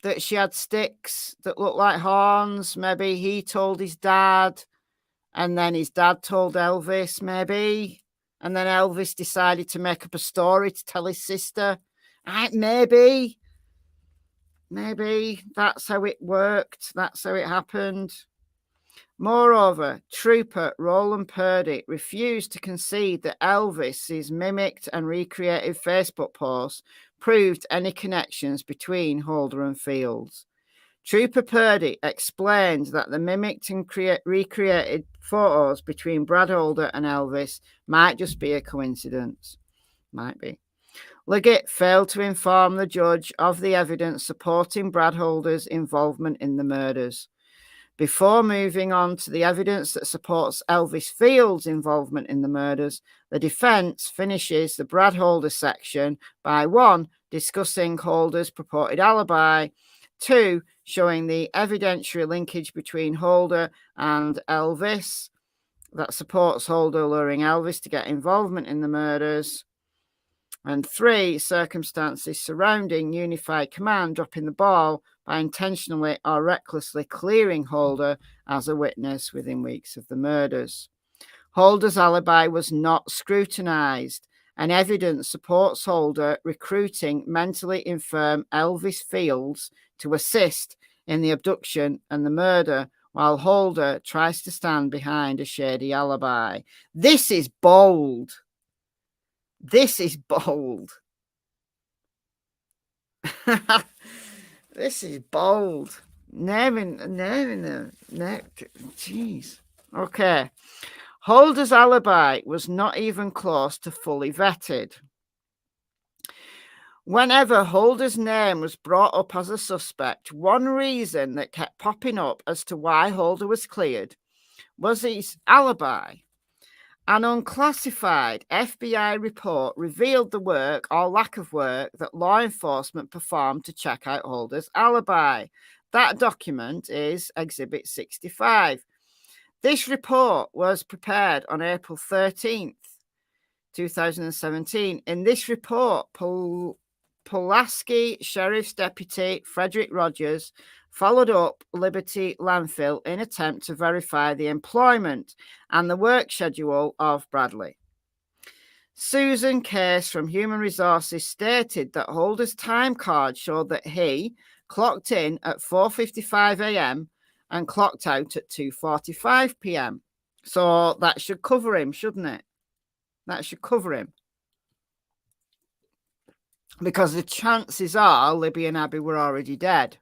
that she had sticks that looked like horns, maybe he told his dad, and then his dad told Elvis, maybe, and then Elvis decided to make up a story to tell his sister. Maybe that's how it worked. That's how it happened. Moreover, Trooper Roland Purdy refused to concede that Elvis's mimicked and recreated Facebook posts proved any connections between Holder and Fields. Trooper Purdy explained that the mimicked and recreated photos between Brad Holder and Elvis might just be a coincidence. Might be. Liggett failed to inform the judge of the evidence supporting Brad Holder's involvement in the murders. Before moving on to the evidence that supports Elvis Fields' involvement in the murders, the defense finishes the Brad Holder section by 1, discussing Holder's purported alibi, 2, showing the evidentiary linkage between Holder and Elvis that supports Holder luring Elvis to get involvement in the murders, and 3, circumstances surrounding Unified Command dropping the ball by intentionally or recklessly clearing Holder as a witness within weeks of the murders. Holder's alibi was not scrutinized, and evidence supports Holder recruiting mentally infirm Elvis Fields to assist in the abduction and the murder, while Holder tries to stand behind a shady alibi. This is bold. This is bold. This is bold. Naming them. Jeez. Okay. Holder's alibi was not even close to fully vetted. Whenever Holder's name was brought up as a suspect, one reason that kept popping up as to why Holder was cleared was his alibi. An unclassified FBI report revealed the work or lack of work that law enforcement performed to check out Holder's alibi. That document is Exhibit 65. This report was prepared on April 13th, 2017. In this report, Pulaski Sheriff's Deputy Frederick Rogers followed up Liberty Landfill in attempt to verify the employment and the work schedule of Bradley. Susan Case from Human Resources stated that Holder's time card showed that he clocked in at 4:55 a.m. and clocked out at 2:45 p.m. So that should cover him, shouldn't it? That should cover him. Because the chances are Libby and Abby were already dead.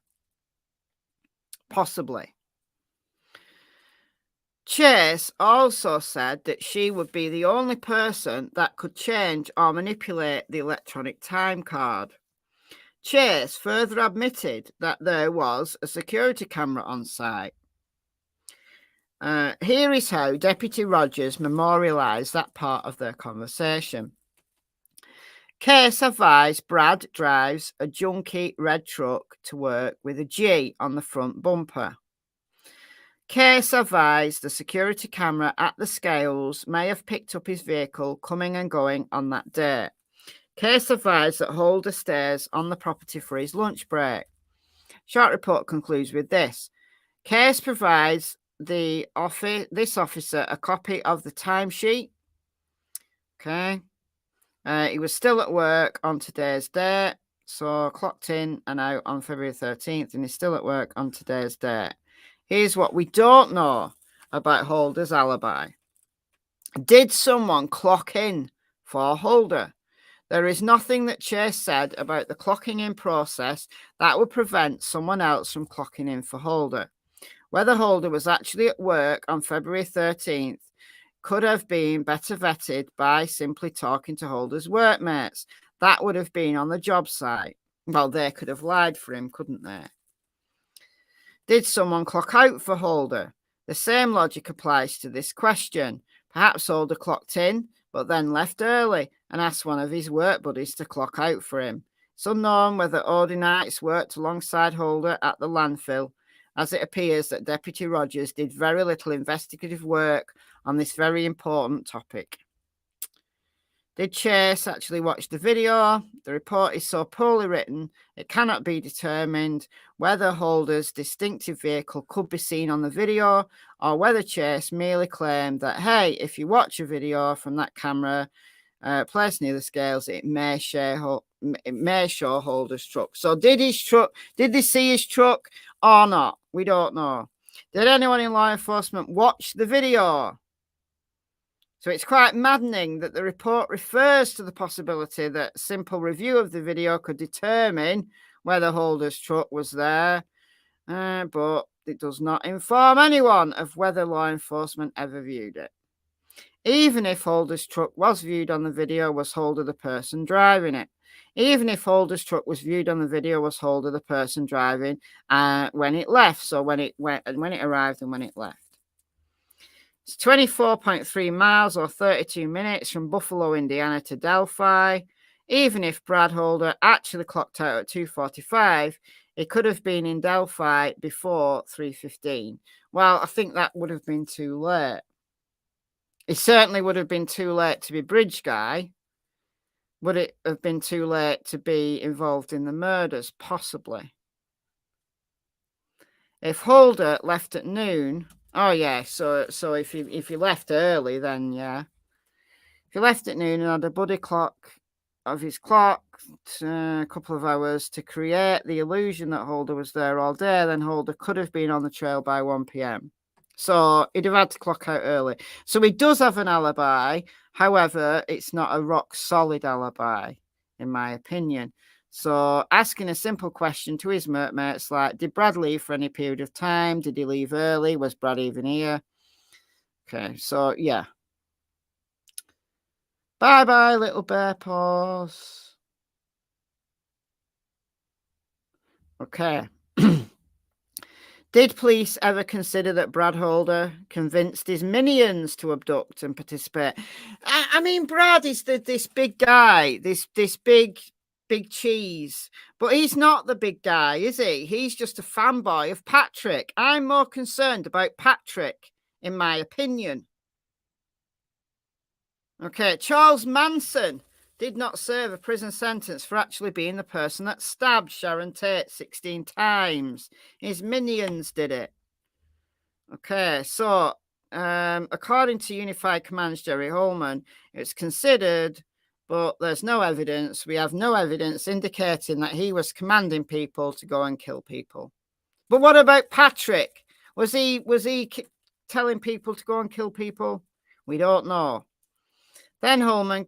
Possibly. Chase also said that she would be the only person that could change or manipulate the electronic time card. Chase further admitted that there was a security camera on site. Here is how Deputy Rogers memorialised that part of their conversation. Case advised Brad drives a junky red truck to work with a G on the front bumper. Case advised the security camera at the scales may have picked up his vehicle coming and going on that day. Case advised that Holder stays on the property for his lunch break. Short report concludes with this. Case provides this officer a copy of the timesheet. Okay. He was still at work on today's date, so clocked in and out on February 13th, and he's still at work on today's date. Here's what we don't know about Holder's alibi. Did someone clock in for Holder? There is nothing that Chase said about the clocking in process that would prevent someone else from clocking in for Holder. Whether Holder was actually at work on February 13th could have been better vetted by simply talking to Holder's workmates. That would have been on the job site. Well, they could have lied for him, couldn't they? Did someone clock out for Holder? The same logic applies to this question. Perhaps Holder clocked in, but then left early and asked one of his work buddies to clock out for him. It's unknown whether Odinites worked alongside Holder at the landfill, as it appears that Deputy Rogers did very little investigative work on this very important topic. Did Chase actually watch the video? The report is so poorly written, it cannot be determined whether Holder's distinctive vehicle could be seen on the video or whether Chase merely claimed that, hey, if you watch a video from that camera placed near the scales, it may show Holder's truck. So did they see his truck or not? We don't know. Did anyone in law enforcement watch the video? So it's quite maddening that the report refers to the possibility that simple review of the video could determine whether Holder's truck was there, but it does not inform anyone of whether law enforcement ever viewed it. Even if Holder's truck was viewed on the video, was Holder the person driving it? Even if Holder's truck was viewed on the video, was Holder the person driving when it left? So when it arrived and when it left. It's 24.3 miles or 32 minutes from Buffalo, Indiana to Delphi. Even if Brad Holder actually clocked out at 2:45, it could have been in Delphi before 3:15. Well, I think that would have been too late. It certainly would have been too late to be bridge guy. Would it have been too late to be involved in the murders? Possibly. If Holder left at noon... Oh, yeah, so if you left early, then, yeah. If you left at noon and had a buddy clock of his clock, a couple of hours to create the illusion that Holder was there all day, then Holder could have been on the trail by 1 p.m. So he'd have had to clock out early. So he does have an alibi. However, it's not a rock-solid alibi, in my opinion. So asking a simple question to his workmates like, did Brad leave for any period of time? Did he leave early? Was Brad even here? Okay, so yeah. Bye-bye, little bear paws. Okay. Did police ever consider that Brad Holder convinced his minions to abduct and participate? I mean, Brad is this big guy, this big cheese, but he's not the big guy, is he? He's just a fanboy of Patrick. I'm more concerned about Patrick, in my opinion. Okay, Charles Manson. did not serve a prison sentence for actually being the person that stabbed Sharon Tate 16 times. His minions did it. Okay, so according to Unified Command's Jerry Holman, it's considered, but there's no evidence. We have no evidence indicating that he was commanding people to go and kill people. But what about Patrick? Was he telling people to go and kill people? We don't know. Then Holman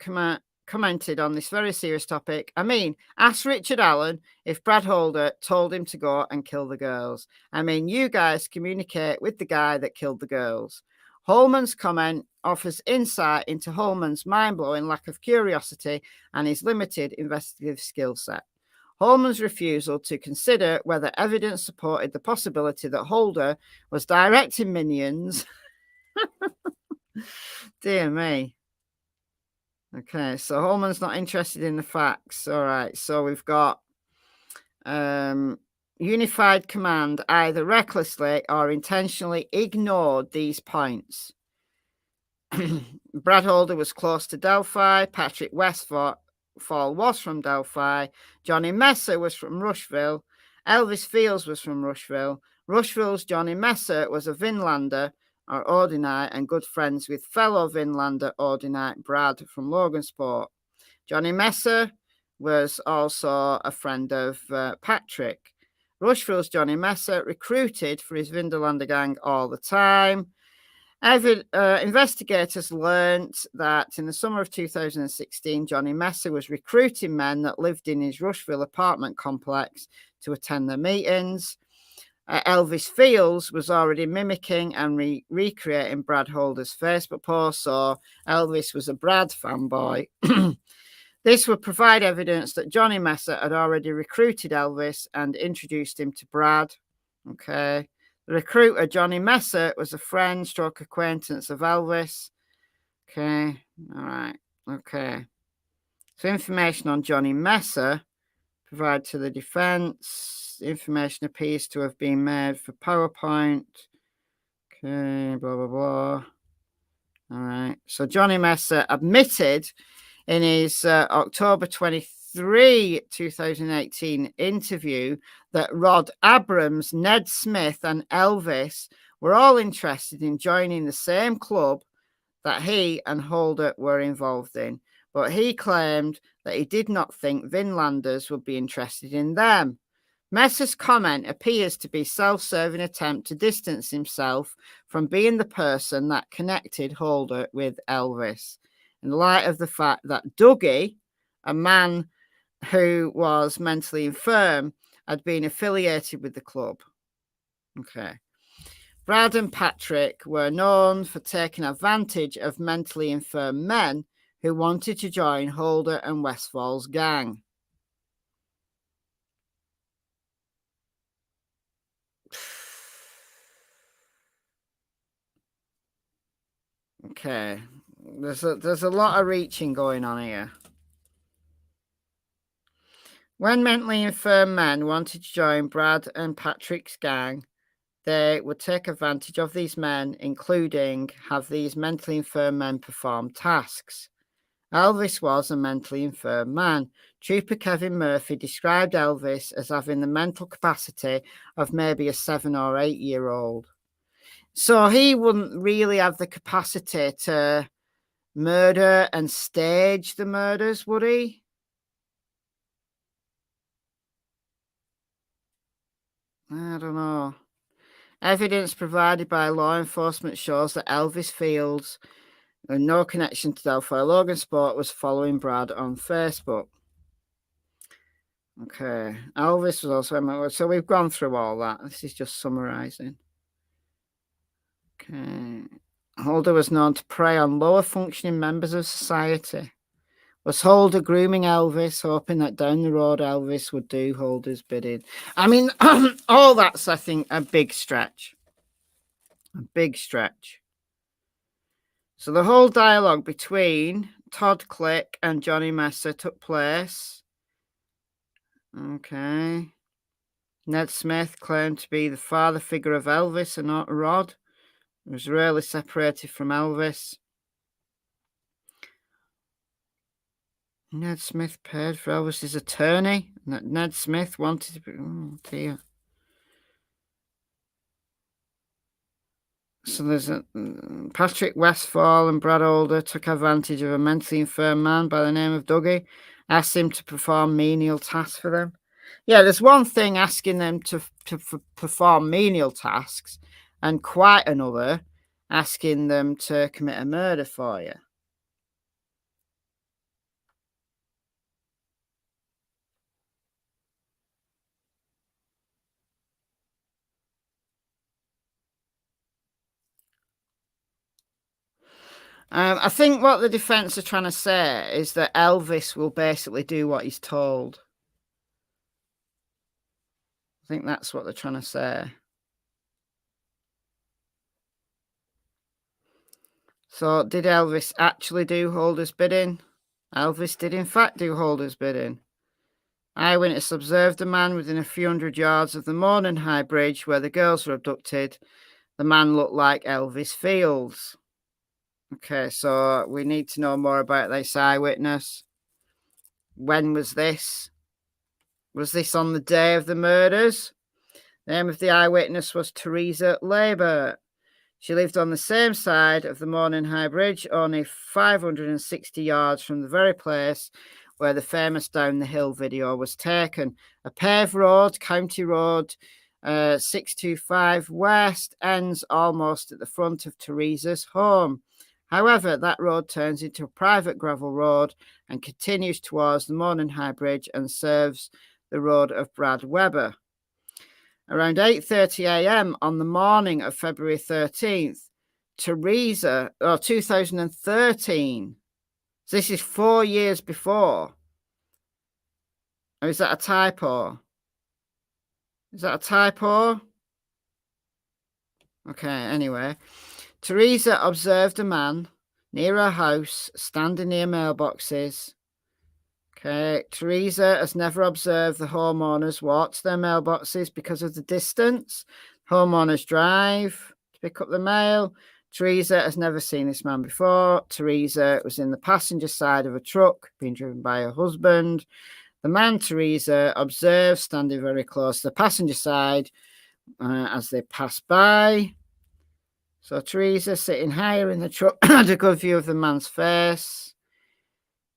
commented on this very serious topic. I mean, ask Richard Allen if Brad Holder told him to go and kill the girls. I mean, you guys communicate with the guy that killed the girls. Holman's comment offers insight into Holman's mind-blowing lack of curiosity and his limited investigative skill set. Holman's refusal to consider whether evidence supported the possibility that Holder was directing minions. Dear me. Okay, so Holman's not interested in the facts. All right, so we've got Unified Command either recklessly or intentionally ignored these points. Brad Holder was close to Delphi. Patrick Westfall was from Delphi. Johnny Messer was from Rushville. Elvis Fields was from Rushville. Rushville's Johnny Messer was a Vinlander or Odinite and good friends with fellow Vinlander Odinite Brad from Logansport. Johnny Messer was also a friend of Patrick. Rushville's Johnny Messer recruited for his Vinderlander gang all the time. Investigators learnt that in the summer of 2016, Johnny Messer was recruiting men that lived in his Rushville apartment complex to attend their meetings. Elvis Fields was already mimicking and recreating Brad Holder's Facebook post, so Elvis was a Brad fanboy. This would provide evidence that Johnny Messer had already recruited Elvis and introduced him to Brad. Okay. The recruiter, Johnny Messer, was a friend stroke acquaintance of Elvis. Okay. All right. Okay. So information on Johnny Messer provided to the defense. Information appears to have been made for PowerPoint. Okay. Blah, blah, blah. All right. So Johnny Messer admitted in his October 23, 2018 interview that Rod Abrams, Ned Smith, and Elvis were all interested in joining the same club that he and Holder were involved in. But he claimed that he did not think Vinlanders would be interested in them. Messer's comment appears to be a self-serving attempt to distance himself from being the person that connected Holder with Elvis, in light of the fact that Dougie, a man who was mentally infirm, had been affiliated with the club. Okay. Brad and Patrick were known for taking advantage of mentally infirm men who wanted to join Holder and Westfall's gang. Okay. There's a lot of reaching going on here. When mentally infirm men wanted to join Brad and Patrick's gang, they would take advantage of these men, including have these mentally infirm men perform tasks. Elvis was a mentally infirm man. Trooper Kevin Murphy described Elvis as having the mental capacity of maybe a 7 or 8 year old. So he wouldn't really have the capacity to murder and stage the murders, would he? I don't know. Evidence provided by law enforcement shows that Elvis Fields, with no connection to Delphi Logansport, was following Brad on Facebook. Okay. Elvis was also... So we've gone through all that. This is just summarizing. Okay. Holder was known to prey on lower functioning members of society. Was Holder grooming Elvis, hoping that down the road Elvis would do Holder's bidding? I mean, all that's, I think, a big stretch. A big stretch. So the whole dialogue between Todd Click and Johnny Messer took place. Okay. Ned Smith claimed to be the father figure of Elvis and not Rod. He was rarely separated from Elvis. Ned Smith paid for Elvis's attorney. Ned Smith wanted to be... Oh, dear. So there's a... Patrick Westfall and Brad Older took advantage of a mentally infirm man by the name of Dougie, asked him to perform menial tasks for them. Yeah, there's one thing asking them to perform menial tasks, and quite another asking them to commit a murder for you. I think what the defense are trying to say is that Elvis will basically do what he's told. I think that's what they're trying to say. So, did Elvis actually do Holder's bidding? Elvis did, in fact, do Holder's bidding. Eyewitness observed a man within a few hundred yards of the Morning High Bridge where the girls were abducted. The man looked like Elvis Fields. Okay, so we need to know more about this eyewitness. When was this? Was this on the day of the murders? The name of the eyewitness was Teresa Labor. She lived on the same side of the Morning High Bridge, only 560 yards from the very place where the famous Down the Hill video was taken. A paved road, County Road 625 West, ends almost at the front of Teresa's home. However, that road turns into a private gravel road and continues towards the Morning High Bridge and serves the road of Brad Weber. Around 8:30 a.m. on the morning of February 13th, 2013. So this is 4 years before. Or is that a typo? Is that a typo? Okay, anyway. Teresa observed a man near her house standing near mailboxes. Okay, Teresa has never observed the homeowners walk to their mailboxes because of the distance. Homeowners drive to pick up the mail. Teresa has never seen this man before. Teresa was in the passenger side of a truck being driven by her husband. The man Teresa observed standing very close to the passenger side as they passed by. So Teresa, sitting higher in the truck, had a good view of the man's face.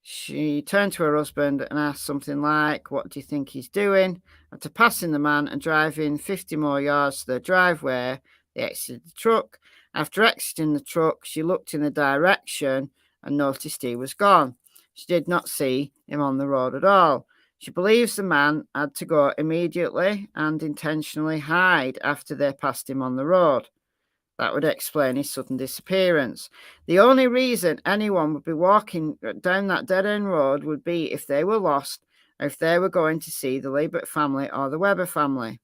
She turned to her husband and asked something like, "What do you think he's doing?" After passing the man and driving 50 more yards to their driveway, they exited the truck. After exiting the truck, she looked in the direction and noticed he was gone. She did not see him on the road at all. She believes the man had to go immediately and intentionally hide after they passed him on the road. That would explain his sudden disappearance. The only reason anyone would be walking down that dead-end road would be if they were lost or if they were going to see the Liebert family or the Weber family.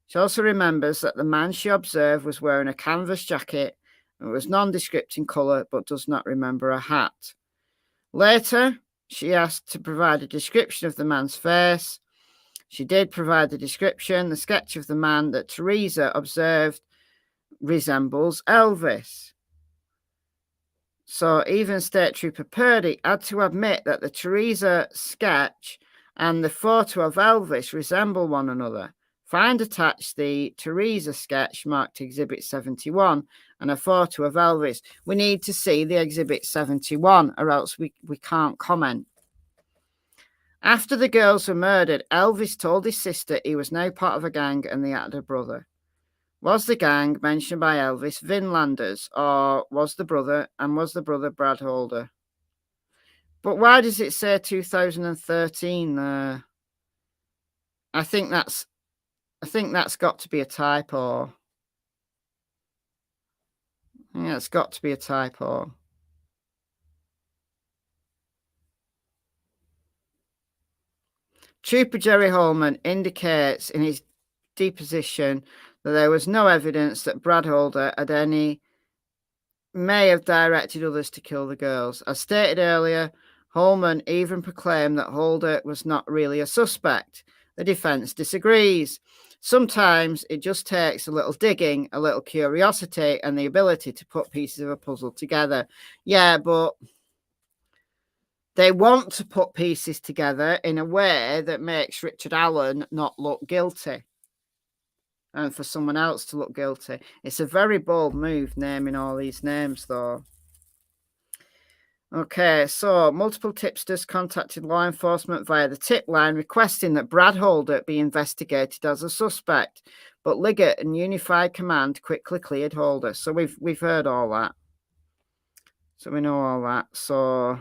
She also remembers that the man she observed was wearing a canvas jacket and was nondescript in colour, but does not remember a hat. Later, she asked to provide a description of the man's face. She did provide the description. The sketch of the man that Teresa observed resembles Elvis. So even State Trooper Purdy had to admit that the Teresa sketch and the photo of Elvis resemble one another. Find attached the Teresa sketch marked Exhibit 71 and a photo of Elvis. We need to see the Exhibit 71 or else we can't comment. After the girls were murdered, Elvis told his sister he was now part of a gang and they had a brother. Was the gang mentioned by Elvis Vinlanders, or was the brother Brad Holder? But why does it say 2013 there? I think that's got to be a typo. Yeah, it's got to be a typo. Trooper Jerry Holman indicates in his deposition that there was no evidence that Brad Holder may have directed others to kill the girls. As stated earlier, Holman even proclaimed that Holder was not really a suspect. The defense disagrees. Sometimes it just takes a little digging, a little curiosity, and the ability to put pieces of a puzzle together. Yeah, but They want to put pieces together in a way that makes Richard Allen not look guilty and for someone else to look guilty. It's a very bold move naming all these names, though. Okay, so multiple tipsters contacted law enforcement via the tip line requesting that Brad Holder be investigated as a suspect, but Liggett and Unified Command quickly cleared Holder. So we've heard all that. So we know all that. So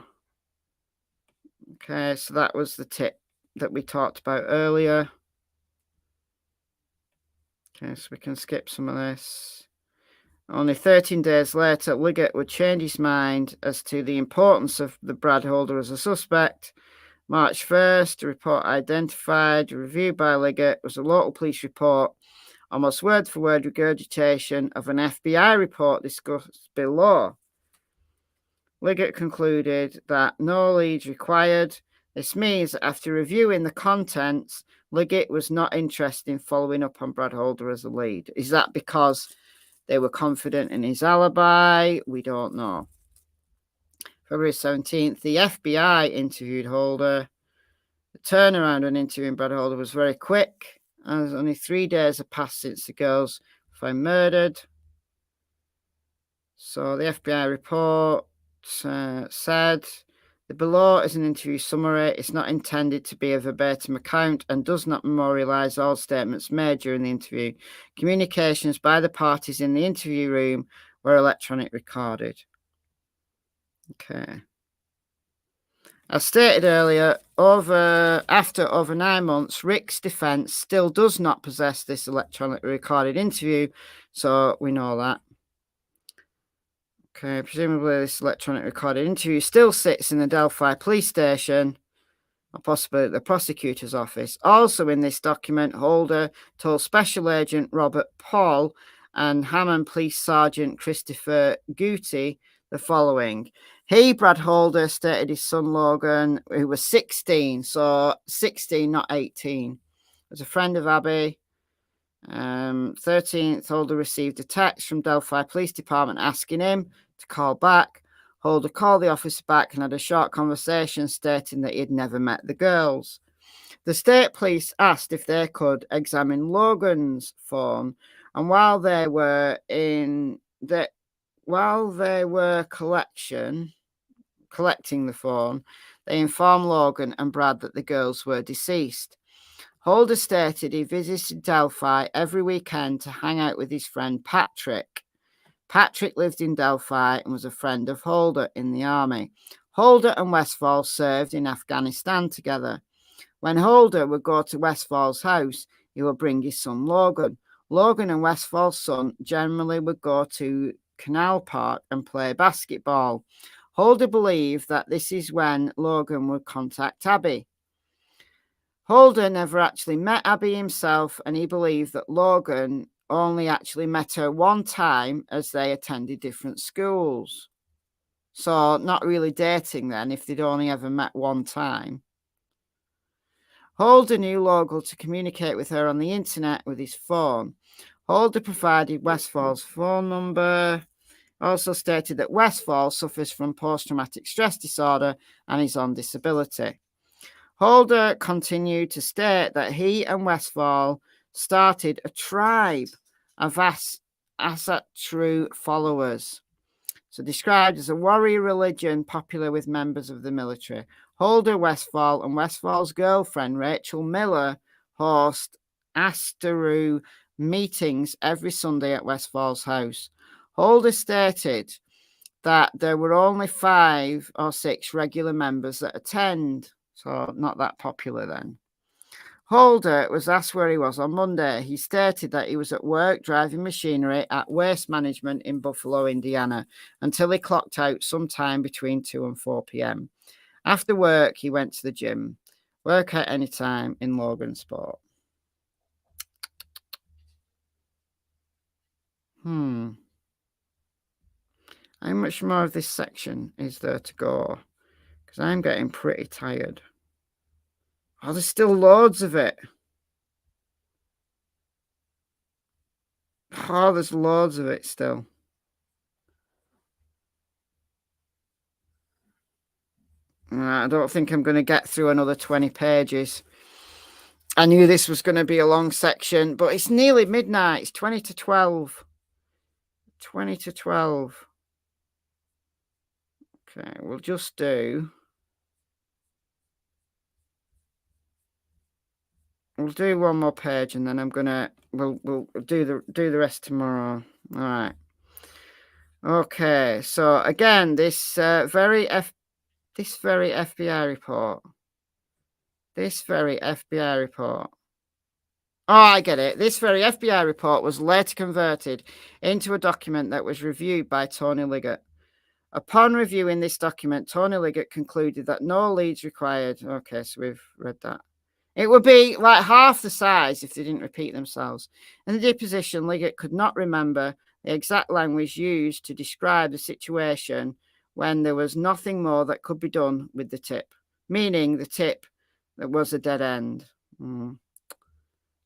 okay, so that was the tip that we talked about earlier. Okay, so we can skip some of this. Only 13 days later, Liggett would change his mind as to the importance of the Brad Holder as a suspect. March 1st, the report identified, reviewed by Liggett, was a local police report, almost word for word regurgitation of an FBI report discussed below. Liggett concluded that no leads required. This means that after reviewing the contents, Liggett was not interested in following up on Brad Holder as a lead. Is that because they were confident in his alibi? We don't know. February 17th, the FBI interviewed Holder. The turnaround on interviewing Brad Holder was very quick, as only 3 days have passed since the girls were found murdered. So the FBI report said, the below is an interview summary. It's not intended to be a verbatim account and does not memorialize all statements made during the interview. Communications by the parties in the interview room were electronic recorded. Okay. As stated earlier, after over 9 months, Rick's defense still does not possess this electronically recorded interview, so we know that. Okay, presumably this electronic recorded interview still sits in the Delphi police station, or possibly at the prosecutor's office. Also in this document, Holder told Special Agent Robert Paul and Hammond Police Sergeant Christopher Guti the following. He, Brad Holder, stated his son Logan, who was 16, so 16, not 18, was a friend of Abby. 13th, Holder received a text from Delphi Police Department asking him to call back. Holder called the officer back and had a short conversation stating that he had never met the girls. The state police asked if they could examine Logan's phone, and while they were collecting the phone, they informed Logan and Brad that the girls were deceased. Holder stated he visited Delphi every weekend to hang out with his friend Patrick. Patrick lived in Delphi and was a friend of Holder in the army. Holder and Westfall served in Afghanistan together. When Holder would go to Westfall's house, he would bring his son Logan. Logan and Westfall's son generally would go to Canal Park and play basketball. Holder believed that this is when Logan would contact Abby. Holder never actually met Abby himself, and he believed that Logan only actually met her one time as they attended different schools. So not really dating then if they'd only ever met one time. Holder knew Logan to communicate with her on the internet with his phone. Holder provided Westfall's phone number. Also stated that Westfall suffers from post-traumatic stress disorder and is on disability. Holder continued to state that he and Westfall started a tribe of Asatru followers, so described as a warrior religion popular with members of the military. Holder, Westfall, and Westfall's girlfriend, Rachel Miller, host Asteru meetings every Sunday at Westfall's house. Holder stated that there were only 5 or 6 regular members that attend, so not that popular then. Holder was asked where he was on Monday. He stated that he was at work driving machinery at Waste Management in Buffalo, Indiana, until he clocked out sometime between 2 and 4 p.m. After work, he went to the gym. Work at any time in Logansport. How much more of this section is there to go? Because I'm getting pretty tired. Oh, there's still loads of it. Oh, there's loads of it still. I don't think I'm going to get through another 20 pages. I knew this was going to be a long section, but it's nearly midnight. It's 20 to 12. 20 to 12. Okay, we'll just do... We'll do one more page, and then I'm gonna we'll do the rest tomorrow. All right. Okay. So again, this very FBI report. This very FBI report. Oh, I get it. This very FBI report was later converted into a document that was reviewed by Tony Liggett. Upon reviewing this document, Tony Liggett concluded that no leads required. Okay, so we've read that. It would be like half the size if they didn't repeat themselves. In the deposition, Liggett could not remember the exact language used to describe the situation when there was nothing more that could be done with the tip, meaning the tip that was a dead end.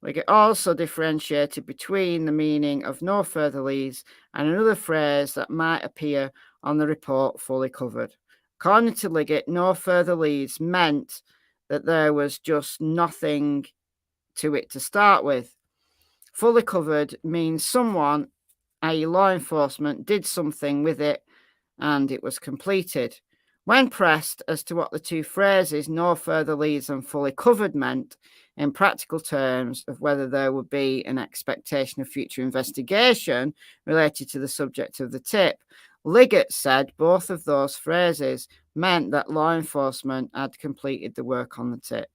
Liggett also differentiated between the meaning of no further leads and another phrase that might appear on the report fully covered. According to Liggett, no further leads meant that there was just nothing to it to start with. Fully covered means someone, i.e. law enforcement, did something with it and it was completed. When pressed as to what the two phrases, no further leads and fully covered, meant in practical terms of whether there would be an expectation of future investigation related to the subject of the tip, Liggett said both of those phrases meant that law enforcement had completed the work on the tip.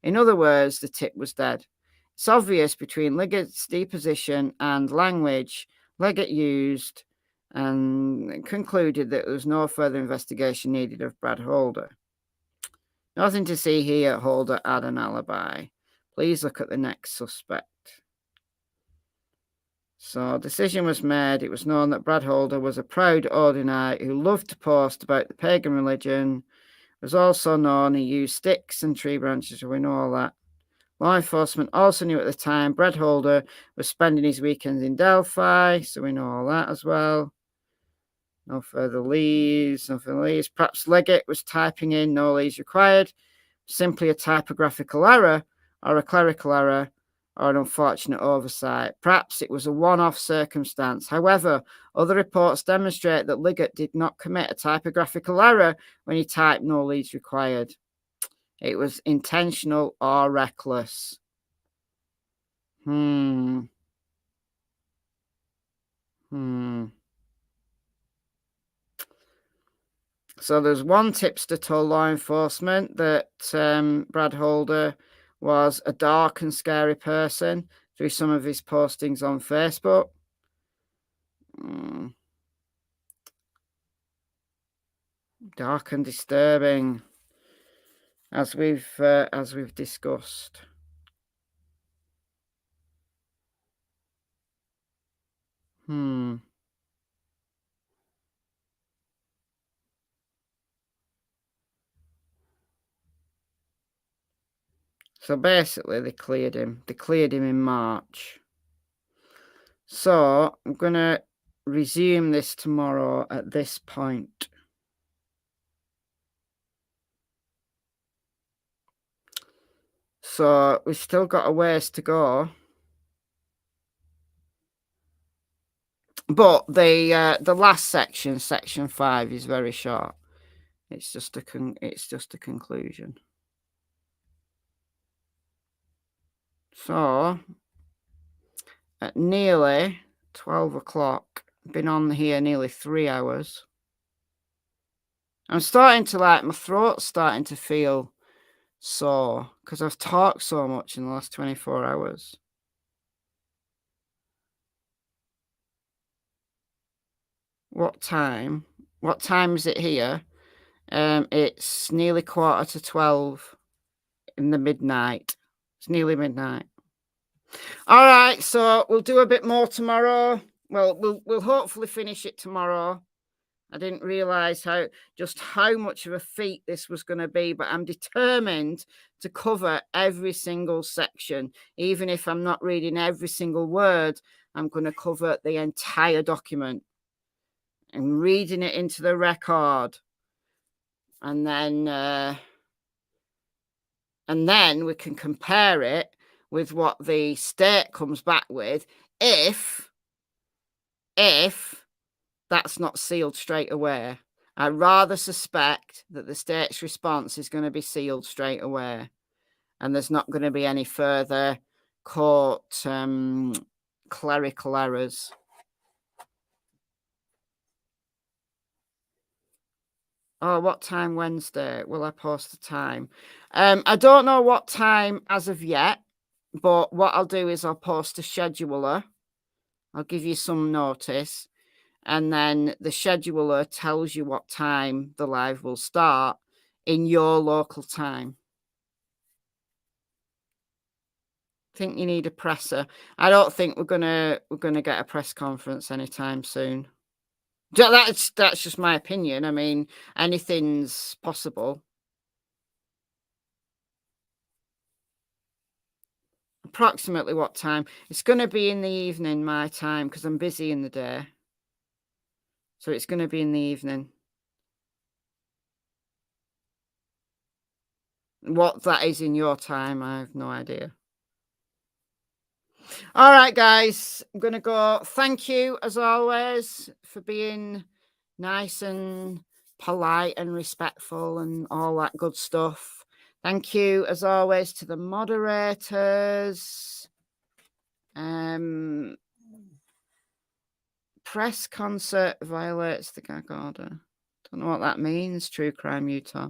In other words, the tip was dead. It's obvious between Liggett's deposition and language Liggett used and concluded that there was no further investigation needed of Brad Holder. Nothing to see here. Holder had an alibi. Please look at the next suspect. So, decision was made. It was known that Brad Holder was a proud Odinite who loved to post about the pagan religion. It was also known he used sticks and tree branches, so we know all that. Law enforcement also knew at the time Brad Holder was spending his weekends in Delphi, so we know all that as well. No further leads, nothing leads. Perhaps Liggett was typing in no leads required, simply a typographical error or a clerical error or an unfortunate oversight. Perhaps it was a one-off circumstance. However, other reports demonstrate that Liggett did not commit a typographical error when he typed no leads required. It was intentional or reckless. So there's one tipster told law enforcement that Brad Holder was a dark and scary person through some of his postings on Facebook. Dark and disturbing, as we've discussed. So basically, they cleared him. They cleared him in March. So I'm going to resume this tomorrow at this point. So we've still got a ways to go. But the last section, section 5, is very short. It's just a conclusion. So at nearly 12 o'clock, been on here nearly 3 hours. I'm starting to my throat's starting to feel sore because I've talked so much in the last 24 hours. What time? What time is it here? It's nearly 11:45 in the midnight. It's nearly midnight. All right, so we'll do a bit more tomorrow. Well, we'll hopefully finish it tomorrow. I didn't realize how much of a feat this was going to be, but I'm determined to cover every single section. Even if I'm not reading every single word, I'm going to cover the entire document and reading it into the record. and then we can compare it with what the state comes back with if that's not sealed straight away. I rather suspect that the state's response is going to be sealed straight away, and there's not going to be any further court clerical errors. Oh, what time Wednesday? Will I post the time? I don't know what time as of yet, but what I'll do is I'll post a scheduler. I'll give you some notice, and then the scheduler tells you what time the live will start in your local time. Think you need a presser? I don't think we're gonna get a press conference anytime soon. That's just my opinion. I mean, anything's possible. Approximately what time? It's going to be in the evening, my time, because I'm busy in the day. So it's going to be in the evening. What that is in your time, I have no idea. All right, guys, I'm going to go. Thank you, as always, for being nice and polite and respectful and all that good stuff. Thank you, as always, to the moderators. Press concert violates the gag order. Don't know what that means, True Crime Utah.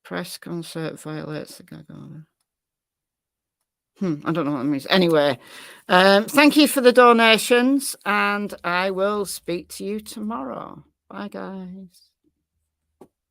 Press concert violates the gag order. I don't know what that means. Anyway, thank you for the donations, and I will speak to you tomorrow. Bye, guys.